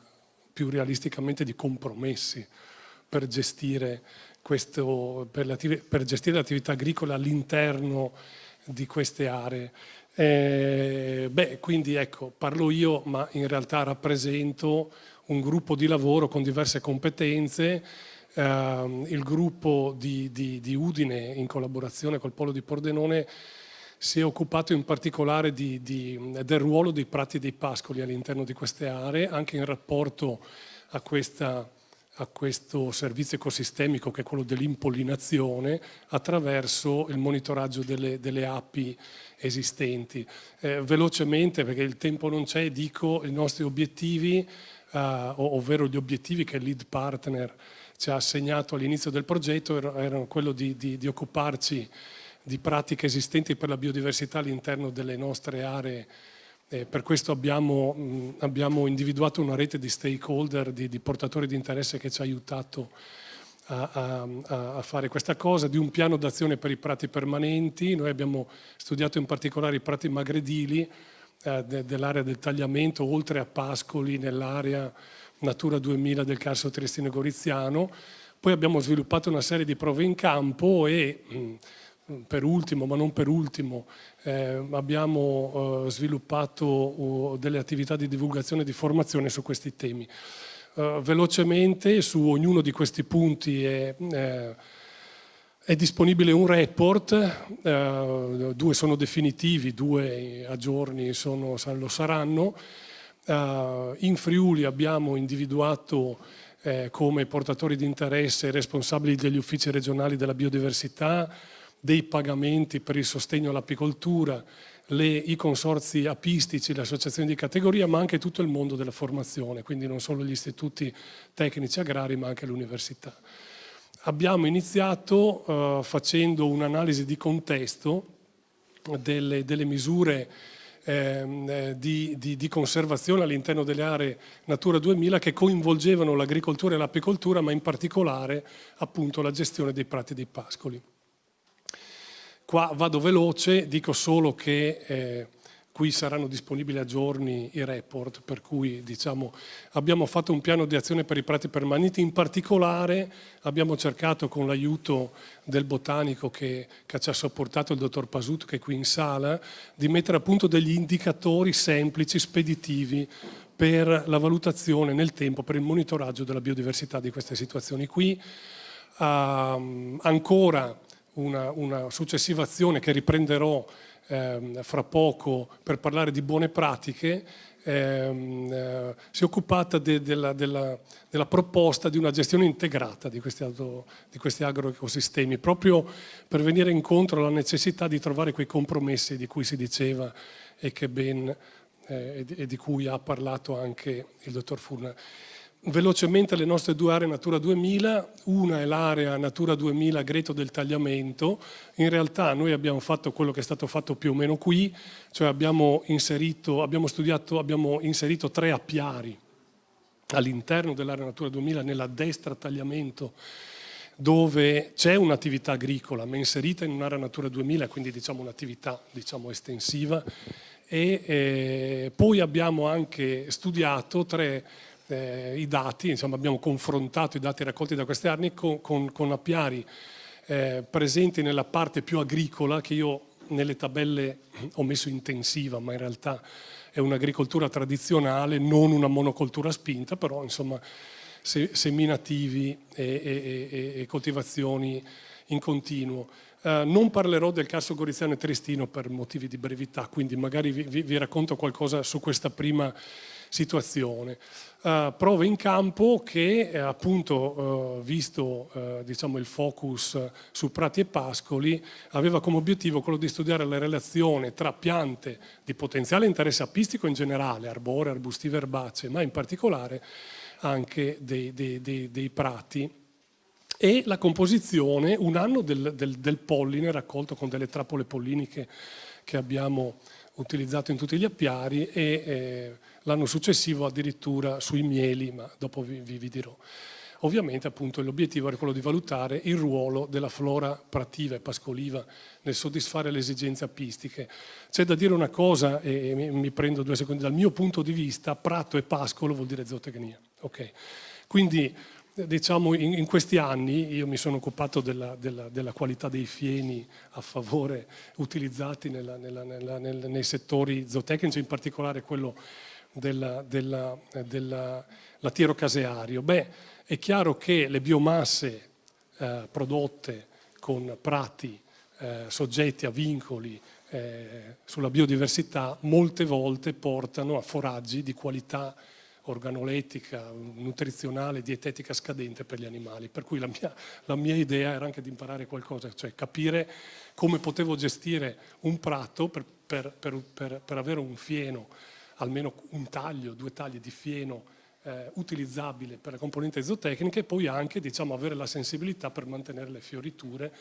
Speaker 14: più realisticamente di compromessi per gestire per gestire l'attività agricola all'interno di queste aree. Quindi ecco, parlo io, ma in realtà rappresento un gruppo di lavoro con diverse competenze. Il gruppo di Udine, in collaborazione col Polo di Pordenone, si è occupato in particolare del ruolo dei prati e dei pascoli all'interno di queste aree, anche in rapporto a questo servizio ecosistemico che è quello dell'impollinazione, attraverso il monitoraggio delle api esistenti. Velocemente, perché il tempo non c'è, dico i nostri obiettivi, ovvero gli obiettivi che il lead partner ci ha assegnato all'inizio del progetto, erano quello di occuparci di pratiche esistenti per la biodiversità all'interno delle nostre aree. Per questo abbiamo individuato una rete di stakeholder, di portatori di interesse, che ci ha aiutato a fare questa cosa, di un piano d'azione per i prati permanenti. Noi abbiamo studiato in particolare i prati magredili dell'area del tagliamento, oltre a pascoli nell'area Natura 2000 del Carso Triestino Goriziano. Poi abbiamo sviluppato una serie di prove in campo e per ultimo, ma non per ultimo, abbiamo sviluppato delle attività di divulgazione e di formazione su questi temi. Velocemente, su ognuno di questi punti è disponibile un report, 2 sono definitivi, 2 a giorni lo saranno. In Friuli abbiamo individuato come portatori di interesse responsabili degli uffici regionali della biodiversità, dei pagamenti per il sostegno all'apicoltura, i consorzi apistici, le associazioni di categoria, ma anche tutto il mondo della formazione, quindi non solo gli istituti tecnici agrari, ma anche l'università. Abbiamo iniziato facendo un'analisi di contesto delle misure di conservazione all'interno delle aree Natura 2000 che coinvolgevano l'agricoltura e l'apicoltura, ma in particolare appunto la gestione dei prati e dei pascoli. Qua vado veloce, dico solo che qui saranno disponibili a giorni i report, per cui diciamo, abbiamo fatto un piano di azione per i prati permanenti. In particolare abbiamo cercato, con l'aiuto del botanico che ci ha sopportato, il dottor Pasut, che è qui in sala, di mettere a punto degli indicatori semplici, speditivi, per la valutazione nel tempo, per il monitoraggio della biodiversità di queste situazioni qui. Ancora una successiva azione che riprenderò fra poco per parlare di buone pratiche, si è occupata della proposta di una gestione integrata di questi agroecosistemi, proprio per venire incontro alla necessità di trovare quei compromessi di cui si diceva e di cui ha parlato anche il dottor Fullan. Velocemente le nostre 2 aree Natura 2000, una è l'area Natura 2000 Greto del Tagliamento. In realtà noi abbiamo fatto quello che è stato fatto più o meno qui, cioè abbiamo inserito 3 apiari all'interno dell'area Natura 2000 nella destra Tagliamento, dove c'è un'attività agricola ma inserita in un'area Natura 2000, quindi diciamo un'attività estensiva, e poi abbiamo anche studiato i dati, insomma abbiamo confrontato i dati raccolti da queste aree con apiari presenti nella parte più agricola, che io nelle tabelle ho messo intensiva, ma in realtà è un'agricoltura tradizionale, non una monocoltura spinta, però insomma seminativi e coltivazioni in continuo. Non parlerò del Carso Goriziano e Triestino per motivi di brevità, quindi magari vi racconto qualcosa su questa prima situazione. Prove in campo che appunto visto diciamo il focus su prati e pascoli aveva come obiettivo quello di studiare la relazione tra piante di potenziale interesse apistico in generale, arboree, arbustive, erbacee, ma in particolare anche dei prati, e la composizione un anno del polline raccolto con delle trappole polliniche che abbiamo utilizzato in tutti gli appiari, e l'anno successivo addirittura sui mieli, ma dopo vi dirò. Ovviamente appunto l'obiettivo era quello di valutare il ruolo della flora prativa e pascoliva nel soddisfare le esigenze apistiche. C'è da dire una cosa, e mi prendo 2 secondi, dal mio punto di vista prato e pascolo vuol dire zootecnia. Okay. Quindi diciamo in questi anni io mi sono occupato della qualità dei fieni a favore utilizzati nei settori zootecnici, in particolare quello del lattiero caseario. È chiaro che le biomasse prodotte con prati soggetti a vincoli sulla biodiversità molte volte portano a foraggi di qualità organolettica, nutrizionale, dietetica scadente per gli animali, per cui la mia idea era anche di imparare qualcosa, cioè capire come potevo gestire un prato per avere un fieno, almeno un taglio, 2 tagli di fieno utilizzabile per le componenti zootecniche, e poi anche diciamo, avere la sensibilità per mantenere le fioriture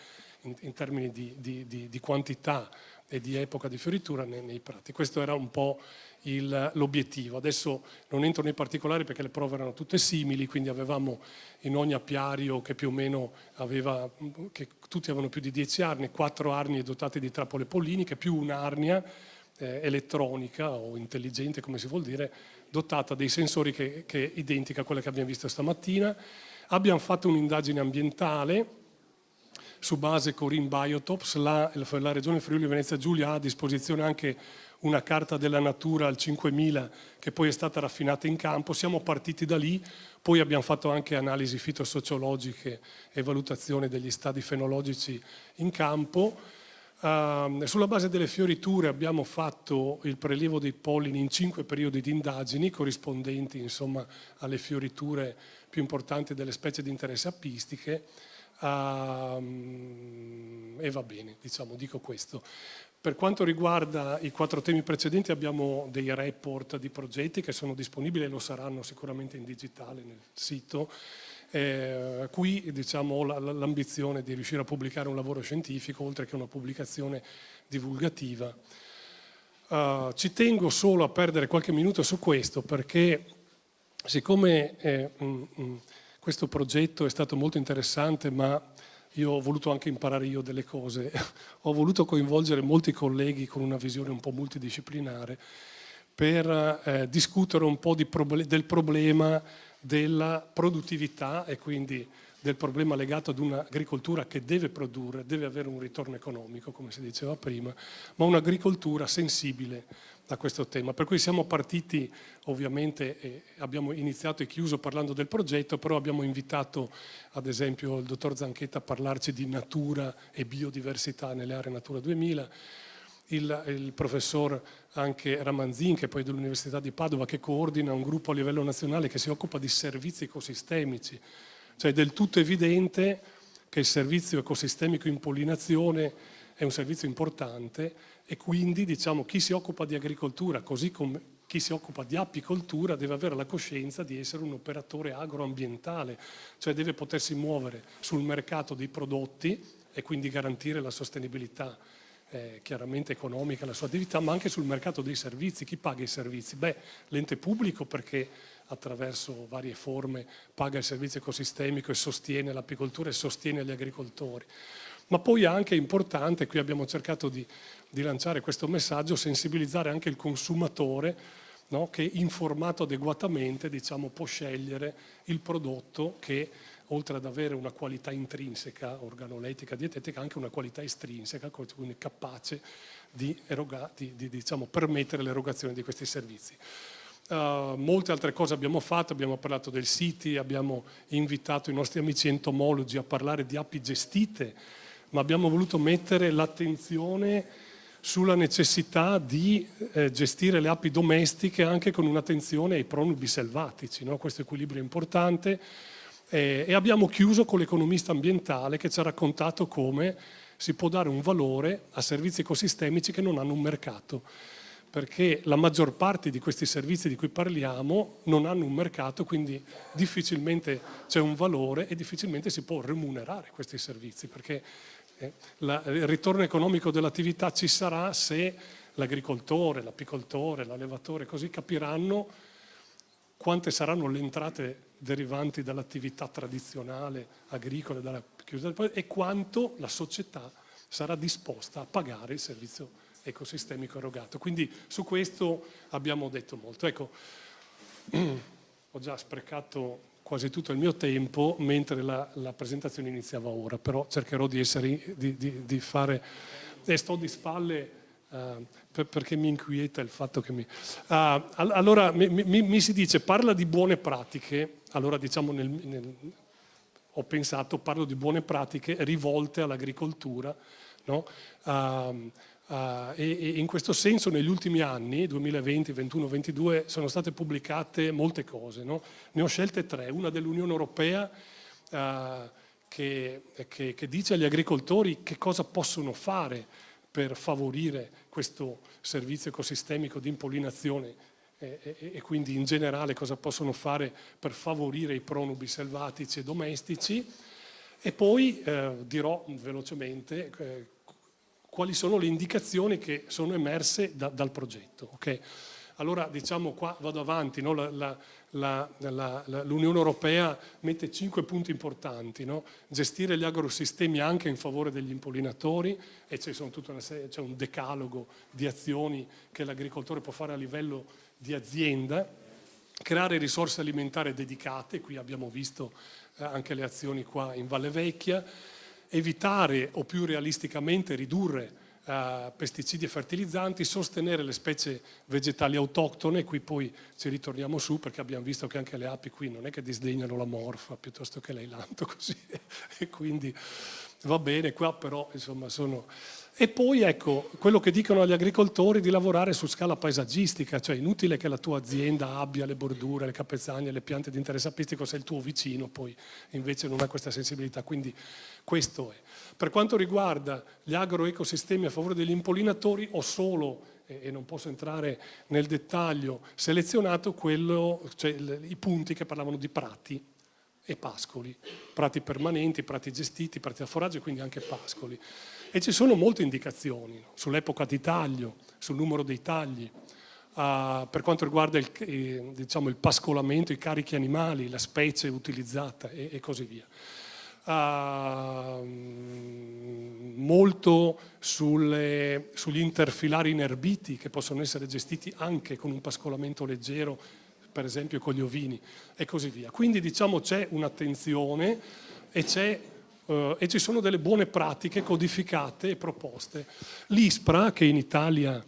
Speaker 14: in termini di quantità e di epoca di fioritura nei prati. Questo era un po' l'obiettivo. Adesso non entro nei particolari perché le prove erano tutte simili, quindi avevamo in ogni appiario che più o meno che tutti avevano più di 10 arnie, 4 arnie dotate di trappole polliniche, più un'arnia elettronica o intelligente, come si vuol dire, dotata dei sensori che è identica a quella che abbiamo visto stamattina. Abbiamo fatto un'indagine ambientale su base Corin Biotops. La Regione Friuli Venezia Giulia ha a disposizione anche una carta della natura al 5000 che poi è stata raffinata in campo. Siamo partiti da lì, poi abbiamo fatto anche analisi fitosociologiche e valutazione degli stadi fenologici in campo. Sulla base delle fioriture abbiamo fatto il prelievo dei pollini in 5 periodi di indagini corrispondenti insomma alle fioriture più importanti delle specie di interesse apistiche, e va bene, diciamo, dico questo. Per quanto riguarda i 4 temi precedenti abbiamo dei report di progetti che sono disponibili e lo saranno sicuramente in digitale nel sito. Qui diciamo, ho l'ambizione di riuscire a pubblicare un lavoro scientifico oltre che una pubblicazione divulgativa. Ci tengo solo a perdere qualche minuto su questo perché siccome questo progetto è stato molto interessante, ma io ho voluto anche imparare io delle cose, ho voluto coinvolgere molti colleghi con una visione un po' multidisciplinare per discutere un po' del problema della produttività e quindi del problema legato ad un'agricoltura che deve produrre, deve avere un ritorno economico, come si diceva prima, ma un'agricoltura sensibile a questo tema. Per cui siamo partiti, ovviamente, abbiamo iniziato e chiuso parlando del progetto, però abbiamo invitato ad esempio il dottor Zanchetta a parlarci di natura e biodiversità nelle aree Natura 2000, il professor anche Ramanzin, che poi è dell'Università di Padova, che coordina un gruppo a livello nazionale che si occupa di servizi ecosistemici. Cioè è del tutto evidente che il servizio ecosistemico in pollinazione è un servizio importante e quindi diciamo, chi si occupa di agricoltura, così come chi si occupa di apicoltura, deve avere la coscienza di essere un operatore agroambientale, cioè deve potersi muovere sul mercato dei prodotti e quindi garantire la sostenibilità chiaramente economica la sua attività, ma anche sul mercato dei servizi. Chi paga i servizi? L'ente pubblico, perché attraverso varie forme paga il servizio ecosistemico e sostiene l'apicoltura e sostiene gli agricoltori. Ma poi anche è importante, qui abbiamo cercato di lanciare questo messaggio, sensibilizzare anche il consumatore, no? Che informato adeguatamente diciamo, può scegliere il prodotto che oltre ad avere una qualità intrinseca, organolettica, dietetica, anche una qualità estrinseca, quindi capace di diciamo, permettere l'erogazione di questi servizi. Molte altre cose abbiamo fatto, abbiamo parlato del siti, abbiamo invitato i nostri amici entomologi a parlare di api gestite, ma abbiamo voluto mettere l'attenzione sulla necessità di gestire le api domestiche anche con un'attenzione ai pronubi selvatici, no? Questo equilibrio è importante. E abbiamo chiuso con l'economista ambientale che ci ha raccontato come si può dare un valore a servizi ecosistemici che non hanno un mercato, perché la maggior parte di questi servizi di cui parliamo non hanno un mercato, quindi difficilmente c'è un valore e difficilmente si può remunerare questi servizi, perché il ritorno economico dell'attività ci sarà se l'agricoltore, l'apicoltore, l'allevatore così capiranno quante saranno le entrate derivanti dall'attività tradizionale agricola e quanto la società sarà disposta a pagare il servizio ecosistemico erogato. Quindi su questo abbiamo detto molto. Ecco, ho già sprecato quasi tutto il mio tempo mentre la presentazione iniziava ora, però cercherò di fare... sto di spalle perché mi inquieta il fatto che allora mi si dice parla di buone pratiche, allora diciamo ho pensato parlo di buone pratiche rivolte all'agricoltura, no? E in questo senso negli ultimi anni, 2020, 21, 22, sono state pubblicate molte cose, no? Ne ho scelte 3, una dell'Unione Europea che dice agli agricoltori che cosa possono fare per favorire questo servizio ecosistemico di impollinazione e quindi in generale cosa possono fare per favorire i pronubi selvatici e domestici, e poi dirò velocemente quali sono le indicazioni che sono emerse dal progetto. Okay? Allora diciamo qua vado avanti, no? L'Unione Europea mette 5 punti importanti, no? Gestire gli agrosistemi anche in favore degli impollinatori, e c'è un decalogo di azioni che l'agricoltore può fare a livello di azienda, creare risorse alimentari dedicate, qui abbiamo visto anche le azioni qua in Valle Vecchia, evitare o più realisticamente ridurre pesticidi e fertilizzanti, sostenere le specie vegetali autoctone, qui poi ci ritorniamo su perché abbiamo visto che anche le api qui non è che disdegnano la morfa piuttosto che l'eilanto così, e quindi va bene, qua però insomma sono... E poi ecco, quello che dicono agli agricoltori di lavorare su scala paesaggistica, cioè inutile che la tua azienda abbia le bordure, le capezzanie, le piante di interesse apistico se il tuo vicino poi invece non ha questa sensibilità, quindi questo è. Per quanto riguarda gli agroecosistemi a favore degli impollinatori, ho solo, e non posso entrare nel dettaglio, selezionato i punti che parlavano di prati e pascoli, prati permanenti, prati gestiti, prati da foraggio e quindi anche pascoli. E ci sono molte indicazioni sull'epoca di taglio, sul numero dei tagli, per quanto riguarda il pascolamento, i carichi animali, la specie utilizzata e così via. Molto sugli interfilari inerbiti che possono essere gestiti anche con un pascolamento leggero, per esempio con gli ovini e così via. Quindi diciamo c'è un'attenzione e ci sono delle buone pratiche codificate e proposte. L'ISPRA, che in Italia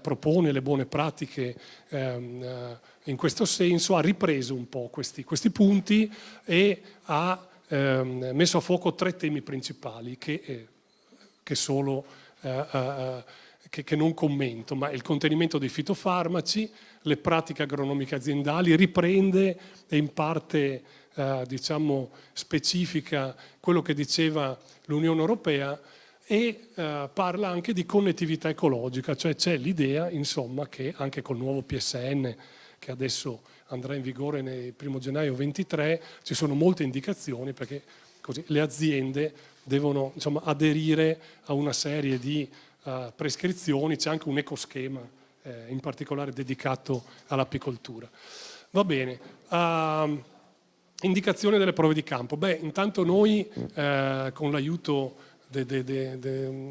Speaker 14: propone le buone pratiche in questo senso, ha ripreso un po' questi punti e ha messo a fuoco 3 temi principali che non commento, ma il contenimento dei fitofarmaci, le pratiche agronomiche aziendali, riprende e in parte diciamo specifica quello che diceva l'Unione Europea e parla anche di connettività ecologica, cioè c'è l'idea insomma che anche col nuovo PSN che adesso andrà in vigore nel 1 gennaio 23 ci sono molte indicazioni perché così le aziende devono insomma aderire a una serie di prescrizioni, c'è anche un ecoschema in particolare dedicato all'apicoltura. Va bene. Indicazione delle prove di campo. Intanto noi con l'aiuto del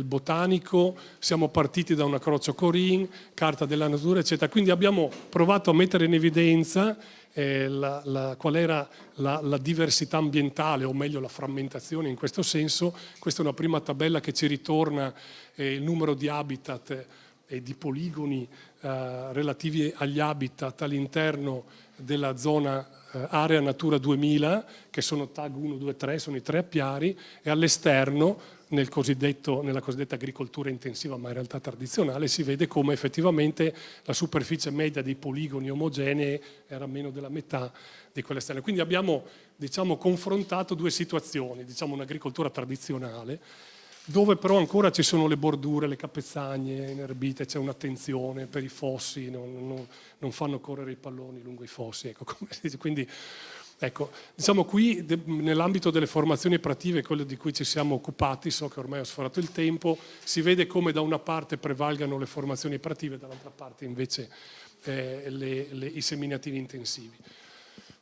Speaker 14: botanico siamo partiti da un acroccio Corin, carta della natura eccetera, quindi abbiamo provato a mettere in evidenza qual era la diversità ambientale, o meglio la frammentazione in questo senso. Questa è una prima tabella che ci ritorna il numero di habitat e di poligoni relativi agli habitat all'interno della zona area Natura 2000, che sono tag 1, 2, 3, sono i 3 appiari, e all'esterno nella cosiddetta agricoltura intensiva, ma in realtà tradizionale, si vede come effettivamente la superficie media dei poligoni omogenei era meno della metà di quelle esterne. Quindi abbiamo, diciamo, confrontato due situazioni, diciamo un'agricoltura tradizionale, dove però ancora ci sono le bordure, le capezagne inerbite, c'è un'attenzione per i fossi, non fanno correre i palloni lungo i fossi, ecco, come si dice. Quindi, ecco, diciamo qui nell'ambito delle formazioni prative, quello di cui ci siamo occupati, so che ormai ho sforato il tempo, si vede come da una parte prevalgano le formazioni prative, dall'altra parte invece i seminativi intensivi.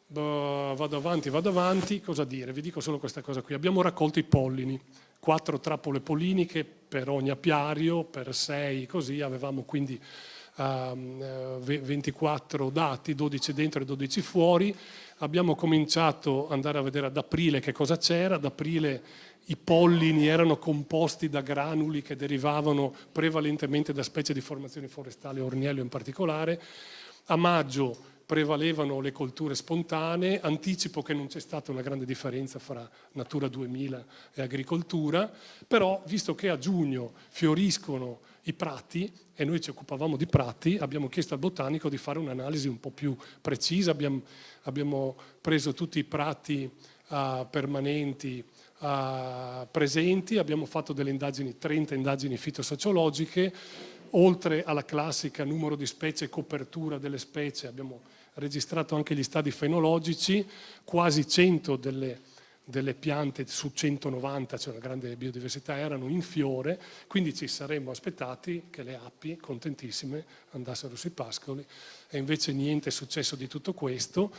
Speaker 14: Vado avanti, cosa dire? Vi dico solo questa cosa qui. Abbiamo raccolto i pollini, 4 trappole polliniche per ogni apiario, per 6 così, avevamo quindi 24 dati, 12 dentro e 12 fuori. Abbiamo cominciato ad andare a vedere ad aprile che cosa c'era. Ad aprile i pollini erano composti da granuli che derivavano prevalentemente da specie di formazioni forestali, orniello in particolare. A maggio prevalevano le colture spontanee, anticipo che non c'è stata una grande differenza fra Natura 2000 e agricoltura, però visto che a giugno fioriscono i prati e noi ci occupavamo di prati, abbiamo chiesto al botanico di fare un'analisi un po' più precisa, abbiamo preso tutti i prati permanenti presenti, abbiamo fatto delle indagini, 30 indagini fitosociologiche, oltre alla classica numero di specie e copertura delle specie, abbiamo registrato anche gli stadi fenologici, quasi 100 delle piante su 190, cioè una grande biodiversità, erano in fiore, quindi ci saremmo aspettati che le api, contentissime, andassero sui pascoli, e invece niente è successo di tutto questo.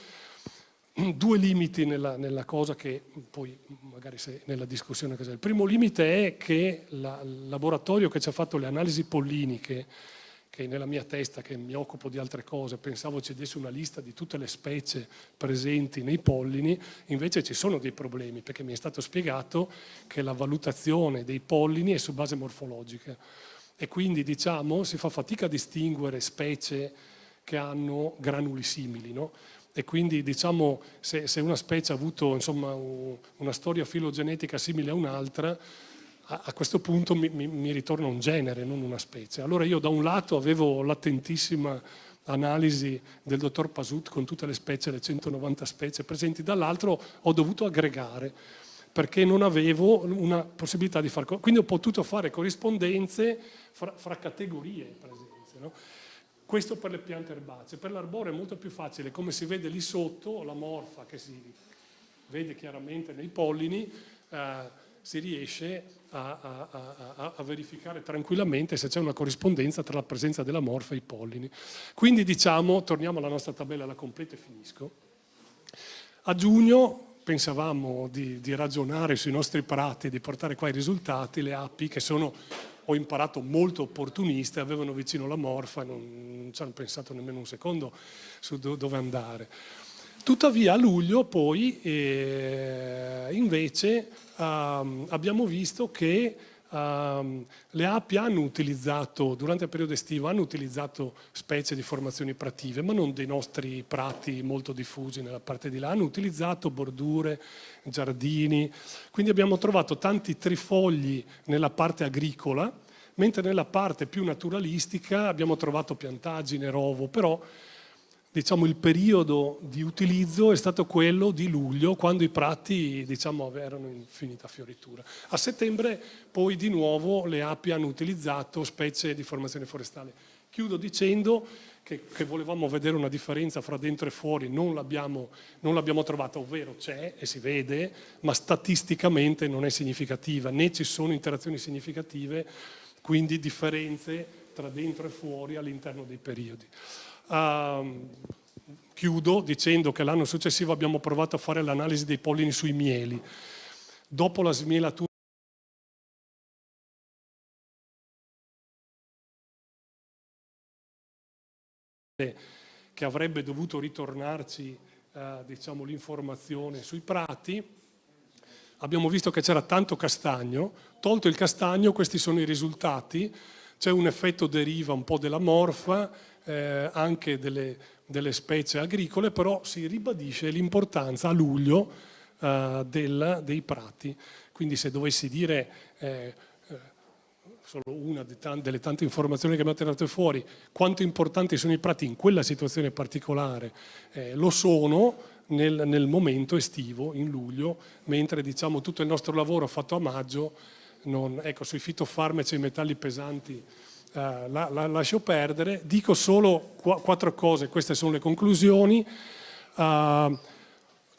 Speaker 14: 2 limiti nella cosa che poi magari se nella discussione cos'è. Il primo limite è che il laboratorio che ci ha fatto le analisi polliniche, che nella mia testa, che mi occupo di altre cose, pensavo ci desse una lista di tutte le specie presenti nei pollini, invece ci sono dei problemi, perché mi è stato spiegato che la valutazione dei pollini è su base morfologica e quindi diciamo si fa fatica a distinguere specie che hanno granuli simili, no? E quindi diciamo se una specie ha avuto insomma una storia filogenetica simile a un'altra, a questo punto mi ritorna un genere, non una specie. Allora io da un lato avevo l'attentissima analisi del dottor Pasut con tutte le specie, le 190 specie presenti, dall'altro ho dovuto aggregare perché non avevo una possibilità di fare, quindi ho potuto fare corrispondenze fra categorie presenze, no? Questo per le piante erbacee. Per l'arbore è molto più facile, come si vede lì sotto, la morfa che si vede chiaramente nei pollini, si riesce a verificare tranquillamente se c'è una corrispondenza tra la presenza della morfa e i pollini. Quindi diciamo, torniamo alla nostra tabella, la completa e finisco. A giugno pensavamo di ragionare sui nostri prati, di portare qua i risultati, le api che sono, ho imparato, molto opportuniste, avevano vicino la morfa e non ci hanno pensato nemmeno un secondo su dove andare. Tuttavia a luglio poi invece abbiamo visto che le api hanno utilizzato, durante il periodo estivo, hanno utilizzato specie di formazioni prative, ma non dei nostri prati molto diffusi nella parte di là, hanno utilizzato bordure, giardini, quindi abbiamo trovato tanti trifogli nella parte agricola, mentre nella parte più naturalistica abbiamo trovato piantaggine, rovo, però diciamo il periodo di utilizzo è stato quello di luglio, quando i prati diciamo erano in finita fioritura. A settembre poi di nuovo le api hanno utilizzato specie di formazione forestale. Chiudo dicendo che volevamo vedere una differenza fra dentro e fuori, non l'abbiamo trovata, ovvero c'è e si vede, ma statisticamente non è significativa, né ci sono interazioni significative, quindi differenze tra dentro e fuori all'interno dei periodi. Chiudo dicendo che l'anno successivo abbiamo provato a fare l'analisi dei pollini sui mieli. Dopo la smielatura che avrebbe dovuto ritornarci diciamo, l'informazione sui prati, abbiamo visto che c'era tanto castagno. Tolto il castagno, questi sono i risultati. C'è un effetto deriva un po' della morfa, anche delle specie agricole, però si ribadisce l'importanza a luglio dei prati. Quindi se dovessi dire solo una delle tante informazioni che abbiamo tirato fuori, quanto importanti sono i prati in quella situazione particolare, lo sono nel momento estivo, in luglio, mentre diciamo tutto il nostro lavoro fatto a maggio, ecco, sui fitofarmaci e i metalli pesanti lascio perdere. Dico solo 4 cose, queste sono le conclusioni.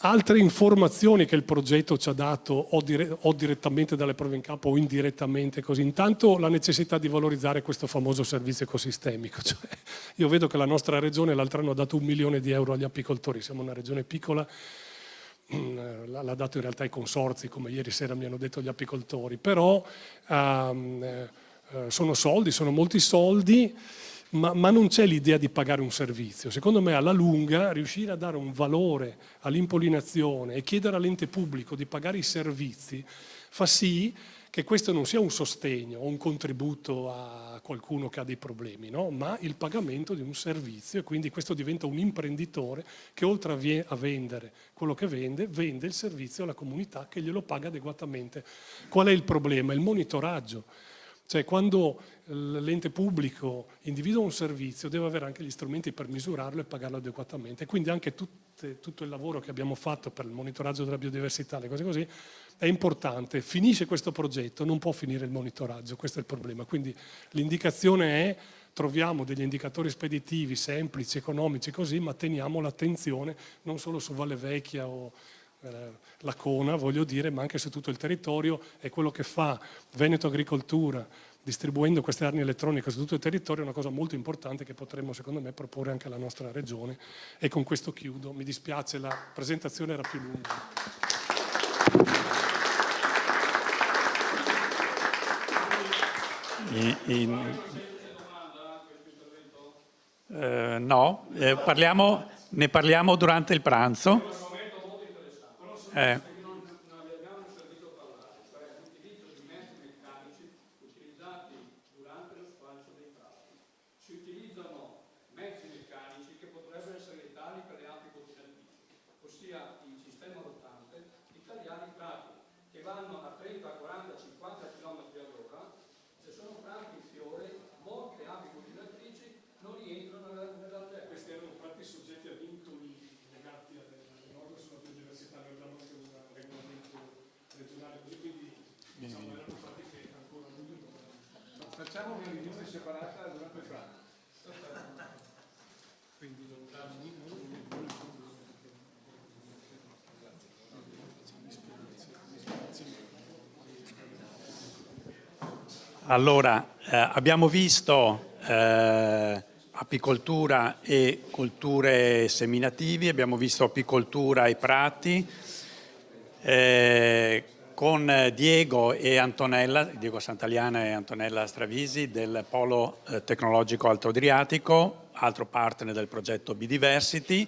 Speaker 14: Altre informazioni che il progetto ci ha dato o direttamente dalle prove in campo o indirettamente così. Intanto la necessità di valorizzare questo famoso servizio ecosistemico. Cioè, io vedo che la nostra regione l'altro anno ha dato 1 milione di euro agli apicoltori, siamo una regione piccola, l'ha dato in realtà ai consorzi, come ieri sera mi hanno detto gli apicoltori, però sono soldi, sono molti soldi, ma non c'è l'idea di pagare un servizio. Secondo me alla lunga riuscire a dare un valore all'impollinazione e chiedere all'ente pubblico di pagare i servizi fa sì che questo non sia un sostegno o un contributo a qualcuno che ha dei problemi, no? Ma il pagamento di un servizio, e quindi questo diventa un imprenditore che oltre a vendere quello che vende il servizio alla comunità che glielo paga adeguatamente. Qual è il problema? Il monitoraggio. Cioè quando l'ente pubblico individua un servizio deve avere anche gli strumenti per misurarlo e pagarlo adeguatamente. Quindi anche tutto il lavoro che abbiamo fatto per il monitoraggio della biodiversità, le cose così, è importante. Finisce questo progetto, non può finire il monitoraggio, questo è il problema. Quindi l'indicazione è: troviamo degli indicatori speditivi semplici, economici, così, ma teniamo l'attenzione non solo su Valle Vecchia o Lacona, voglio dire, ma anche su tutto il territorio. E quello che fa Veneto Agricoltura distribuendo queste arnie elettroniche su tutto il territorio è una cosa molto importante che potremmo, secondo me, proporre anche alla nostra regione. E con questo chiudo. Mi dispiace, la presentazione era più lunga.
Speaker 13: No, ne parliamo durante il pranzo.
Speaker 3: Facciamo una riunione separata durante il pranzo.
Speaker 13: Allora, abbiamo visto apicoltura e colture seminativi, abbiamo visto apicoltura e prati. Con Diego Santaliana e Antonella Stravisi del Polo Tecnologico Alto Adriatico, altro partner del progetto Bidiversity.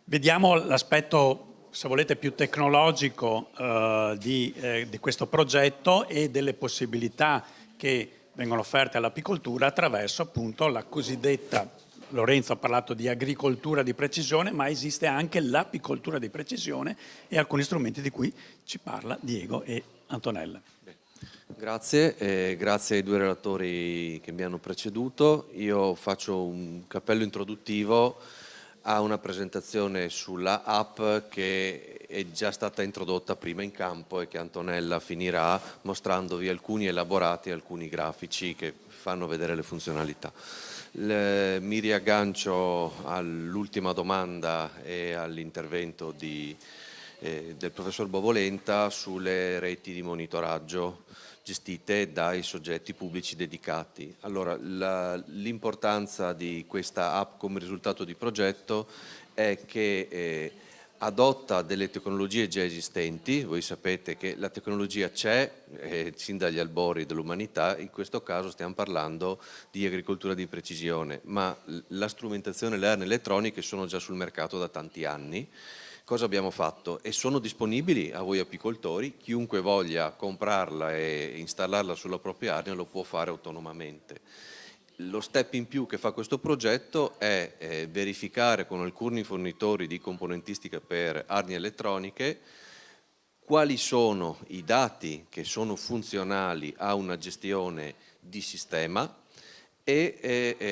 Speaker 13: Vediamo l'aspetto, se volete, più tecnologico di questo progetto e delle possibilità che vengono offerte all'apicoltura attraverso appunto la cosiddetta, Lorenzo ha parlato di agricoltura di precisione, ma esiste anche l'apicoltura di precisione e alcuni strumenti di cui ci parla Diego e Antonella.
Speaker 15: Grazie, grazie ai 2 relatori che mi hanno preceduto. Io faccio un cappello introduttivo a una presentazione sulla app che è già stata introdotta prima in campo e che Antonella finirà mostrandovi alcuni elaborati, alcuni grafici che fanno vedere le funzionalità. Mi riaggancio all'ultima domanda e all'intervento del professor Bovolenta sulle reti di monitoraggio gestite dai soggetti pubblici dedicati. Allora, l'importanza di questa app come risultato di progetto è che adotta delle tecnologie già esistenti. Voi sapete che la tecnologia c'è sin dagli albori dell'umanità, in questo caso stiamo parlando di agricoltura di precisione, ma la strumentazione e le armi elettroniche sono già sul mercato da tanti anni. Cosa abbiamo fatto? E sono disponibili a voi apicoltori, chiunque voglia comprarla e installarla sulla propria arnia lo può fare autonomamente. Lo step in più che fa questo progetto è verificare con alcuni fornitori di componentistica per arnie elettroniche quali sono i dati che sono funzionali a una gestione di sistema e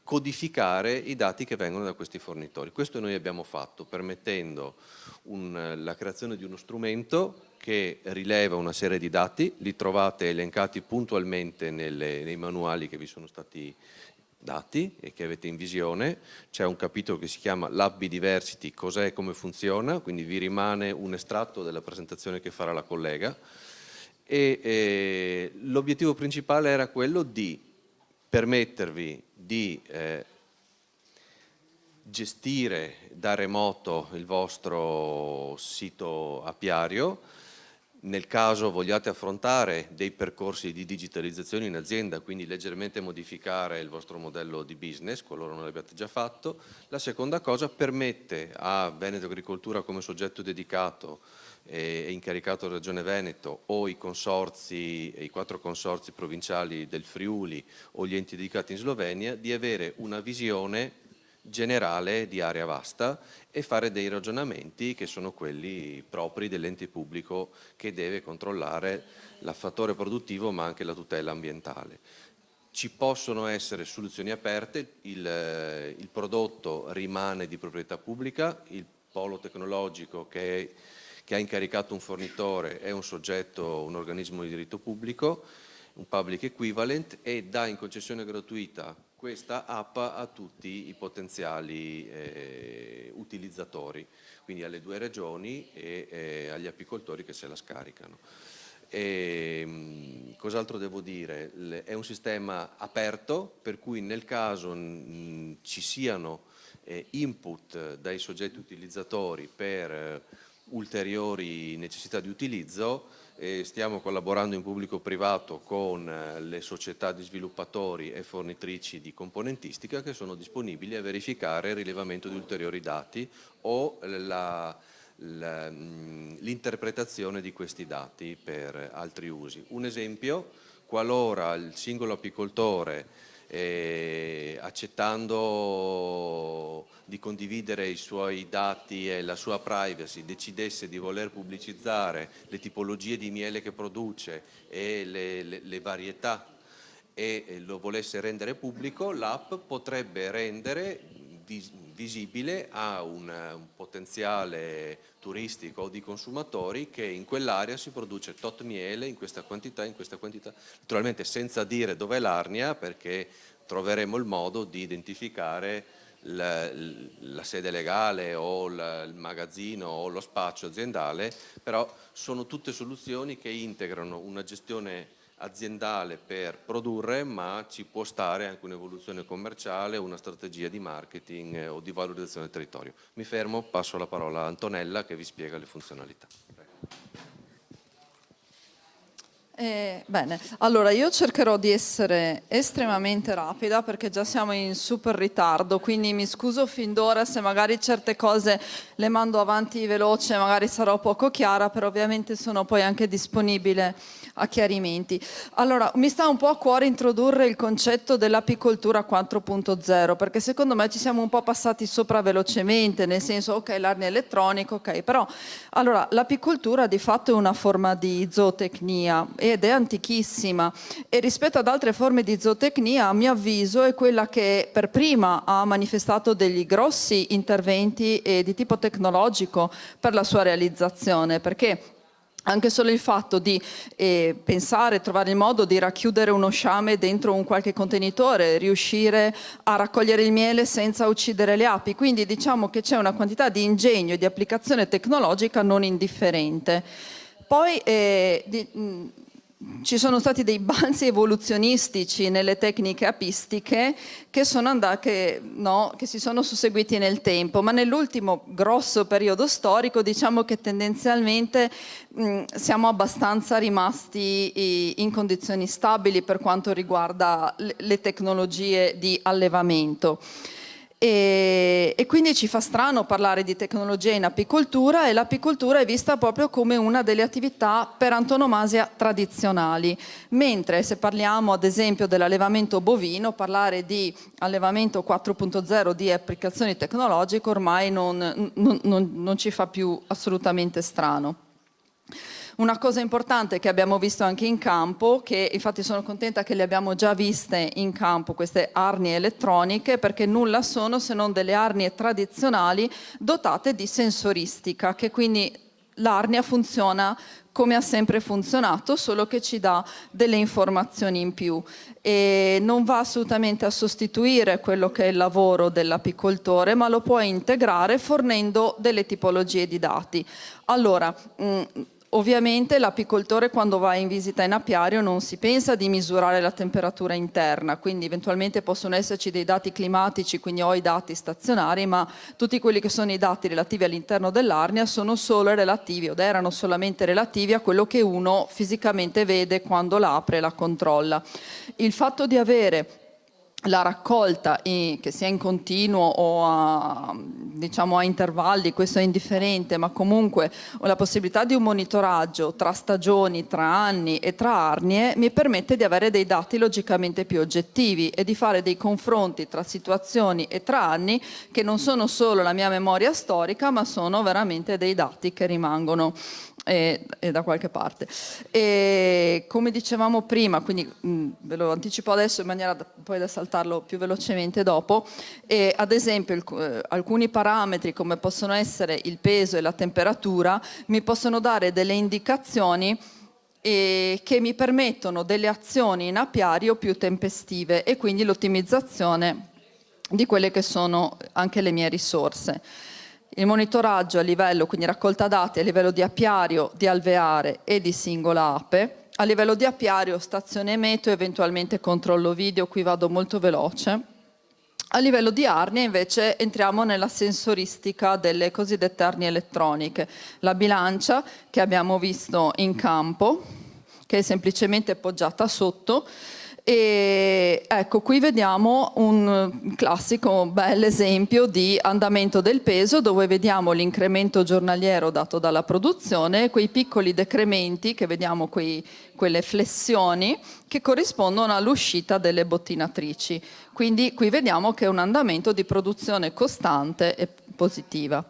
Speaker 15: codificare i dati che vengono da questi fornitori. Questo noi abbiamo fatto, permettendo la creazione di uno strumento che rileva una serie di dati, li trovate elencati puntualmente nei manuali che vi sono stati dati e che avete in visione. C'è un capitolo che si chiama Lab Biodiversity, cos'è e come funziona, quindi vi rimane un estratto della presentazione che farà la collega. E l'obiettivo principale era quello di permettervi di gestire da remoto il vostro sito apiario. Nel caso vogliate affrontare dei percorsi di digitalizzazione in azienda, quindi leggermente modificare il vostro modello di business, qualora non l'abbiate già fatto. La seconda cosa, permette a Veneto Agricoltura come soggetto dedicato e incaricato dalla Regione Veneto o i 4 consorzi provinciali del Friuli o gli enti dedicati in Slovenia di avere una visione generale di area vasta e fare dei ragionamenti che sono quelli propri dell'ente pubblico che deve controllare il fattore produttivo ma anche la tutela ambientale. Ci possono essere soluzioni aperte, il prodotto rimane di proprietà pubblica, il polo tecnologico che ha incaricato un fornitore è un soggetto, un organismo di diritto pubblico, un public equivalent, e dà in concessione gratuita questa app a tutti i potenziali utilizzatori, quindi alle 2 regioni e agli apicoltori che se la scaricano. Cos'altro devo dire? È un sistema aperto, per cui nel caso ci siano input dai soggetti utilizzatori per ulteriori necessità di utilizzo, stiamo collaborando in pubblico-privato con le società di sviluppatori e fornitrici di componentistica che sono disponibili a verificare il rilevamento di ulteriori dati o l'interpretazione di questi dati per altri usi. Un esempio: qualora il singolo apicoltore, accettando di condividere i suoi dati e la sua privacy, decidesse di voler pubblicizzare le tipologie di miele che produce e le varietà e lo volesse rendere pubblico, l'app potrebbe rendere visibile a un potenziale turistico o di consumatori che in quell'area si produce tot miele in questa quantità, naturalmente senza dire dov'è l'Arnia, perché troveremo il modo di identificare la sede legale o il magazzino o lo spaccio aziendale, però sono tutte soluzioni che integrano una gestione aziendale per produrre, ma ci può stare anche un'evoluzione commerciale, una strategia di marketing o di valorizzazione del territorio. Mi fermo, passo la parola a Antonella che vi spiega le funzionalità.
Speaker 9: Bene, allora io cercherò di essere estremamente rapida perché già siamo in super ritardo, quindi mi scuso fin d'ora se magari certe cose le mando avanti veloce, magari sarò poco chiara, però ovviamente sono poi anche disponibile a chiarimenti. Allora, mi sta un po' a cuore introdurre il concetto dell'apicoltura 4.0, perché secondo me ci siamo un po' passati sopra velocemente, nel senso, ok, l'arnia elettronica, ok, però allora l'apicoltura di fatto è una forma di zootecnia ed è antichissima e rispetto ad altre forme di zootecnia, a mio avviso, è quella che per prima ha manifestato degli grossi interventi di tipo tecnologico per la sua realizzazione, perché anche solo il fatto di pensare, trovare il modo di racchiudere uno sciame dentro un qualche contenitore, riuscire a raccogliere il miele senza uccidere le api, quindi diciamo che c'è una quantità di ingegno e di applicazione tecnologica non indifferente. Poi ci sono stati dei balzi evoluzionistici nelle tecniche apistiche che si sono susseguiti nel tempo, ma nell'ultimo grosso periodo storico diciamo che tendenzialmente siamo abbastanza rimasti in condizioni stabili per quanto riguarda le tecnologie di allevamento. E quindi ci fa strano parlare di tecnologia in apicoltura, e l'apicoltura è vista proprio come una delle attività per antonomasia tradizionali, mentre se parliamo ad esempio dell'allevamento bovino, parlare di allevamento 4.0 di applicazioni tecnologiche ormai non ci fa più assolutamente strano. Una cosa importante che abbiamo visto anche in campo, che infatti sono contenta che le abbiamo già viste in campo, queste arnie elettroniche, perché nulla sono se non delle arnie tradizionali dotate di sensoristica, che quindi l'arnia funziona come ha sempre funzionato, solo che ci dà delle informazioni in più e non va assolutamente a sostituire quello che è il lavoro dell'apicoltore, ma lo può integrare fornendo delle tipologie di dati. Allora, ovviamente l'apicoltore quando va in visita in apiario non si pensa di misurare la temperatura interna, quindi eventualmente possono esserci dei dati climatici, quindi ho i dati stazionari, ma tutti quelli che sono i dati relativi all'interno dell'arnia sono solo relativi, ed erano solamente relativi a quello che uno fisicamente vede quando la apre e la controlla. Il fatto di avere la raccolta, che sia in continuo o a intervalli, questo è indifferente, ma comunque la possibilità di un monitoraggio tra stagioni, tra anni e tra arnie mi permette di avere dei dati logicamente più oggettivi e di fare dei confronti tra situazioni e tra anni che non sono solo la mia memoria storica, ma sono veramente dei dati che rimangono da qualche parte. E come dicevamo prima, quindi ve lo anticipo adesso in maniera poi da saltarlo più velocemente dopo, ad esempio alcuni parametri come possono essere il peso e la temperatura mi possono dare delle indicazioni che mi permettono delle azioni in apiario più tempestive e quindi l'ottimizzazione di quelle che sono anche le mie risorse. Il monitoraggio a livello, quindi raccolta dati a livello di apiario, di alveare e di singola ape. A livello di apiario, stazione meteo, eventualmente controllo video, qui vado molto veloce. A livello di arnie invece entriamo nella sensoristica delle cosiddette arnie elettroniche. La bilancia che abbiamo visto in campo, che è semplicemente poggiata sotto. E ecco, qui vediamo un classico bel esempio di andamento del peso, dove vediamo l'incremento giornaliero dato dalla produzione e quei piccoli decrementi che vediamo, quelle flessioni che corrispondono all'uscita delle bottinatrici. Quindi qui vediamo che è un andamento di produzione costante e positiva.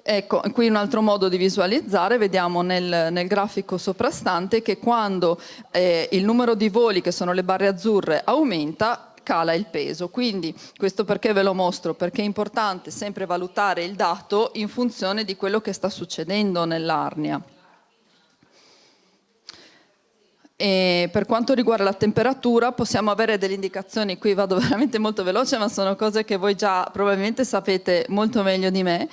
Speaker 9: Ecco, qui un altro modo di visualizzare, vediamo nel grafico soprastante che quando il numero di voli, che sono le barre azzurre, aumenta, cala il peso. Quindi questo perché ve lo mostro? Perché è importante sempre valutare il dato in funzione di quello che sta succedendo nell'arnia. E per quanto riguarda la temperatura possiamo avere delle indicazioni, qui vado veramente molto veloce, ma sono cose che voi già probabilmente sapete molto meglio di me.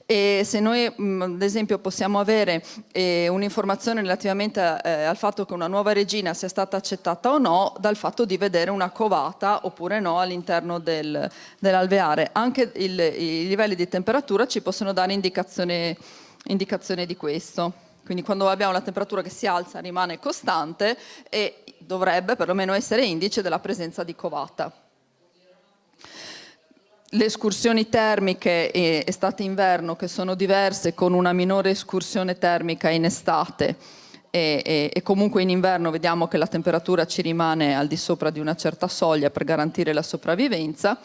Speaker 9: E se noi ad esempio possiamo avere un'informazione relativamente al fatto che una nuova regina sia stata accettata o no dal fatto di vedere una covata oppure no all'interno dell'alveare. Anche i livelli di temperatura ci possono dare indicazione di questo. Quindi quando abbiamo la temperatura che si alza rimane costante e dovrebbe perlomeno essere indice della presenza di covata. Le escursioni termiche estate-inverno che sono diverse, con una minore escursione termica in estate e comunque in inverno vediamo che la temperatura ci rimane al di sopra di una certa soglia per garantire la sopravvivenza.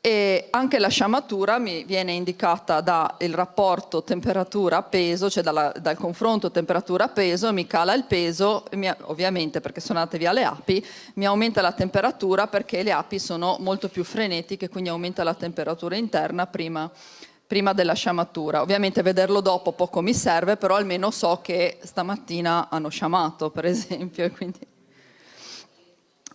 Speaker 9: E anche la sciamatura mi viene indicata dal rapporto temperatura-peso, cioè dal confronto temperatura-peso, mi cala il peso, ovviamente perché sono andate via le api, mi aumenta la temperatura perché le api sono molto più frenetiche, quindi aumenta la temperatura interna prima della sciamatura. Ovviamente vederlo dopo poco mi serve, però almeno so che stamattina hanno sciamato, per esempio, e quindi...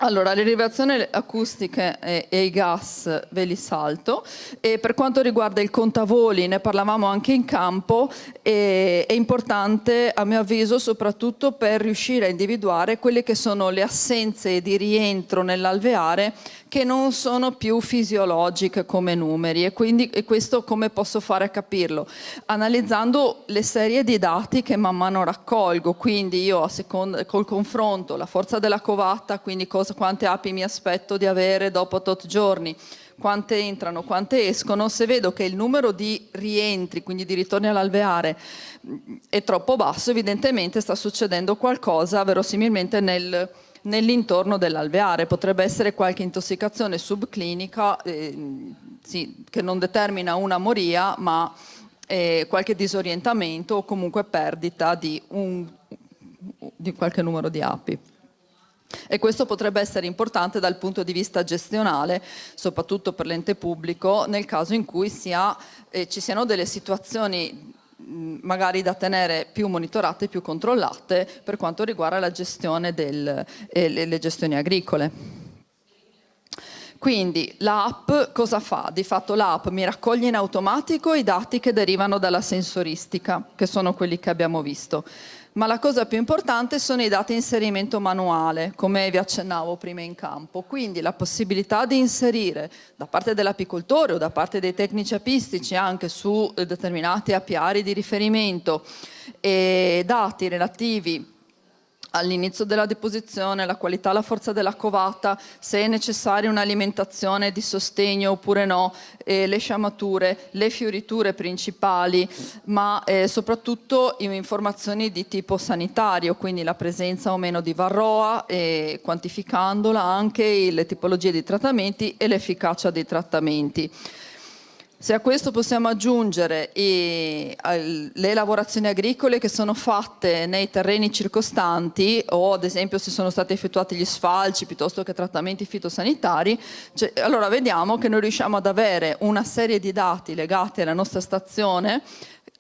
Speaker 9: Allora, le rilevazioni acustiche e i gas ve li salto. E per quanto riguarda il contavoli, ne parlavamo anche in campo, è importante a mio avviso soprattutto per riuscire a individuare quelle che sono le assenze di rientro nell'alveare che non sono più fisiologiche come numeri e questo come posso fare a capirlo? Analizzando le serie di dati che man mano raccolgo, quindi io col confronto la forza della covata, quindi quante api mi aspetto di avere dopo tot giorni, quante entrano, quante escono, se vedo che il numero di rientri, quindi di ritorni all'alveare, è troppo basso, evidentemente sta succedendo qualcosa verosimilmente nell'intorno dell'alveare. Potrebbe essere qualche intossicazione subclinica che non determina una moria, ma qualche disorientamento o comunque perdita di qualche numero di api. E questo potrebbe essere importante dal punto di vista gestionale, soprattutto per l'ente pubblico, nel caso in cui ci siano delle situazioni magari da tenere più monitorate, più controllate per quanto riguarda la gestione le gestioni agricole. Quindi l'app cosa fa? Di fatto l'app mi raccoglie in automatico i dati che derivano dalla sensoristica, che sono quelli che abbiamo visto. Ma la cosa più importante sono i dati di inserimento manuale, come vi accennavo prima in campo. Quindi la possibilità di inserire da parte dell'apicoltore o da parte dei tecnici apistici anche su determinati apiari di riferimento dati relativi all'inizio della deposizione, la qualità, la forza della covata, se è necessaria un'alimentazione di sostegno oppure no, le sciamature, le fioriture principali, ma soprattutto informazioni di tipo sanitario, quindi la presenza o meno di varroa, quantificandola anche le tipologie di trattamenti e l'efficacia dei trattamenti. Se a questo possiamo aggiungere le lavorazioni agricole che sono fatte nei terreni circostanti o ad esempio se sono stati effettuati gli sfalci piuttosto che trattamenti fitosanitari, allora vediamo che noi riusciamo ad avere una serie di dati legati alla nostra stazione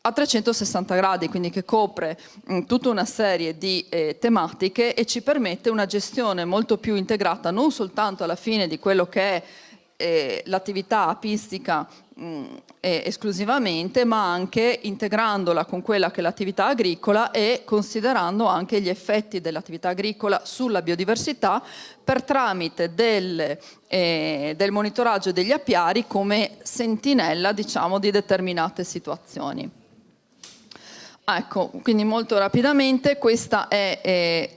Speaker 9: a 360 gradi, quindi che copre tutta una serie di tematiche e ci permette una gestione molto più integrata non soltanto alla fine di quello che è l'attività apistica esclusivamente, ma anche integrandola con quella che è l'attività agricola e considerando anche gli effetti dell'attività agricola sulla biodiversità per tramite del monitoraggio degli apiari come sentinella, diciamo, di determinate situazioni. Ecco, quindi molto rapidamente questa è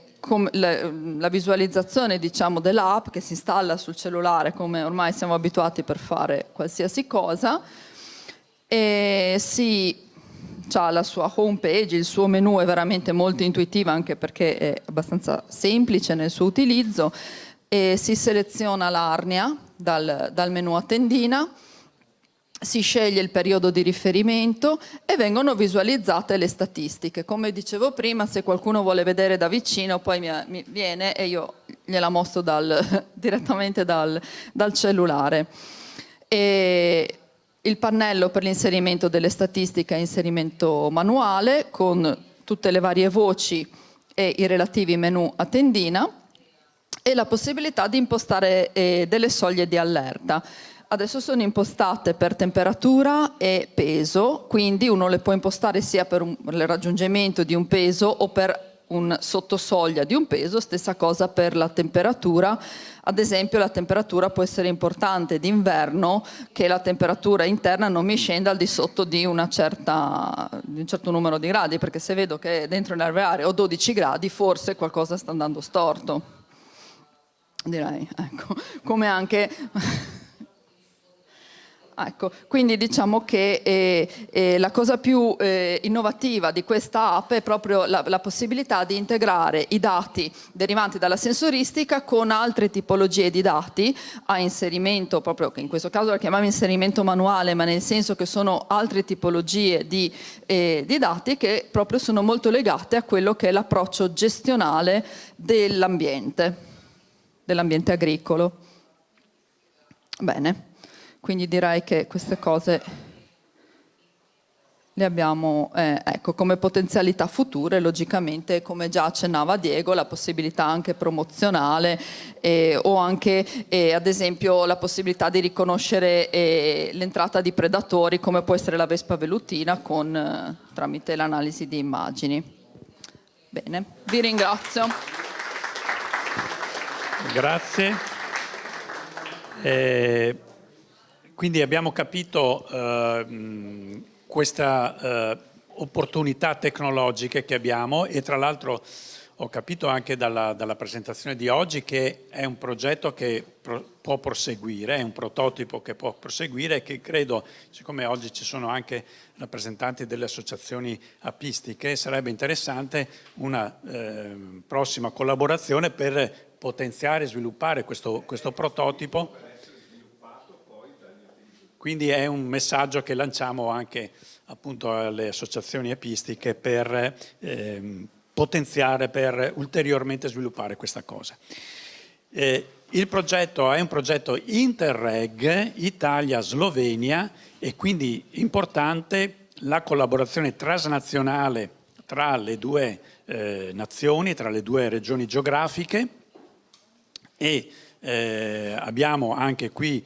Speaker 9: la visualizzazione, diciamo, dell'app che si installa sul cellulare come ormai siamo abituati per fare qualsiasi cosa, e ha la sua home page, il suo menu è veramente molto intuitivo anche perché è abbastanza semplice nel suo utilizzo, e si seleziona l'arnia dal menu a tendina, si sceglie il periodo di riferimento e vengono visualizzate le statistiche. Come dicevo prima, se qualcuno vuole vedere da vicino, poi mi viene e io gliela mostro direttamente dal cellulare. E il pannello per l'inserimento delle statistiche è inserimento manuale con tutte le varie voci e i relativi menu a tendina e la possibilità di impostare delle soglie di allerta. Adesso sono impostate per temperatura e peso, quindi uno le può impostare sia per il raggiungimento di un peso o per un sottosoglia di un peso, stessa cosa per la temperatura. Ad esempio la temperatura può essere importante d'inverno, che la temperatura interna non mi scenda al di sotto di un certo numero di gradi, perché se vedo che dentro l'alveare ho 12 gradi forse qualcosa sta andando storto. Direi, ecco, come anche... Ecco, quindi diciamo che la cosa più innovativa di questa app è proprio la possibilità di integrare i dati derivanti dalla sensoristica con altre tipologie di dati a inserimento, proprio che in questo caso la chiamiamo inserimento manuale, ma nel senso che sono altre tipologie di dati che proprio sono molto legate a quello che è l'approccio gestionale dell'ambiente agricolo. Bene. Quindi direi che queste cose le abbiamo come potenzialità future, logicamente, come già accennava Diego, la possibilità anche promozionale o anche ad esempio la possibilità di riconoscere l'entrata di predatori come può essere la vespa velutina tramite l'analisi di immagini. Bene, vi ringrazio.
Speaker 13: Grazie. Quindi abbiamo capito questa opportunità tecnologiche che abbiamo e tra l'altro ho capito anche dalla presentazione di oggi che è un progetto che può proseguire, è un prototipo che può proseguire e che credo, siccome oggi ci sono anche rappresentanti delle associazioni apistiche, sarebbe interessante una prossima collaborazione per potenziare e sviluppare questo prototipo. Quindi è un messaggio che lanciamo anche appunto alle associazioni apistiche per potenziare, per ulteriormente sviluppare questa cosa. Il progetto è un progetto Interreg Italia-Slovenia e quindi importante la collaborazione transnazionale tra le due nazioni, tra le due regioni geografiche e abbiamo anche qui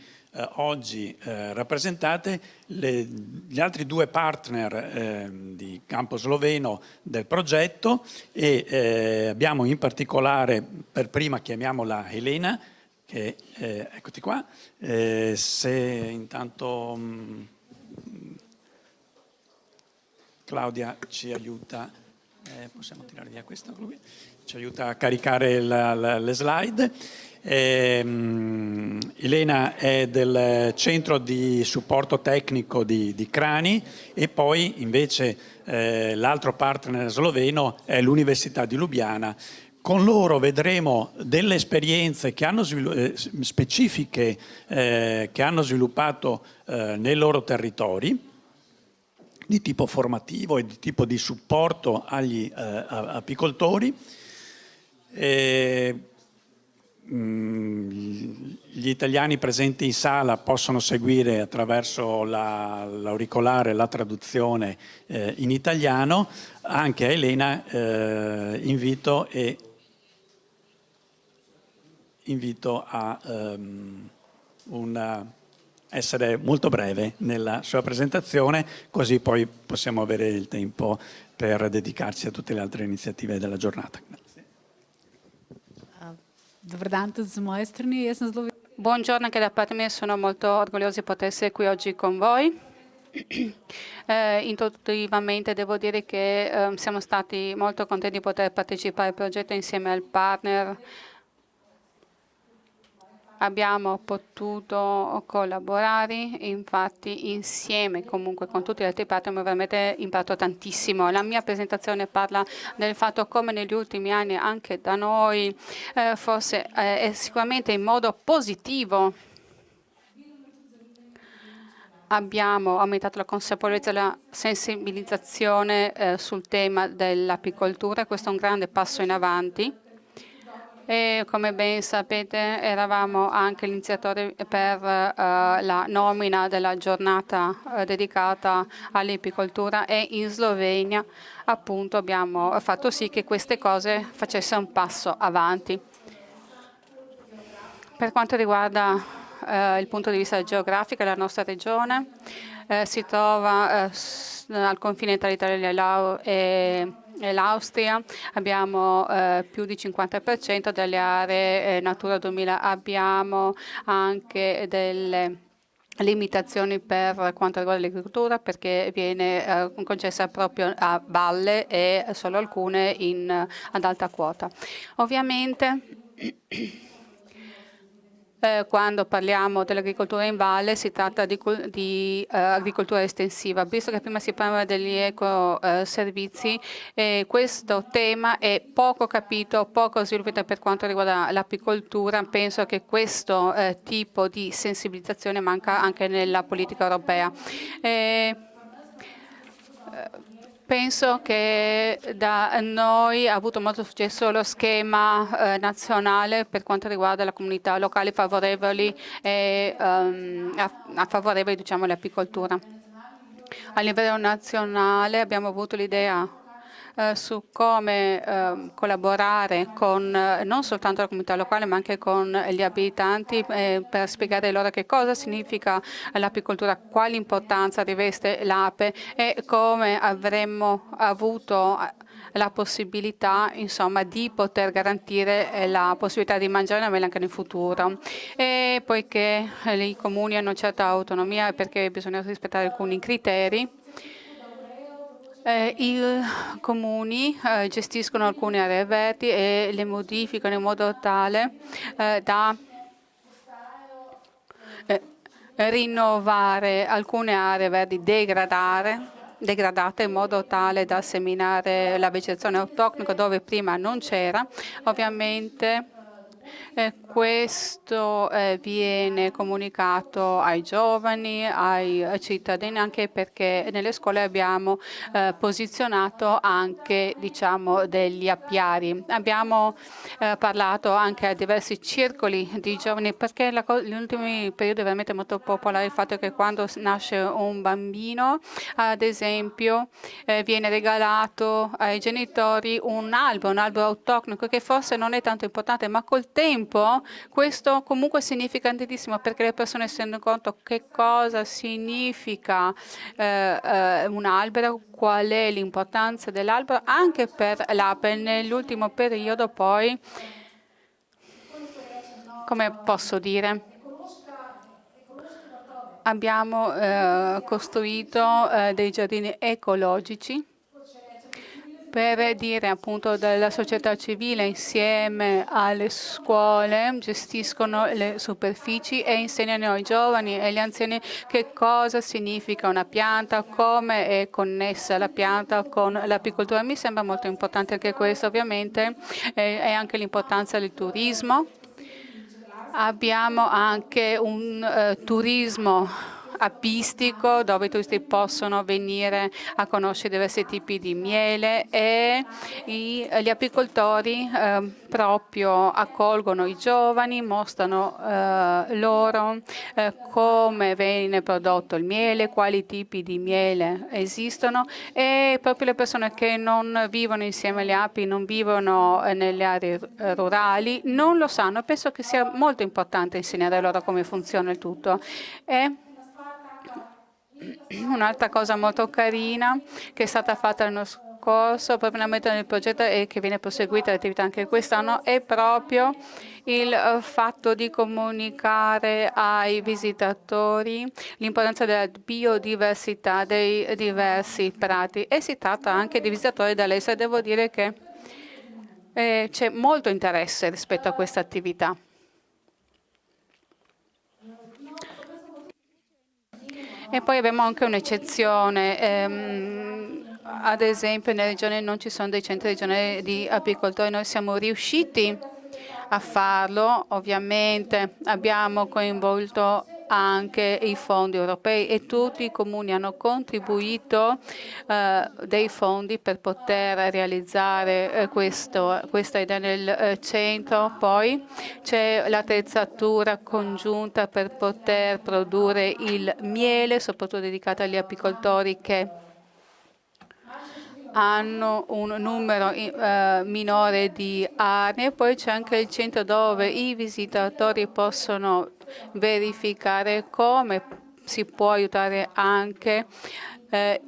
Speaker 13: oggi rappresentate gli altri due partner di campo sloveno del progetto e abbiamo in particolare, per prima chiamiamola Elena, che eccoti qua, se intanto Claudia ci aiuta, possiamo tirare via questo, ci aiuta a caricare le slide. Elena è del centro di supporto tecnico di Crani e poi invece l'altro partner sloveno è l'Università di Lubiana. Con loro vedremo delle esperienze che hanno specifiche che hanno sviluppato nei loro territori di tipo formativo e di tipo di supporto agli apicoltori. Gli italiani presenti in sala possono seguire attraverso l'auricolare la traduzione in italiano. Anche a Elena invito a essere molto breve nella sua presentazione, così poi possiamo avere il tempo per dedicarci a tutte le altre iniziative della giornata.
Speaker 16: Buongiorno anche da parte mia, sono molto orgogliosa di poter essere qui oggi con voi. Introduttivamente devo dire che siamo stati molto contenti di poter partecipare al progetto insieme al partner. Abbiamo potuto collaborare, infatti insieme comunque con tutti gli altri partner abbiamo veramente imparato tantissimo. La mia presentazione parla del fatto come negli ultimi anni anche da noi, forse sicuramente in modo positivo, abbiamo aumentato la consapevolezza e la sensibilizzazione sul tema dell'apicoltura. Questo è un grande passo in avanti. E come ben sapete eravamo anche l'iniziatore per la nomina della giornata dedicata all'apicoltura e in Slovenia appunto abbiamo fatto sì che queste cose facessero un passo avanti. Per quanto riguarda il punto di vista geografico, la nostra regione si trova al confine tra l'Italia e l'Austria, abbiamo più di 50% delle aree Natura 2000, abbiamo anche delle limitazioni per quanto riguarda l'agricoltura perché viene concessa proprio a valle e solo alcune ad alta quota. Ovviamente quando parliamo dell'agricoltura in valle si tratta di agricoltura estensiva. Visto che prima si parla degli ecoservizi, questo tema è poco capito, poco sviluppato per quanto riguarda l'apicoltura. Penso che questo tipo di sensibilizzazione manca anche nella politica europea. Penso che da noi ha avuto molto successo lo schema nazionale per quanto riguarda la comunità locale favorevoli diciamo, l'apicoltura. A livello nazionale abbiamo avuto l'idea su come collaborare con non soltanto la comunità locale ma anche con gli abitanti per spiegare loro che cosa significa l'apicoltura, quale importanza riveste l'ape e come avremmo avuto la possibilità insomma di poter garantire la possibilità di mangiare una mela anche nel futuro. E poiché i comuni hanno certa autonomia perché bisogna rispettare alcuni criteri, I comuni gestiscono alcune aree verdi e le modificano in modo tale da rinnovare alcune aree verdi degradate in modo tale da seminare la vegetazione autoctona dove prima non c'era. Ovviamente questo viene comunicato ai giovani, ai cittadini, anche perché nelle scuole abbiamo posizionato anche, diciamo, degli apiari. Abbiamo parlato anche a diversi circoli di giovani, perché negli ultimi periodi è veramente molto popolare il fatto che quando nasce un bambino, ad esempio, viene regalato ai genitori un albero autoctono, che forse non è tanto importante, ma col tempo questo comunque significa tantissimo, perché le persone si rendono conto che cosa significa un albero, qual è l'importanza dell'albero anche per l'ape. Nell'ultimo periodo poi, come posso dire, abbiamo costruito dei giardini ecologici per dire appunto della società civile insieme alle scuole gestiscono le superfici e insegnano ai giovani e agli anziani che cosa significa una pianta, come è connessa la pianta con l'apicoltura. Mi sembra molto importante anche questo, ovviamente è anche l'importanza del turismo. Abbiamo anche un turismo apistico dove i turisti possono venire a conoscere diversi tipi di miele e gli apicoltori proprio accolgono i giovani, mostrano loro come viene prodotto il miele, quali tipi di miele esistono, e proprio le persone che non vivono insieme alle api, non vivono nelle aree rurali, non lo sanno. Penso che sia molto importante insegnare loro come funziona il tutto. E un'altra cosa molto carina che è stata fatta l'anno scorso, proprio nell'ambito del progetto, e che viene proseguita l'attività anche quest'anno, è proprio il fatto di comunicare ai visitatori l'importanza della biodiversità dei diversi prati. E si tratta anche di visitatori dall'estero. Devo dire che c'è molto interesse rispetto a questa attività. E poi abbiamo anche un'eccezione, ad esempio nelle regioni non ci sono dei centri regionali di apicoltori, noi siamo riusciti a farlo, ovviamente abbiamo coinvolto anche i fondi europei e tutti i comuni hanno contribuito dei fondi per poter realizzare questa idea nel centro. Poi c'è l'attrezzatura congiunta per poter produrre il miele, soprattutto dedicata agli apicoltori che hanno un numero minore di aree. Poi c'è anche il centro dove i visitatori possono verificare come si può aiutare anche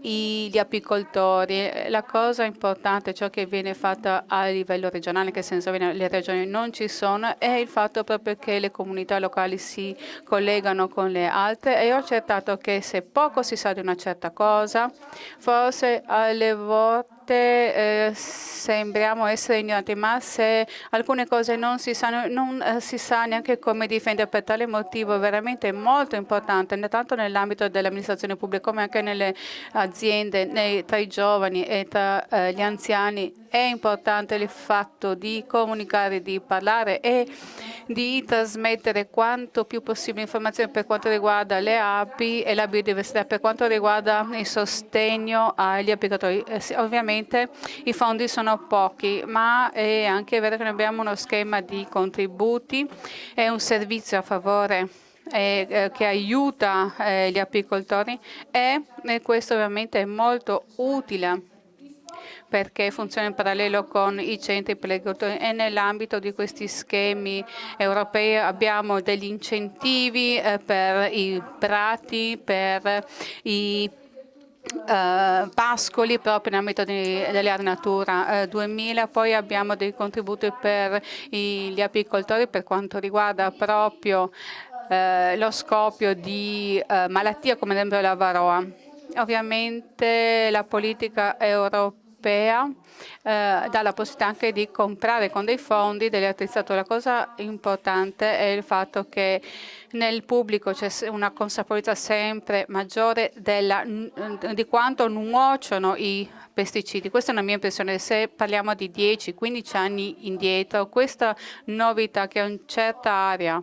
Speaker 16: gli apicoltori. La cosa importante, ciò che viene fatto a livello regionale, che senza le regioni non ci sono, è il fatto proprio che le comunità locali si collegano con le altre, e ho accertato che se poco si sa di una certa cosa, forse alle volte sembriamo essere ignoranti, ma se alcune cose non si sanno, non si sa neanche come difendere. Per tale motivo è veramente molto importante, tanto nell'ambito dell'amministrazione pubblica come anche nelle aziende, tra i giovani e tra gli anziani, è importante il fatto di comunicare, di parlare e di trasmettere quanto più possibile informazioni per quanto riguarda le api e la biodiversità, per quanto riguarda il sostegno agli apicoltori. Ovviamente i fondi sono pochi, ma è anche vero che noi abbiamo uno schema di contributi e un servizio a favore che aiuta gli apicoltori, e questo ovviamente è molto utile perché funziona in parallelo con i centri per gli agricoltori, e nell'ambito di questi schemi europei abbiamo degli incentivi per i prati, per i pascoli proprio nell'ambito delle aree Natura 2000. Poi abbiamo dei contributi per gli apicoltori per quanto riguarda proprio lo scoppio di malattie come ad esempio la varroa. Ovviamente la politica europea dà la possibilità anche di comprare con dei fondi delle attrezzature. La cosa importante è il fatto che nel pubblico c'è una consapevolezza sempre maggiore di quanto nuociono i pesticidi. Questa è una mia impressione. Se parliamo di 10-15 anni indietro, questa novità che a una certa area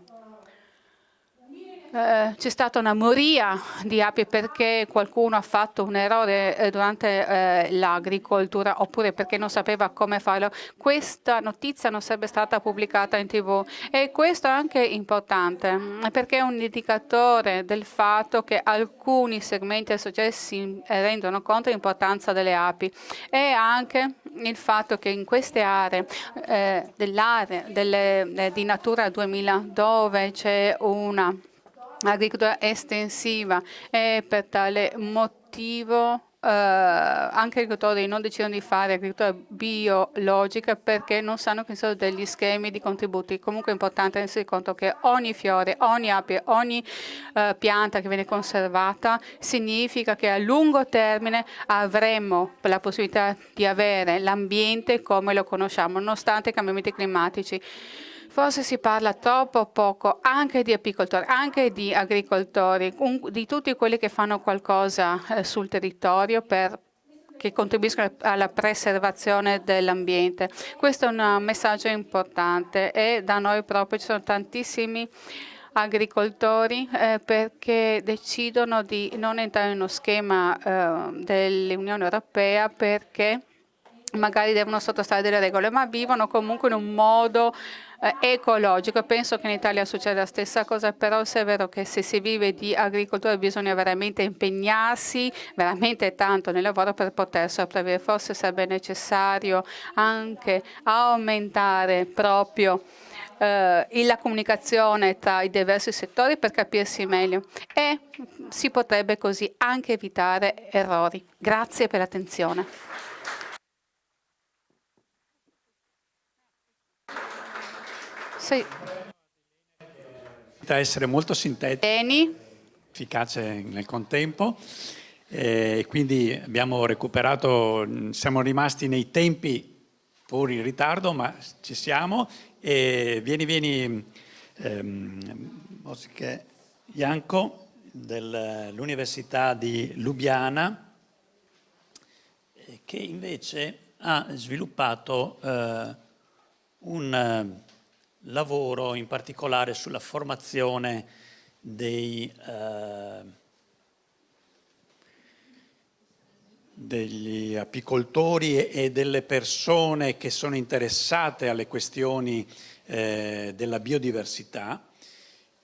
Speaker 16: c'è stata una moria di api perché qualcuno ha fatto un errore durante l'agricoltura oppure perché non sapeva come farlo. Questa notizia non sarebbe stata pubblicata in TV e questo è anche importante perché è un indicatore del fatto che alcuni segmenti del società si rendono conto dell'importanza delle api e anche il fatto che in queste aree di Natura 2000 dove c'è una agricoltura estensiva e per tale motivo anche gli agricoltori non decidono di fare agricoltura biologica perché non sanno che sono degli schemi di contributi. Comunque è importante rendersi conto che ogni fiore, ogni ape, ogni pianta che viene conservata significa che a lungo termine avremo la possibilità di avere l'ambiente come lo conosciamo, nonostante i cambiamenti climatici. Forse si parla troppo poco anche di apicoltori, anche di agricoltori, di tutti quelli che fanno qualcosa sul territorio che contribuiscono alla preservazione dell'ambiente. Questo è un messaggio importante e da noi proprio ci sono tantissimi agricoltori perché decidono di non entrare in uno schema dell'Unione Europea perché magari devono sottostare delle regole, ma vivono comunque in un modo ecologico. Penso che in Italia succeda la stessa cosa, però se è vero che se si vive di agricoltura bisogna veramente impegnarsi veramente tanto nel lavoro per poter sopravvivere. Forse sarebbe necessario anche aumentare proprio la comunicazione tra i diversi settori per capirsi meglio e si potrebbe così anche evitare errori. Grazie per l'attenzione. Sì.
Speaker 13: Da essere molto sintetico, efficace nel contempo, quindi abbiamo recuperato, siamo rimasti nei tempi pur in ritardo, ma ci siamo. Vieni, Janko dell'Università di Lubiana, che invece ha sviluppato un lavoro in particolare sulla formazione degli apicoltori e delle persone che sono interessate alle questioni della biodiversità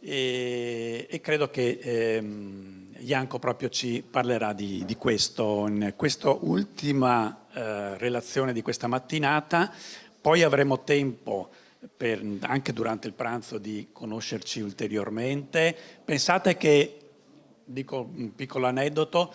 Speaker 13: e credo che Janko proprio ci parlerà di questo in questa ultima relazione di questa mattinata. Poi avremo tempo anche durante il pranzo di conoscerci ulteriormente. Pensate che, dico un piccolo aneddoto,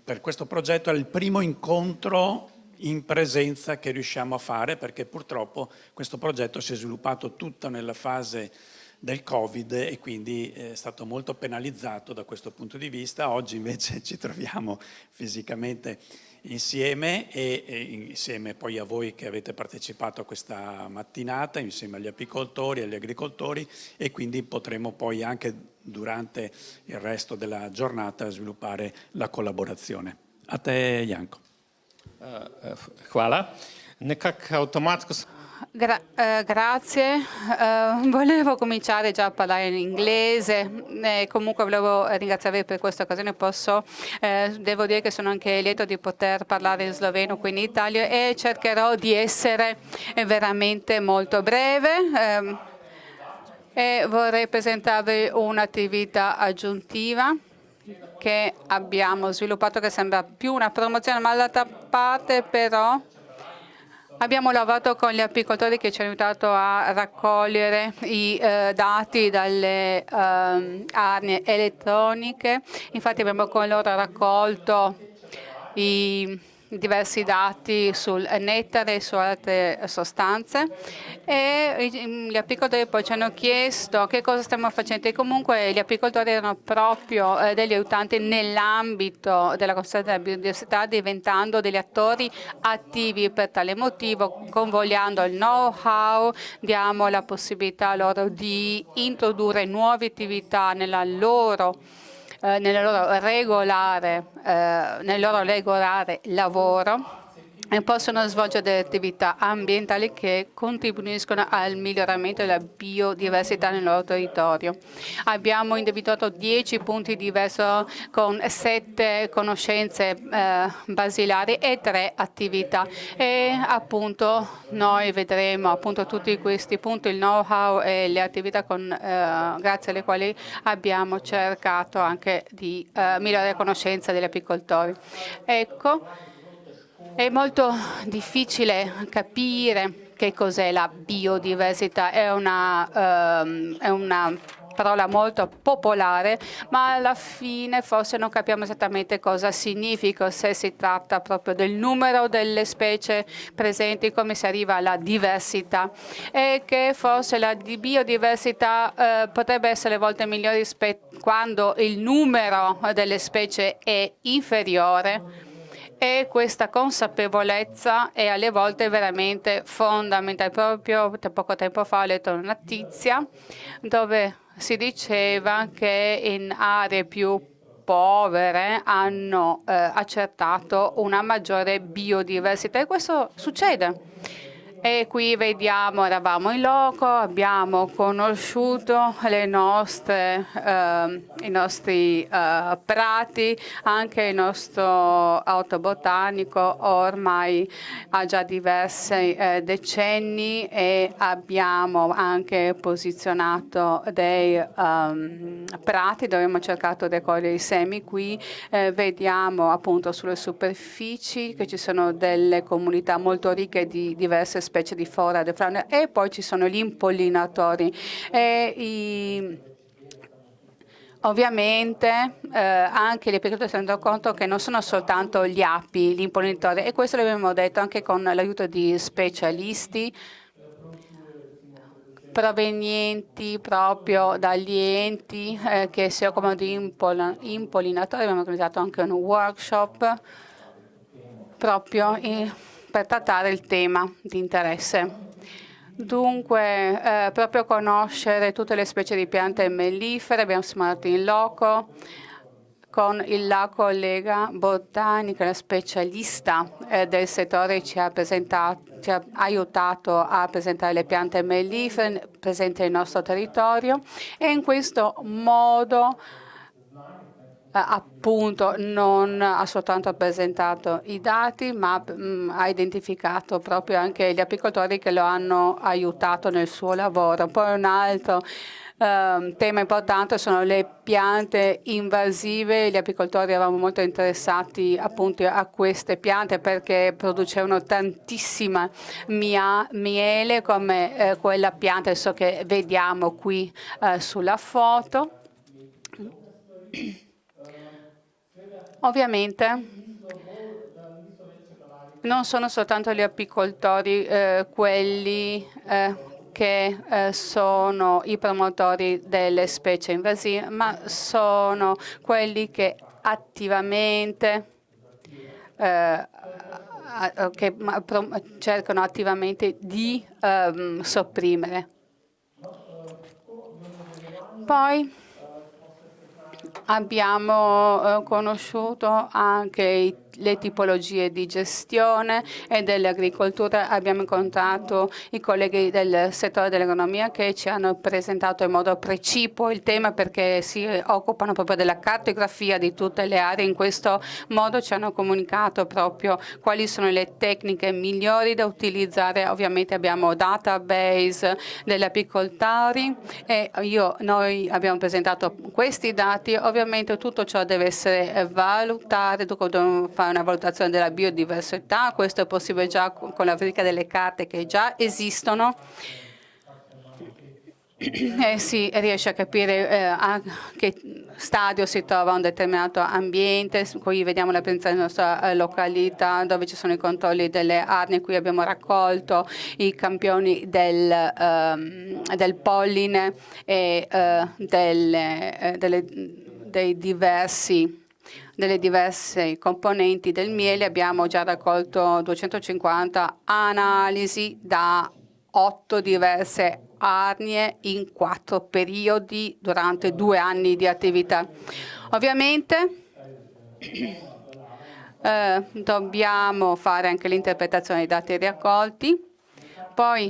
Speaker 13: per questo progetto è il primo incontro in presenza che riusciamo a fare perché purtroppo questo progetto si è sviluppato tutto nella fase del Covid e quindi è stato molto penalizzato da questo punto di vista. Oggi invece ci troviamo fisicamente insieme e insieme poi a voi che avete partecipato a questa mattinata, insieme agli apicoltori e agli agricoltori e quindi potremo poi anche durante il resto della giornata sviluppare la collaborazione. A te, Janko.
Speaker 10: Hvala. Nekako automatsko.
Speaker 16: Grazie, volevo cominciare già a parlare in inglese, comunque volevo ringraziarvi per questa occasione, devo dire che sono anche lieto di poter parlare in sloveno qui in Italia e cercherò di essere veramente molto breve e vorrei presentarvi un'attività aggiuntiva che abbiamo sviluppato che sembra più una promozione, ma dall'altra parte però abbiamo lavorato con gli apicoltori che ci hanno aiutato a raccogliere i dati dalle arnie elettroniche. Infatti abbiamo con loro raccolto i diversi dati sul nettare e su altre sostanze, e gli apicoltori poi ci hanno chiesto che cosa stiamo facendo, e comunque gli apicoltori erano proprio degli aiutanti nell'ambito della conservazione della biodiversità, diventando degli attori attivi. Per tale motivo, convogliando il know-how, diamo la possibilità loro di introdurre nuove attività nel loro regolare lavoro, e possono svolgere delle attività ambientali che contribuiscono al miglioramento della biodiversità nel loro territorio. Abbiamo individuato 10 punti diversi con 7 conoscenze basilari e 3 attività, e appunto noi vedremo appunto tutti questi punti, il know-how e le attività grazie alle quali abbiamo cercato anche di migliorare la conoscenza degli apicoltori. Ecco, è molto difficile capire che cos'è la biodiversità, è una parola molto popolare, ma alla fine forse non capiamo esattamente cosa significa, se si tratta proprio del numero delle specie presenti, come si arriva alla diversità, e che forse la biodiversità potrebbe essere a volte migliore quando il numero delle specie è inferiore. E questa consapevolezza è alle volte veramente fondamentale. Proprio poco tempo fa ho letto una notizia dove si diceva che in aree più povere hanno accertato una maggiore biodiversità, e questo succede. E qui vediamo, eravamo in loco, abbiamo conosciuto i nostri prati, anche il nostro orto botanico ormai ha già diversi decenni, e abbiamo anche posizionato dei prati dove abbiamo cercato di raccogliere i semi. Qui vediamo appunto sulle superfici che ci sono delle comunità molto ricche di diverse specie di flora e fauna, e poi ci sono gli impollinatori. Ovviamente anche gli apicoltori si rendono conto che non sono soltanto gli api, gli impollinatori, e questo l'abbiamo detto anche con l'aiuto di specialisti provenienti proprio dagli enti che si occupano di impollinatori. Abbiamo organizzato anche un workshop proprio per trattare il tema di interesse. Dunque, proprio conoscere tutte le specie di piante mellifere, siamo andati in loco con la collega botanica, la specialista del settore, ci ha aiutato a presentare le piante mellifere presenti nel nostro territorio, e in questo modo appunto non ha soltanto presentato i dati, ma ha identificato proprio anche gli apicoltori che lo hanno aiutato nel suo lavoro. Poi un altro tema importante sono le piante invasive. Gli apicoltori eravamo molto interessati appunto a queste piante perché producevano tantissima miele, come quella pianta adesso che vediamo qui sulla foto. Ovviamente non sono soltanto gli apicoltori quelli che sono i promotori delle specie invasive, ma sono quelli che attivamente cercano attivamente di sopprimere. Poi abbiamo conosciuto anche le tipologie di gestione e dell'agricoltura. Abbiamo incontrato i colleghi del settore dell'economia che ci hanno presentato in modo precipuo il tema, perché si occupano proprio della cartografia di tutte le aree. In questo modo ci hanno comunicato proprio quali sono le tecniche migliori da utilizzare. Ovviamente abbiamo database degli apicoltori e noi abbiamo presentato questi dati. Ovviamente tutto ciò deve essere valutato, dobbiamo fare una valutazione della biodiversità. Questo è possibile già con la verifica delle carte che già esistono. Si riesce a capire che stadio si trova un determinato ambiente, qui vediamo la presenza della nostra località dove ci sono i controlli delle arnie, qui abbiamo raccolto i campioni del polline e delle diverse componenti del miele. Abbiamo già raccolto 250 analisi da 8 diverse arnie in 4 periodi durante 2 anni di attività. Ovviamente dobbiamo fare anche l'interpretazione dei dati raccolti, poi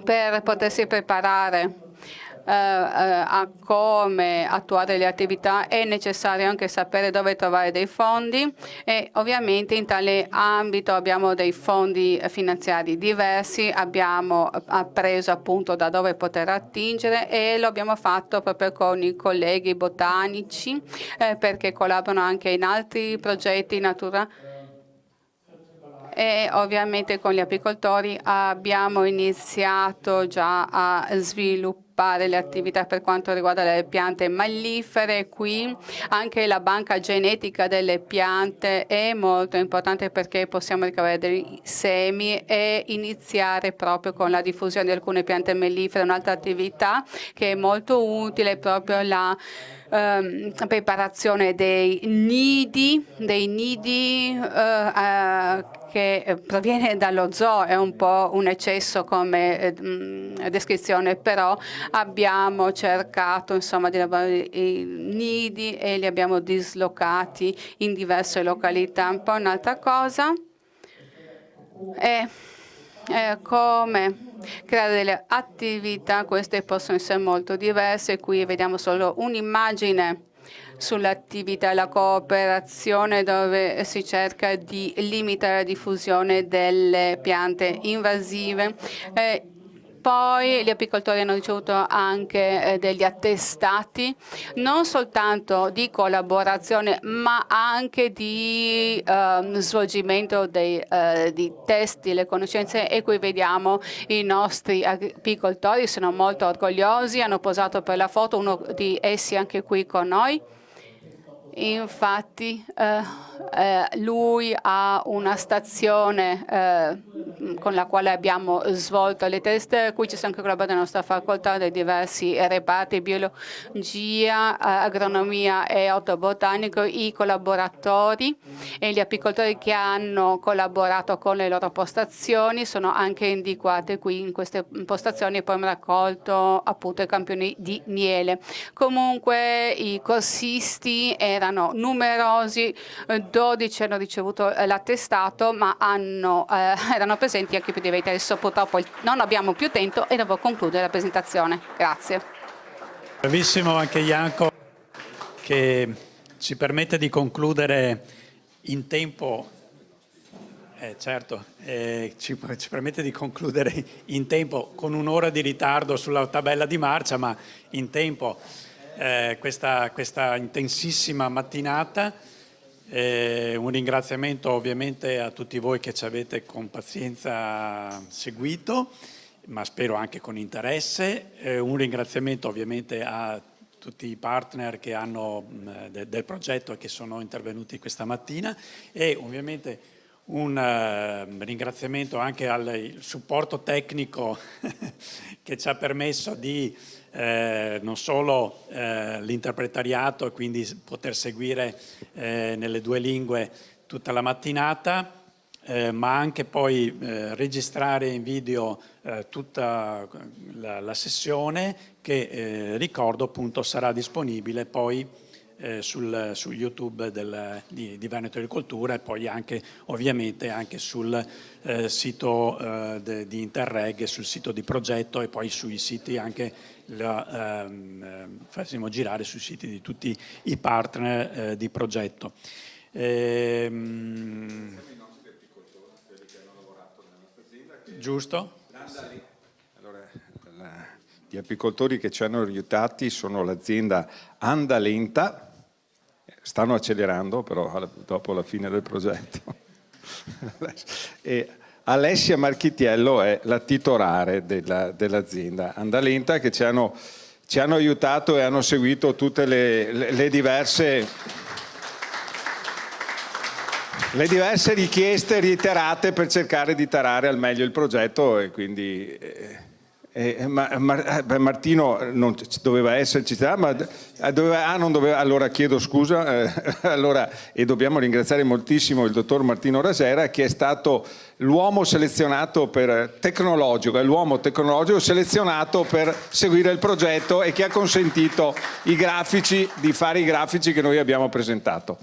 Speaker 16: per potersi preparare a come attuare le attività è necessario anche sapere dove trovare dei fondi e ovviamente in tale ambito abbiamo dei fondi finanziari diversi, abbiamo appreso appunto da dove poter attingere e lo abbiamo fatto proprio con i colleghi botanici perché collaborano anche in altri progetti in natura. E ovviamente con gli apicoltori abbiamo iniziato già a sviluppare le attività per quanto riguarda le piante mellifere. Qui anche la banca genetica delle piante è molto importante perché possiamo ricavare dei semi e iniziare proprio con la diffusione di alcune piante mellifere. Un'altra attività che è molto utile è proprio la preparazione dei nidi che proviene dallo zoo, è un po' un eccesso come descrizione, però abbiamo cercato insomma di lavorare i nidi e li abbiamo dislocati in diverse località. Poi un'altra cosa è come creare delle attività, queste possono essere molto diverse. Qui vediamo solo un'immagine sull'attività e la cooperazione dove si cerca di limitare la diffusione delle piante invasive. Poi gli apicoltori hanno ricevuto anche degli attestati, non soltanto di collaborazione, ma anche di svolgimento di test, le conoscenze. E qui vediamo i nostri apicoltori, sono molto orgogliosi, hanno posato per la foto, uno di essi anche qui con noi. Infatti lui ha una stazione con la quale abbiamo svolto le test. Qui ci sono anche collaborato la nostra facoltà dei diversi reparti, biologia, agronomia e ortobotanico, i collaboratori e gli apicoltori che hanno collaborato con le loro postazioni sono anche indicati qui in queste postazioni e poi abbiamo raccolto appunto i campioni di miele. Comunque i corsisti erano numerosi, 12 hanno ricevuto l'attestato, ma erano presenti anche più di 20. Adesso purtroppo non abbiamo più tempo e devo concludere la presentazione. Grazie.
Speaker 13: Bravissimo anche Janko, che ci permette di concludere in tempo. Certo, ci permette di concludere in tempo con un'ora di ritardo sulla tabella di marcia, ma in tempo questa intensissima mattinata. Un ringraziamento ovviamente a tutti voi che ci avete con pazienza seguito, ma spero anche con interesse. Un ringraziamento ovviamente a tutti i partner che hanno del progetto e che sono intervenuti questa mattina e ovviamente un ringraziamento anche al supporto tecnico che ci ha permesso di non solo l'interpretariato e quindi poter seguire nelle 2 lingue tutta la mattinata, ma anche poi registrare in video tutta la sessione che ricordo appunto sarà disponibile poi su YouTube di Veneto Agricoltura e poi anche ovviamente anche sul sito di Interreg, sul sito di progetto e poi sui siti anche faremo girare sui siti di tutti i partner di progetto. Giusto?
Speaker 1: Allora, gli apicoltori che ci hanno aiutati sono l'azienda Andalenta. Stanno accelerando però dopo la fine del progetto. E Alessia Marchitiello è la titolare dell'azienda Andalenta che ci hanno ci hanno aiutato e hanno seguito tutte le diverse richieste reiterate per cercare di tarare al meglio il progetto, e quindi Martino non doveva esserci, ma non doveva, allora chiedo scusa, e dobbiamo ringraziare moltissimo il dottor Martino Rasera, che è stato l'uomo selezionato è l'uomo tecnologico selezionato per seguire il progetto e che ha consentito di fare i grafici che noi abbiamo presentato.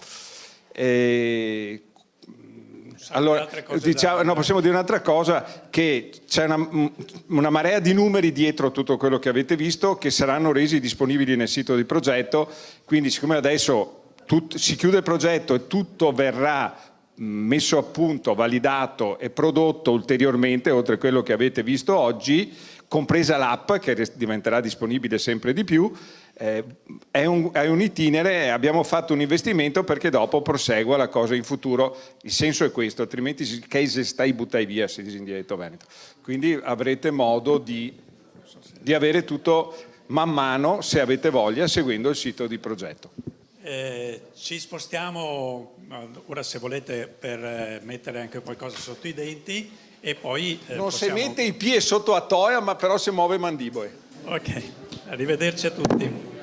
Speaker 1: Allora, possiamo dire un'altra cosa, che c'è una marea di numeri dietro tutto quello che avete visto, che saranno resi disponibili nel sito del progetto, quindi siccome adesso si chiude il progetto e tutto verrà messo a punto, validato e prodotto ulteriormente, oltre a quello che avete visto oggi, compresa l'app che diventerà disponibile sempre di più, è un itinere, abbiamo fatto un investimento perché dopo prosegua la cosa in futuro, il senso è questo, altrimenti che se stai buttai via, si dice in dialetto veneto. Quindi avrete modo di avere tutto man mano, se avete voglia, seguendo il sito di progetto.
Speaker 13: Ci spostiamo ora, se volete, per mettere anche qualcosa sotto i denti, e poi
Speaker 1: non si mette i piedi sotto a toia, ma però si muove mandibole.
Speaker 13: Ok, arrivederci a tutti.